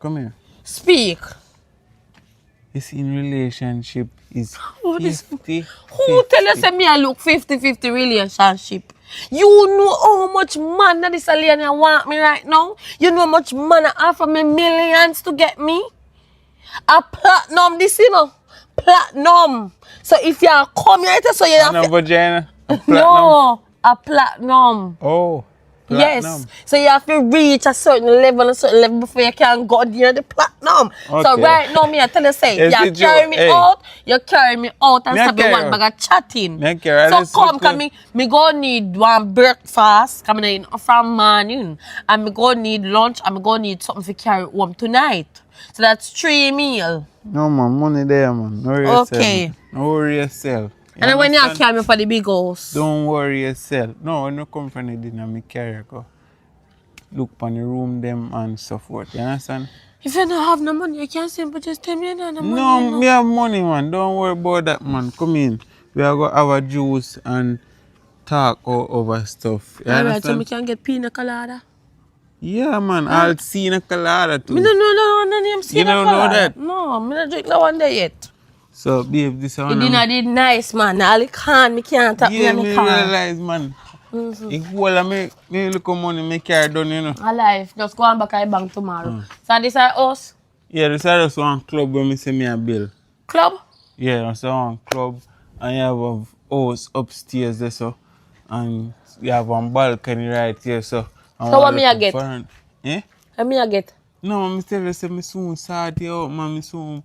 here. Speak. It's in relationship is Oh, this- 50. Who tell you say me I look 50-50 relationship? You know how much man that this alien want me right now? You know how much man I offer me millions to get me? A platinum this, you know. Platinum. So if you come here, so you And a vagina? A platinum? No, a platinum. Oh, platinum. Yes. So you have to reach a certain level before you can go near the platinum. So Okay. right now, me I tell you, say, Yes, you it's carry you. me Hey. out, you carry me out and Me a stop me carry one out. bag of chatting. Me a carry. So Let's come, go. cause me go need one breakfast, coming in from morning, and me go need lunch, and me go need something to carry home tonight. So that's 3 meals. No, man, money there, man. No worry Okay. yourself. Man. No worry yourself. And then when you understand? carry me for the big house. Don't worry yourself. No, when you come from the dinner, me carry go. Look on the room them and so forth. You understand? If you don't have no money, you can't simply just tell me you don't have no money. No, you know. me have money, man. Don't worry about that, man. Come in. We are going to have a juice and talk over stuff. You Alright, so understand? we can get pina colada. Yeah, man. I'll see in a colada too. Me don't know the name You don't know that? No, me don't drink no one there yet. So, babe, this The one. dinner did nice, man. All the can, me can't tap me Yeah, on me my car. realize, man. If all of me look at money, me carry done, you know. Alive, just go on back at bank tomorrow. So this is us Yeah, this is just one club where me say me a bill. club. Yeah, that's one club. And you have a house upstairs there, so. And you have one balcony right here, so. So what me I get? Eh? What me I get? No, me tell you, say me soon start you out, man. Me soon.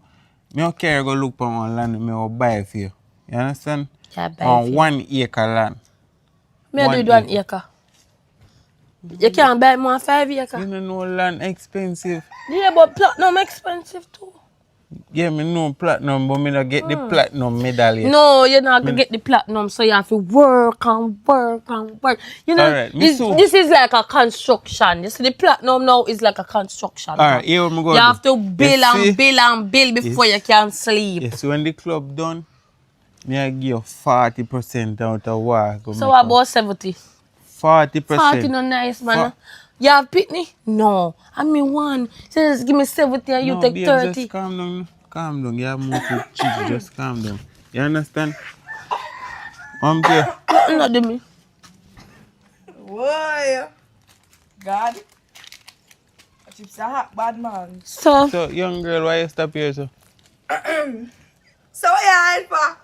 Me don't care go look for one land, me will buy it for you. You understand? Yeah, buy On it for you. 1 acre land. Me I do 1 acre. You can't buy more 5 acre. You don't know land expensive. Yeah, but platinum expensive too. Yeah, me know platinum, but me don't get the platinum medal yet. No, you're not gonna get the platinum, so you have to work and work and work. You know, Alright, this is like a construction. You see, the platinum now is like a construction. Alright, here we go. You have to build You see? and build and build before you can sleep. Yes, when the club done, me I give you 40% out of what. So what about 70? 40%. 40 no nice, man. You have pitney? No. I mean one. So just give me 70 and you No, take babe, 30. Just calm down. Calm down. You have more to cheat. Just calm down. You understand? I'm there. Nothing not do me. Whoa. God. Chips are hot, bad man. So young girl, why you stop here, so? So yeah, Alpha.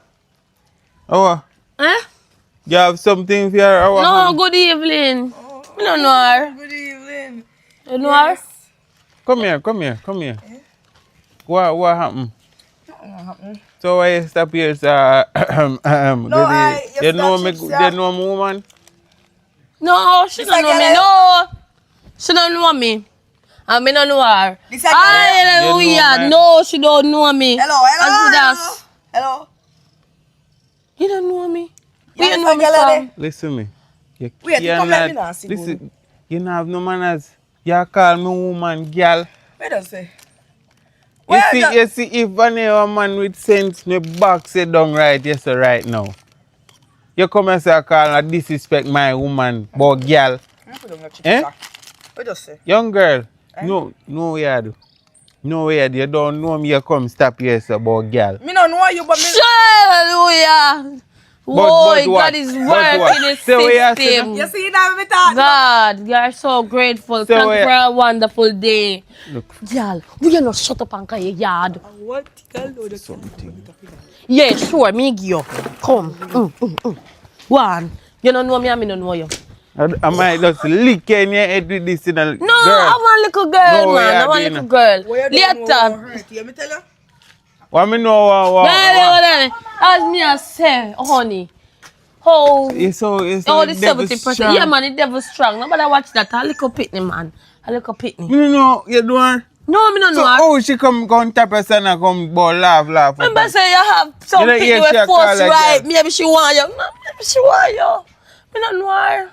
Oh, eh? you have something for your hour? No, good evening. Me don't know her. Good evening. You know her? Come here. What happened? So why you stop here, sir? You know me, you know me, woman? No, she don't know me. No. She don't know me. I mean, don't know her. This a girl. Hallelujah. No, she don't know me. Hello. Hello. You don't know me. Yeah, You know me girl from? Listen me. You Wait, you come let me now, see listen, you don't have no manners. You call me woman, girl. Wait a say. You see, if a man with sense, me box it down right, yes, sir, right now. You come and say I call and disrespect my woman, but girl. Eh? What you say? Young girl, no way I do. No way I do. You don't know me, you come stop here, sir, but girl. Me don't know you, but me... Hallelujah. Boy, God is working his system. You see that me talk? God, you are so grateful. So Thank you for a wonderful day. Look. Girl, will you not shut up and call your yard? What? Something. Yeah, sure, me give you. Come. One. You don't know me and me don't know you. I might just lick in your head with this in a No, girl. I want a little girl, No, man. yeah, I want a Dina. little girl. Later. Later. Me tell you? What me know what? As me I say, honey. Oh, It's so the devil 70%. strong. Yeah, man, the devil strong. Nobody watch that. A little pitney, man. A little pitney. Me know you do her. No, me don't So know her. oh she come tap us and come ball laugh. Remember say you have some You don't hear pitney she with call force like right. that. Maybe she want you. Maybe she want you. Me don't know her.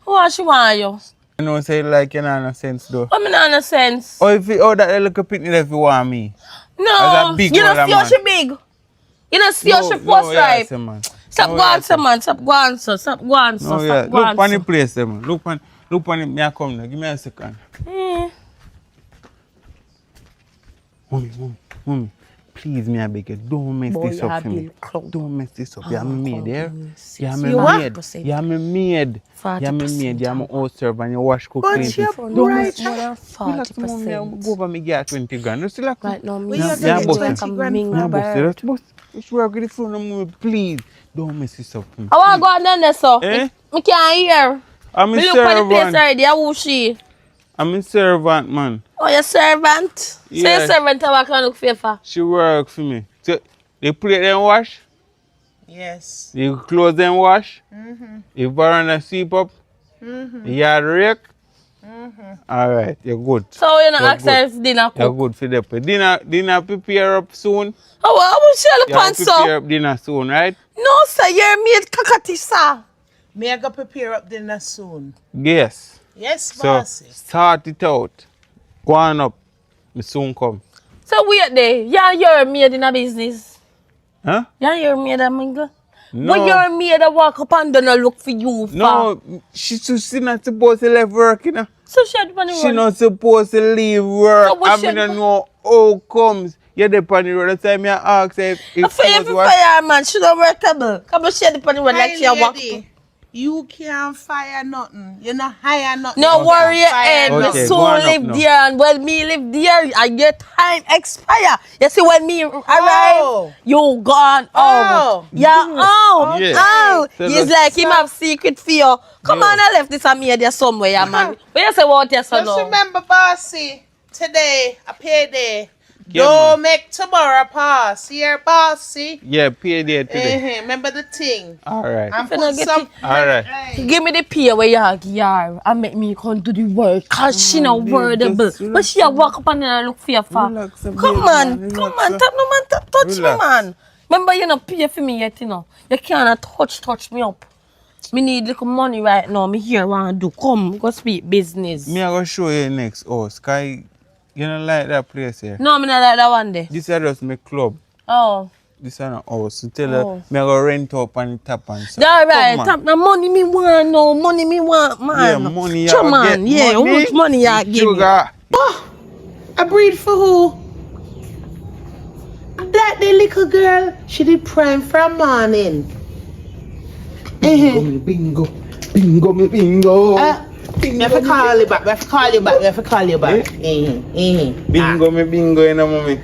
Why she want you? You know say like you know no sense though. But me not no sense. Oh if that little pitney if you want me. No, As a big you don't older see how man. she big. You don't see how she force yeah, right. say, man. Stop No, going, yeah, so man. Stop going, so. Stop going, so. No, yeah. Stop going, Look on the so. place, man. Look on it. Me I come now. Give me a second. Mommy. Please, me I beg you. Don't mess Boy, this you up have for me. been clown. Don't mess this up. You're my maid, yeah? You're You my what? maid. You're my maid. 40%. You're my maid. You're my house servant. And you wash, cook, But clean. she have Don't right. mess. More than Relax, mommy. I 40%. go over me get 20 grand. Just relax. Right now, me you Yeah, have yeah, to boss. get like a 20 grand ming Yeah, from boss. bird. Let's boss. Let's work with the phone, mommy. Please. Don't mess this up for me. I want to go on down there, so. Eh? Me can't hear. I'm a Me look for the place servant. already. Who she? I'm a servant, man. Oh, your servant? Say Yeah. your servant, I can look for. She work for me. So, the plate then wash, Yes. the clothes then wash, the veranda sweep up, the yard rake. All right, you're good. So, you know, You're ask her if dinner You're cook. good for that. Dinner prepare up soon. Oh, well, I will share the You have pants, to so. prepare up dinner soon, right? No, sir, you're made kakati, sir. May I go prepare up dinner soon? Yes. Yes, So, bossy. start it out. Go on up. Me soon come. So wait there. You're a maid in a business. Huh? You're a maid, amigo. No. But you're a maid that walk up and don't look for you. No, she not supposed to leave work, you know. So she had money. She not supposed to leave work. So what I she- mean, don't know how comes. You're the on the road. That's why I ask if For every fireman, she don't workable. Come on, she had the money like she a walk. You can't fire nothing. You not hire nothing. No You worry your can't head. fire Me Okay, soon go on up live now. there, and when me live there, I get time expire. You see, when me arrive, Oh. you gone Oh. out. Yeah, oh, Yeah. oh. So It's that's- like him have secret for you. Come Yeah. on, I left this and me there somewhere, yeah, man. But you say what you say Just now? remember, bossy, today, a payday. Yeah, Don't make tomorrow pass. Here, bossy. Yeah, pay there today. Remember the thing. Alright. And If you not put get some. Alright. Give me the pay where you have here and make me come do the work. Cause she not babe, wordable. just But relax she a walk up and then look for you for. Relax, Come babe, on, man, come relax, on, tap no man, touch me, Relax. man. Remember, you not pay for me yet, you know. You can't touch me up. Me need little money right now. Me here want to do. Come, go speak business. Me I go show you next house. Sky, you don't like that place here. No, me not like that one day. This is just my club. Oh. This is an house. So tell Oh. her, me I go rent up and tap and stuff. All right, Come on. tap the money me want no. Money me want, man. Yeah, money you Sure, go man. get. Yeah, how much money you give me? Sugar. A breed for who? That the little girl, she did prime from morning. Bingo, me bingo. Bingo, me bingo. Me have to call you back, me have to call you back, me have to call you back. Bingo, me bingo, you know, mommy.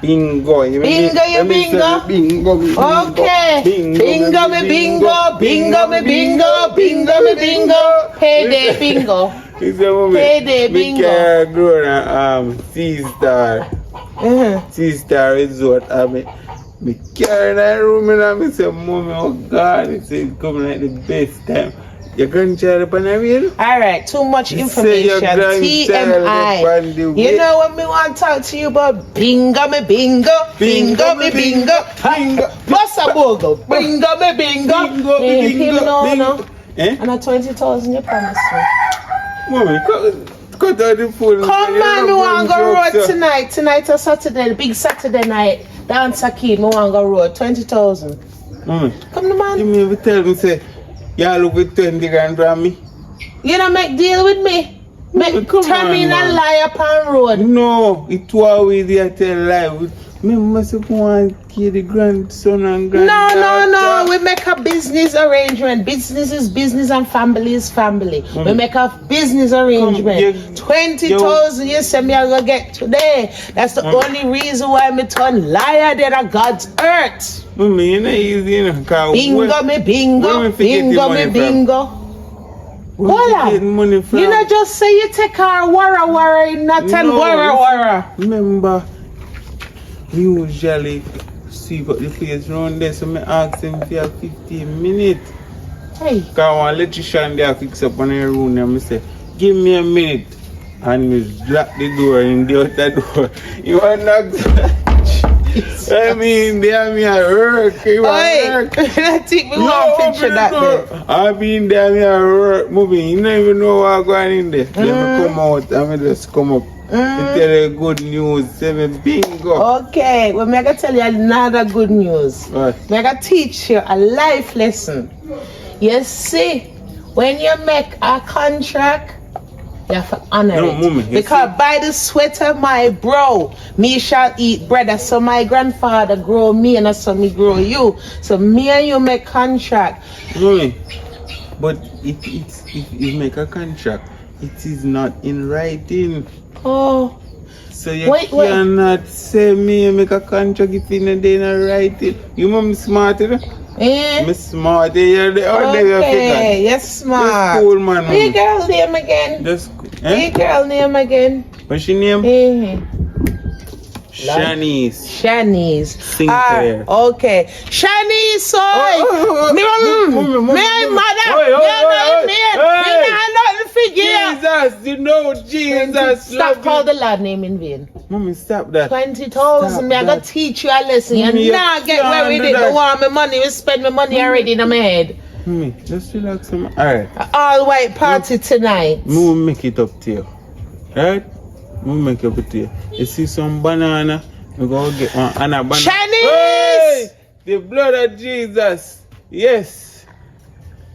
Bingo, you Bingo, you bingo. Bingo, me bingo. Okay. Bingo me bingo, bingo me bingo, bingo me bingo. Payday bingo. He said, mommy, Payday me bingo. can't grow a C-Star. C-Star Resort. I mean, me carry that room and I say, mommy, oh God, it's coming like the best time. Your grandchild up on the wheel? Alright, too much You say your information. grandchild TMI. up on the You wheel. know what me want to talk to you about? Bingo me bingo, bingo me bingo, bingo. What's a bogo? Bingo me bingo. Bingo, me bingo, bingo. Eh? And a 20,000 you promised me. Mommy, cut out the phone. Come on, me want to go road tonight. Tonight is Saturday, the big Saturday night. Dance a kid, me want to go road. 20,000. Mommy, Come on, man. you may ever tell me, say, y'all look with 20 grand from me? You don't make deal with me. Make Come turn on, me in a man. lie upon road. No, it was with you tell lie. Me must want to kill the grandson and No, granddaughter. we make a business arrangement. Business is business and family is family. We make a business arrangement. you- 20,000 you say me I go get today. That's the only reason why me turn liar than a God's earth. Mommy, you know easy, you know. 'Cause Bingo where- me bingo, where we fi get the bingo money me from? bingo. where we Hold get on. money from? You know just say you take our wara in not and No, wara. Remember, we usually sweep up the place around there, so I ask him for 15 minutes. Hey. Because one electrician there fix up on the room and I say, give me a minute. And we lock the door in the outer door. You want to knock? I mean, they have me at work. You want Hey, work? I think we want to picture that there. I've been there, me at work, moving. You don't even know what's going in there. Then I come out and I just come up. I tell you good news, say me bingo. Okay, well, I'm going to tell you another good news. What? I'm going to teach you a life lesson. You see, when you make a contract, you have to honor No, it. mommy, you Because by the sweat of my brow, me shall eat bread. That's so my grandfather grow me and that's so me grow you. So me and you make contract. Mommy, but if you make a contract, it is not in writing. Oh, So you Wait. cannot say me make a contract if you not in writing. You mom smart, you know? eh? Me smart, you're the other you Okay, figure. you're smart. Just cool, man, What your mommy. girl name again? Just, What eh? your girl name again? What's your name? Eh. Shanice. Shanice. Sinclair. Okay. Shanice, Oh, oh, oh, me, mommy, me, mother. Oi, oi, Me, oi, me, oi. me, nothing for you. Jesus, you know Jesus. Stop love call you. the Lord name in vain. Mommy, stop that. 20,000. Me, I that. got teach you a lesson. You Mommy, now you get where we can't did. do Don't that. want my money. We spend my money already in my head. Mommy, just relax. Alright. All white party tonight. Me will make it up to you. Right? make up with you. You see some banana, we go get one and a banana. Chinese! Hey! The blood of Jesus. Yes.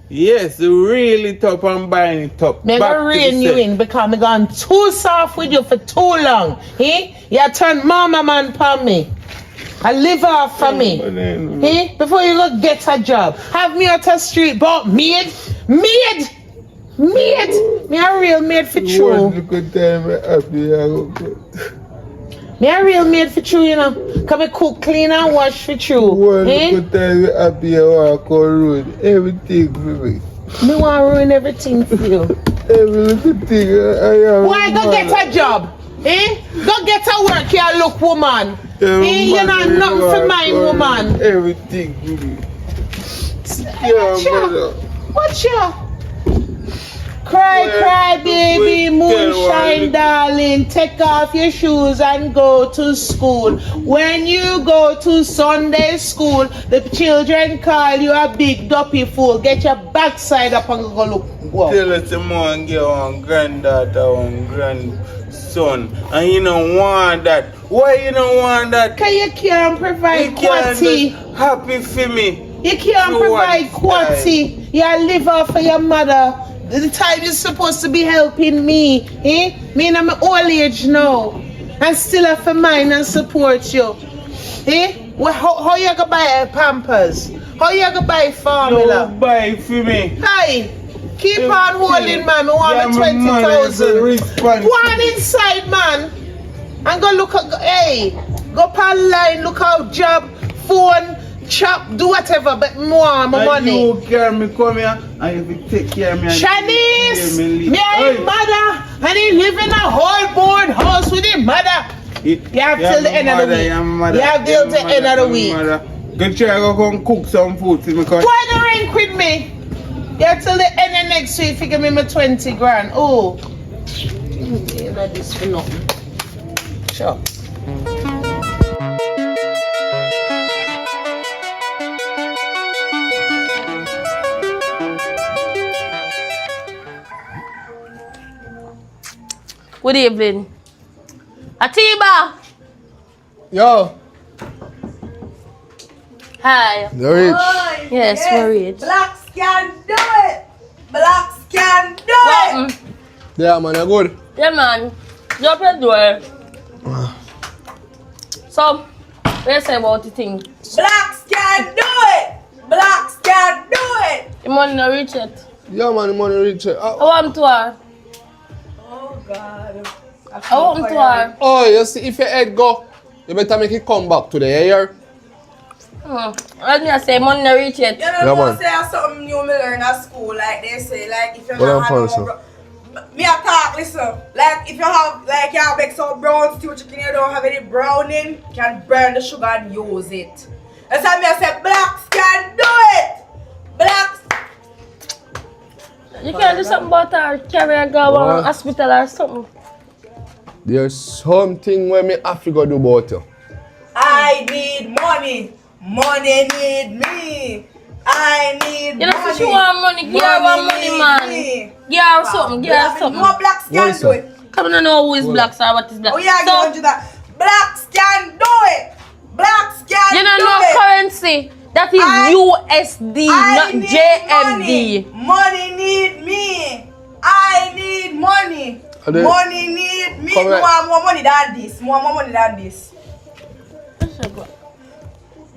Yes, really top and buying it up. Me gonna rein you in because me gone too soft with you for too long. Eh? You turn mama man for me. I live off for me. Eh? Before you go get a job. Have me out the street, but maid. Me a real maid for true. Me a real maid for true, you know. Come and cook, clean and wash for true. Everything for me. Me want to ruin everything for you. Everything. Why go get a job? Eh? Go get a work, you look woman. You know nothing for my woman. Everything for me. Watch ya. Cry, baby, moonshine, darling. Take off your shoes and go to school. When you go to Sunday school, the children call you a big dopey fool. Get your backside up and go look. Wow. Tell us more and get one granddaughter, one grandson. And you don't want that. Why you don't want that? Cause you can't provide quality. Happy for me. You can't provide quality. You live off of your mother. The time you're supposed to be helping me, eh? Me in my old age now, and still have to mind and support you, eh? Well, how you gonna buy Pampers? How you gonna buy formula? Don't buy for me. Hey, keep on holding, man. Me want 20,000. Go on inside, man, and go look at. Hey, go online, look out job, phone. Chop, do whatever, but more my money. You care me come here and if you take care of me. Chinese, me and his mother, and he live in a whole board house with his mother. You have till the end of the week. You have till the end of the week. Go try to come cook some food for me. Why the rank with me? You have till the end of next week to give me my 20 grand. Oh, you know this for nothing. Sure. Good evening. Atiba! Yo, Hi. you rich? Yes, we're rich. Blacks can do it. Blacks can do it. Yeah, man, you good? Yeah, man. Drop your door. So, what you say about the thing? Blacks can do it. Blacks can do it. The money not reach yet. Yeah, man, the money rich. I want to her. Oh God. I want to her. Oh, you see, if your head go, you better make it come back today, you hear? Let me say money not reach yet. You know, Yeah, man. say something new me learn at school, like they say, like if you What not I'm have saying, no me a talk, listen. Like if you have like you have like some brown stew chicken, you don't have any browning, you can burn the sugar and use it. That's why me I say blacks can do it. Blacks. You can't do something about her. Carry her go to What? hospital or something. There's something where me have to go do about you. I need money. Money need me. I need You know, money. if she want money, give her one money, man. Give her something, give her something. No blacks What can is do that? it. Come on, know who is black or what is black. Oh yeah, So, you do that. Blacks can do it. Blacks can you know, do no it. currency. That is USD, not need JMD. Money. Money need me. I need money. Are they- Money need me. Come No here. want more money than this. More money than this.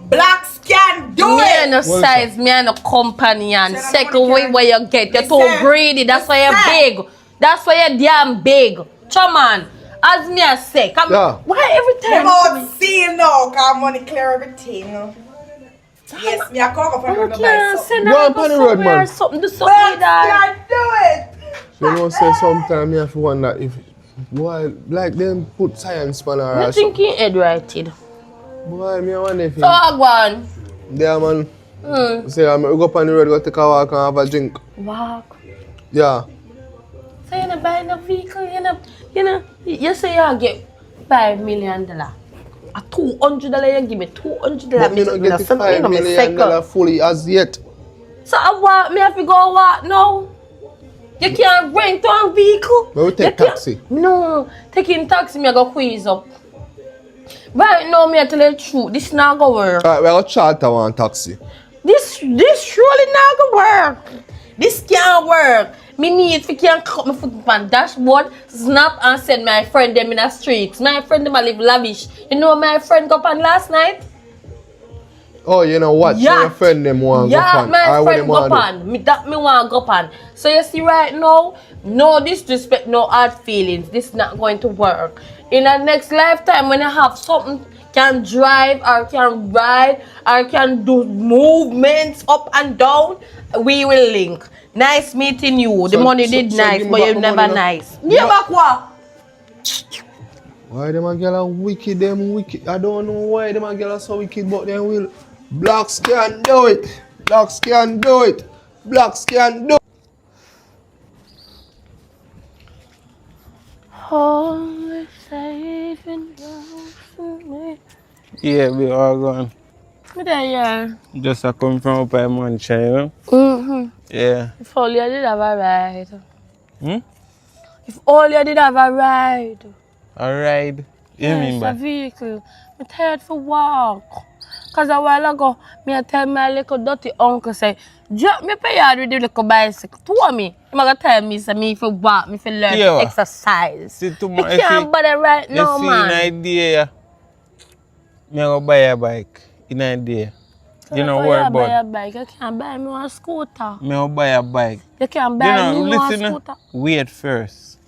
Blacks can do Me it. and no What is size, me and no company and Say that second money way can- where you get. You're too Listen. greedy, that's why you're Listen. big. That's why you're damn big. Come on. As me I say, come Yeah. why every time? Them out seeing now, cause money clear everything. Yes, me I come up I and can't buy something. send Go her on go on the road, somewhere, man. something, do something Blacks with her. can do it. So you know, say sometimes you have to wonder if, boy, like them put science on her I or think something. he head righted. Boy, me I wonder if So I go on. yeah, man. Say, I'm going to go up on the road, go take a walk and have a drink. Walk. Yeah. So you know buy no vehicle, you say you get $5 million. A $200 you give me $200. But me not get the $5 million fully as yet. So I walk, me have to go walk now. You can't rent one vehicle. But we take You can't- taxi. No, taking taxi, me I go quiz up. Right now, me I tell you the truth. This not gonna work. Alright, we are charter one taxi. This surely not gonna work. This can't work. Me need to can cut my foot on dashboard, snap and send my friend them in the streets. My friend them a live lavish. You know my friend go on last night? Oh, you know what? So your friend them want go Yeah, pan. my Alright, what friend them go want do? pan. Me that me want go pan. So you see right now, no disrespect, no hard feelings. This is not going to work. In the next lifetime, when I have something can drive or can ride or can do movements up and down, we will link. Nice meeting you. The money did nice, give me but back you my never money now. nice. Give back what? Why them a girl are wicked, them wicked? I don't know why them a girl are so wicked, but they will. Blacks can do it. Blacks can do it. Blacks can do it. Holy saving me. Yeah, we all gone. Me there, yeah. Just a come from up at Mancha, you know? Mm-hmm. Yeah. If only I did have a ride. Hmm? If only I did have a ride. A ride? You mean Yes, by? a vehicle. I'm tired for walk. Cause a while ago, me I tell my little dirty uncle say, drop me pay yard with the little bicycle. To me, he gonna tell me say me for walk, me for learn Yeah. to exercise. See, I tomorrow, can't bother right now, you see man. an idea, me go buy a bike. In idea. You know If worry I buy about. a bike, you can't buy me one scooter. Me go buy a bike. You can't You buy know, me one listen, scooter. wait first.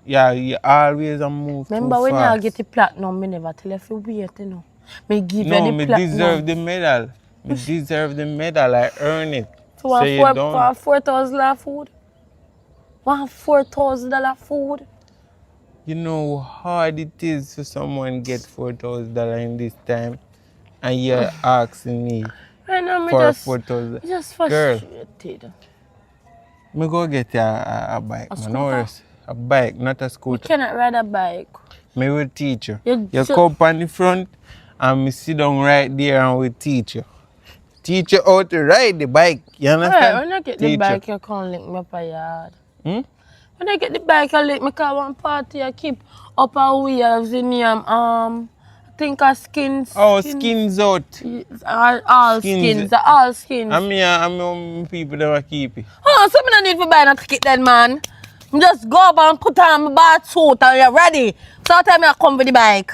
Yeah, you always a move Remember too when fast. I get the platinum, me never tell you if you wait, you know. Me give No, you me the platinum. deserve the medal. Me deserve the medal. I earn it. So So you don't. $4,000 food? $4,000 food? You know how hard it is for someone get $4,000 in this time, and you're asking me Right now, me for just $4,000. just Girl, frustrated. me go get you a bike, A man. No scooter? worries. A bike, not a You scooter. cannot ride a bike. Me will teach you. You You ju- come on the front, and me sit down right there and will teach you. Teach you how to ride the bike. You Alright, understand? when I get the Teach bike, you can't link me up a yard. Hmm? When I get the bike, I link me car one party, I keep up a wheels in I think of skins. Oh, skins out. All Skins. skins, all skins. I mean, people that will keep it. Oh, so me no need to buy no ticket then, man. Me just go up and put on my bath suit and you're ready. So tell me I come with the bike.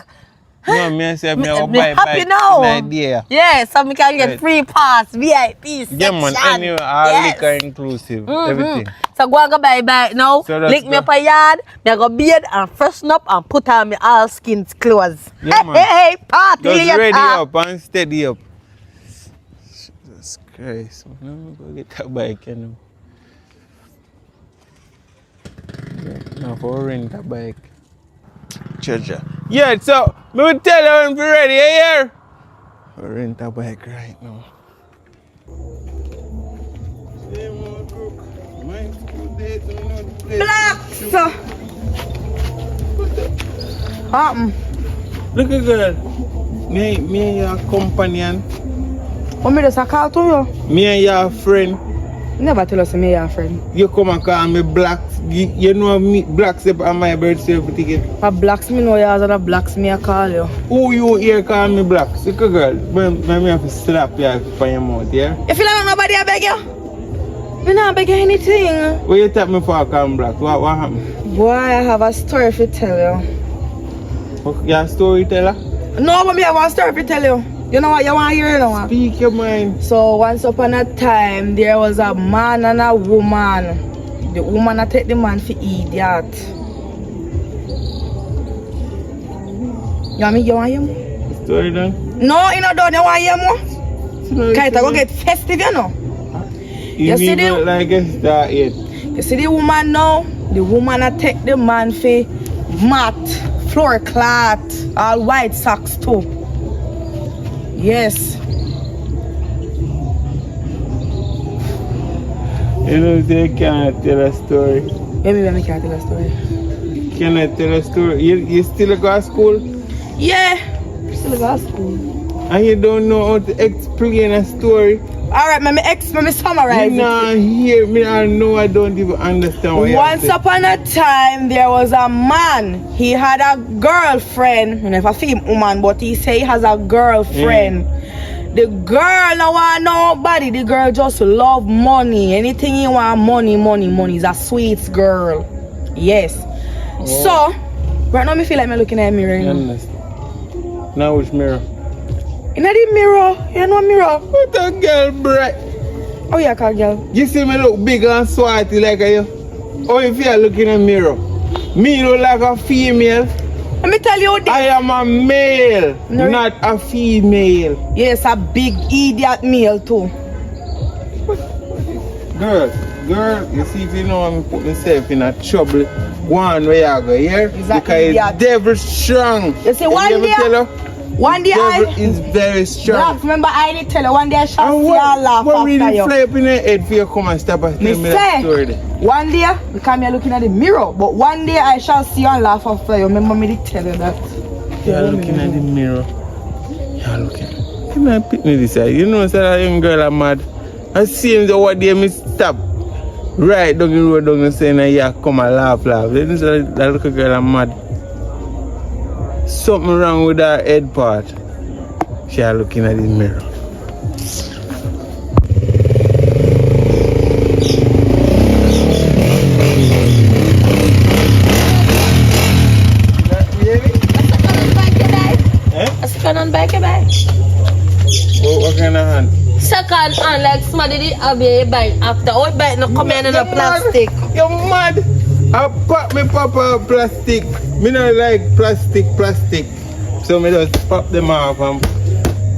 No, me say me will Me buy happy bike now. in idea. Yeah, so me can get Right. free pass, VIP section. Yeah, man. Anyway, all Yes. liquor inclusive. Everything. So go and go buy bike now. So that's Link me the- up a yard. Me go beard and freshen up and put on my all skins clothes. Yeah, man. Hey, party Just later. ready up and steady up. Jesus Christ. Man, let me go get that bike, you know. Now for rent a bike. Treasure. Yeah, so me will tell you when we're ready, you hear? For rent a bike right now. Blacks! Look at girl. Me and your companion. What me just a call to you? Me and your friend. Never tell us me your friend. You come and call me Blacks. You know me, Blacks on my birth certificate. A blacks me know yours and a blacks me a call you. Who you here call me Blacks? Look at girl. Me have to slap you for your mouth, yeah? You feel like nobody I beg you? Me not beg you anything. What you tell me for I call me Blacks? What happened? Boy, I have a story to tell you. You're a storyteller? No, but me have one story to tell you. You know what you want to hear now? Speak your mind. So once upon a time, there was a man and a woman. The woman a take the man for idiot. You want me? You want to hear more? Story done? No, you know don't. You want to hear more? Can't go get festive, you know. You see see the- like a start yet. You see the woman now? The woman a take the man for mat, floor cloth, all white socks too. Yes. You know, they can't tell a story. Maybe when me can't tell a story. Can I tell a story? You still go to school? Yeah. Still go to school. And you don't know how to explain a story? Alright, let me summarize You it. not hear me. I know I don't even understand what Once you're upon a time, there was a man. He had a girlfriend. Never seen woman, but he say he has a girlfriend. The girl no want nobody. The girl just love money. Anything you want, money, money, money. Is a sweet girl. Yes. So, right now, me feel like me looking at a mirror. You understand? Now which mirror? In the mirror, you know mirror. What a girl, bright. Oh yeah, call girl. You see me look big and swarty like you. Oh, if you look in a mirror. Me look like a female. Let me tell you this. I am a male, No. not a female. Yes, a big idiot male too. Girl, you see if you know I'm put myself in a trouble, one way I go here, He's a because idiot. devil strong. You see, one day, Devil is very strong. Black, remember I did tell you one day I shall And see her laugh what after really you. fly up in the head for you come and stop and Me tell me that say, story there? one day, because me looking at the mirror, but one day I shall see you and laugh after you. Remember me did tell you that. You're looking at the mirror. You're looking. You know, pick me this side. You know, say that young girl are mad. I see him the one day me stop. Right down the road, down the saying that you come and laugh. Then say that little girl are mad. Something wrong with her head part. She are looking at the mirror. Second hand bike, bike. What kind of hand? Second hand, like somebody did have a bike after. Oh, bike no come in a plastic. You're mad. I pop me papa plastic. Me not like plastic. So me just pop them off and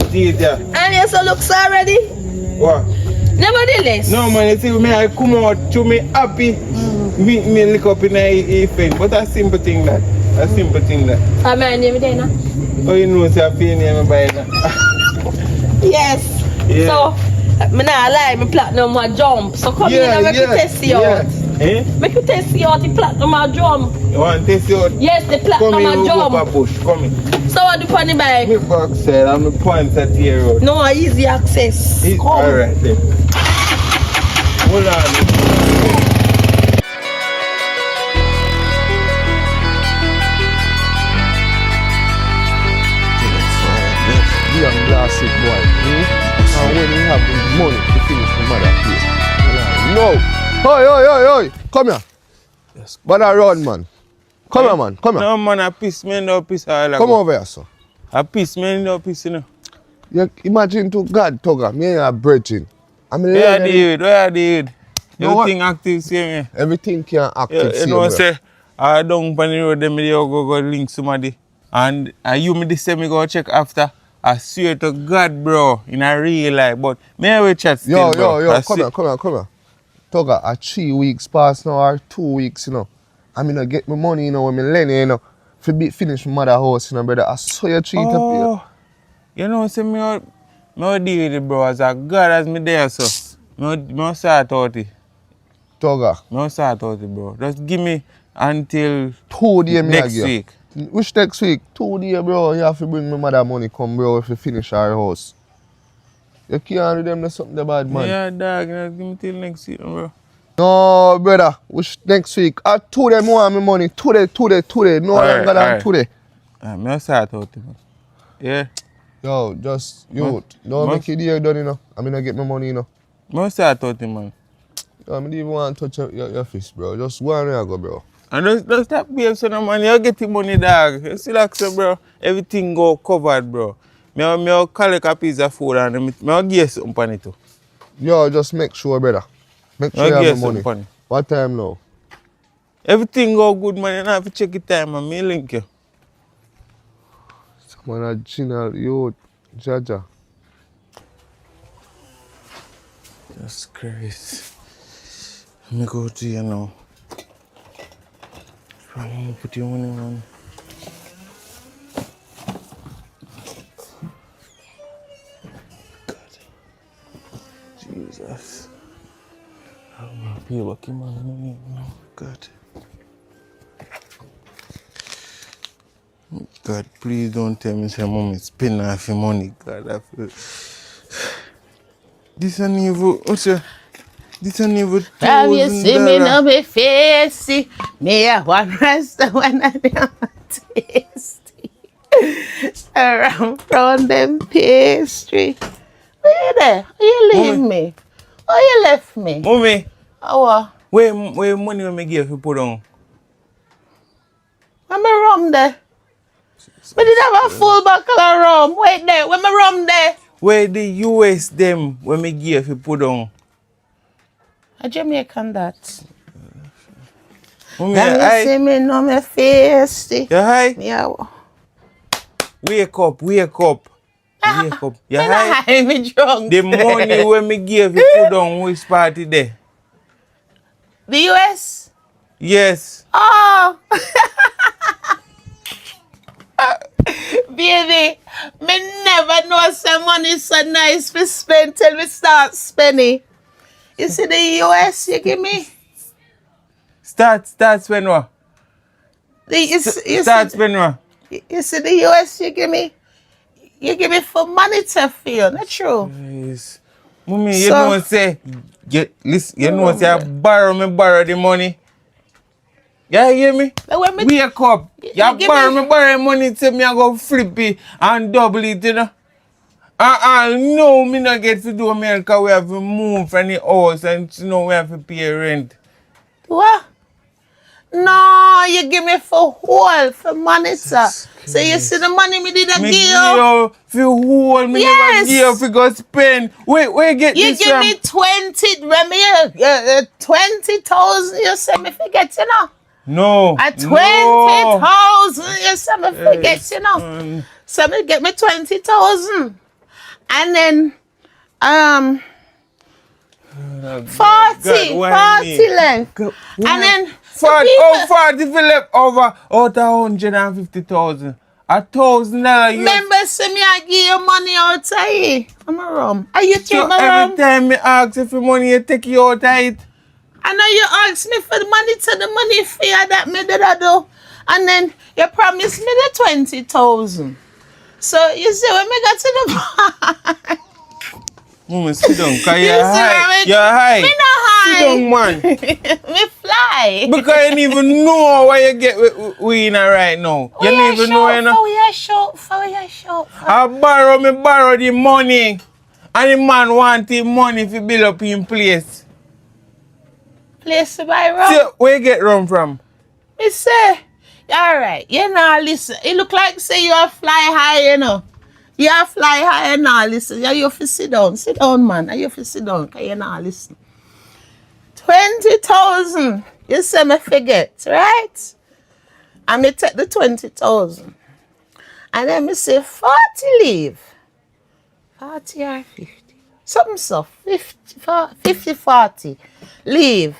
see it there. And you so looks already. What? Nevertheless. No man, you see me I come out to me happy. Me look up in a thing. But a simple thing that. I mean, you there now. Oh, you know, say I feel near me by that. Yes. Yeah. So, me not lie, me platinum my jump. So come in and make you test you out. Eh? Make you test you out the platinum my jump. You want to test you out? Yes, the platinum Come my in, we'll go jump. for push. Come in. So what do you on the bike? Me back side and me point at the road. No, easy access. Come. Alright then. Hold on. Young classic boy. And when he have the money to finish the mother place. No. Oi. Come here. Yes. But I run, man. Come here, man. Come here. No man, I piss me no piss all Come over here, sir. I piss me no piss, you know. You imagine to God, Tugger, me and a virgin. I'm Where are the No, everything active same here. Everything can active. You know say I don't pan the road them me go link somebody. And you me this say me go check after. I swear to God, bro, in a real life, but me we chat still, bro. Yo, come here. Tugger, 3 weeks past now or 2 weeks, you know. I mean, I get my money, you know, when me lend, you know, to finish my mother house, you know, brother. I saw you treat up here. You know, say me deal with it, bro. As a God as me there, so. Me start out it. Tugger. Me start out it, bro. Just give me until 2 days next week. Which next week? 2 days, bro. You have to bring my mother money come, bro, if you finish our house. You can't do them do something bad, man. Yeah, dog. Give me till next week, bro. No, brother. Which next week? 2 days want my money. Today. No longer than today. Me start out it, man. Yeah. Yo, just, don't make it here done, you know. I mean, I get my money, you know. Me start out it, man. Yo, I don't even want to touch your fist, bro. Just go and go, bro. And just stop being so no man. You get the money, dog. You see like so, bro. Everything go covered, bro. Me collect a piece of food and me give you something on it too. Yo, just make sure, brother. Make sure you have the money. Funny. What time now? Everything go good, man. You don't have to check it time, man. Me link you. Someone a general, yo, Jaja. That's crazy. Let me go to you now. I'm gonna put your money on. God. Jesus. I'm gonna pay back my money now. God. God, please don't tell me say mommy spend half your money. God, I feel. This ain't even, what's your, this ain't even Have you seen me $1,000. now me face? See, me a one rasta when I am tasty. Around them pastry. Where you there? Where you leave me? Where you left me? Mommy, Oh, where money when me give you put on? where my rum there? We did have a full bottle of rum. Wait there, where my rum there? Where the US them when me give you put on? A Jamaican that. Mommy, Have you I, see me now me face? See? you high? Me a Wake up, wake up. Wake up. You me high? not high, me drunk. The money when me give you put on which party there? The US? Yes. Oh! Baby, me never know some money so nice to spend till we start spending. You see the US you give me? Start spend what? You Start spend what? you see the US you give me? You give me for money to feel, not true? Yes. Mommy, you So- know say, listen, you know say I borrow the money. You hear me? But when me Wake up. You give borrow money till me I go flip it and double it, you know. No, me not get to do America. We have to move from the house and you know we have to pay rent. what? No, you give me for whole, for money, sir. So you see the money me did Me give give you? you for whole, me Yes. never give you for go spend. Where you get You this give from? me 20, remember 20,000, you say me forget, you know? No. At No. 20,000, you say me forget, you know? Mm. So me get me 20,000. And then, 40 why me? left. And then, the 40 people, 40 if you left over out of 150,000. $1,000 you remember, say me I give you money out of here. I'm a rum. Are you so take my every rum? time me ask if you money you take you out of it. I know you asked me for the money to the money fair that me did I do. And then you promised me the 20,000. So you see when me got to the bank, Mama, sit down, cause you you're see high. when You're high. me not high. Sit down, man. Me fly. Because you don't even know what you get we in right now. You don't even know, you know. We are short for. I borrow the money. And the man want the money to build up in place. Place to buy rum. So, where you get rum from? Me say, alright, you know, listen. It look like say you are fly high, you know. You are fly high and now listen. You have to sit down. Sit down, man. You have to sit down. Cause you now listen. 20,000. You say me forget, right? And me take the 20,000. And then me say 40 leave. 40 or 50. Something so. 50, 40. Leave.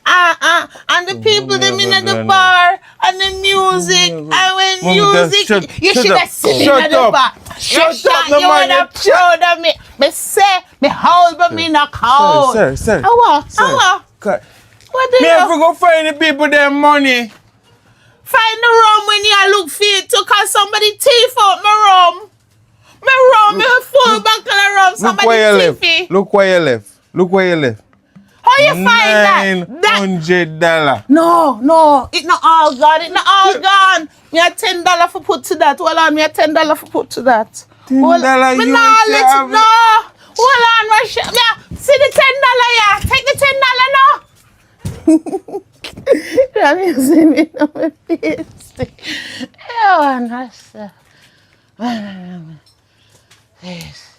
And the people them in the bar and the music and when music you should have seen me in the bar. Shut up, no you man. would have proud of me. Me say me hold but me knock out. Sir. How? Cut. What do Me you have to go find the people their money. find the rum when you look for it too, cause somebody thief out my rum. My rum, me a full bottle of rum. Look where you Somebody thief it. Look where you left. How you find that? $900. No, it not all gone. It not all gone. Me a $10 for put to that. Hold on, me a $10 for put to that. $10 Me you nah say let have it no. Hold on, Russia. Yeah, see the $10 yeah. Take the $10 now. Let me see me on my face. Oh, Russia. Yes.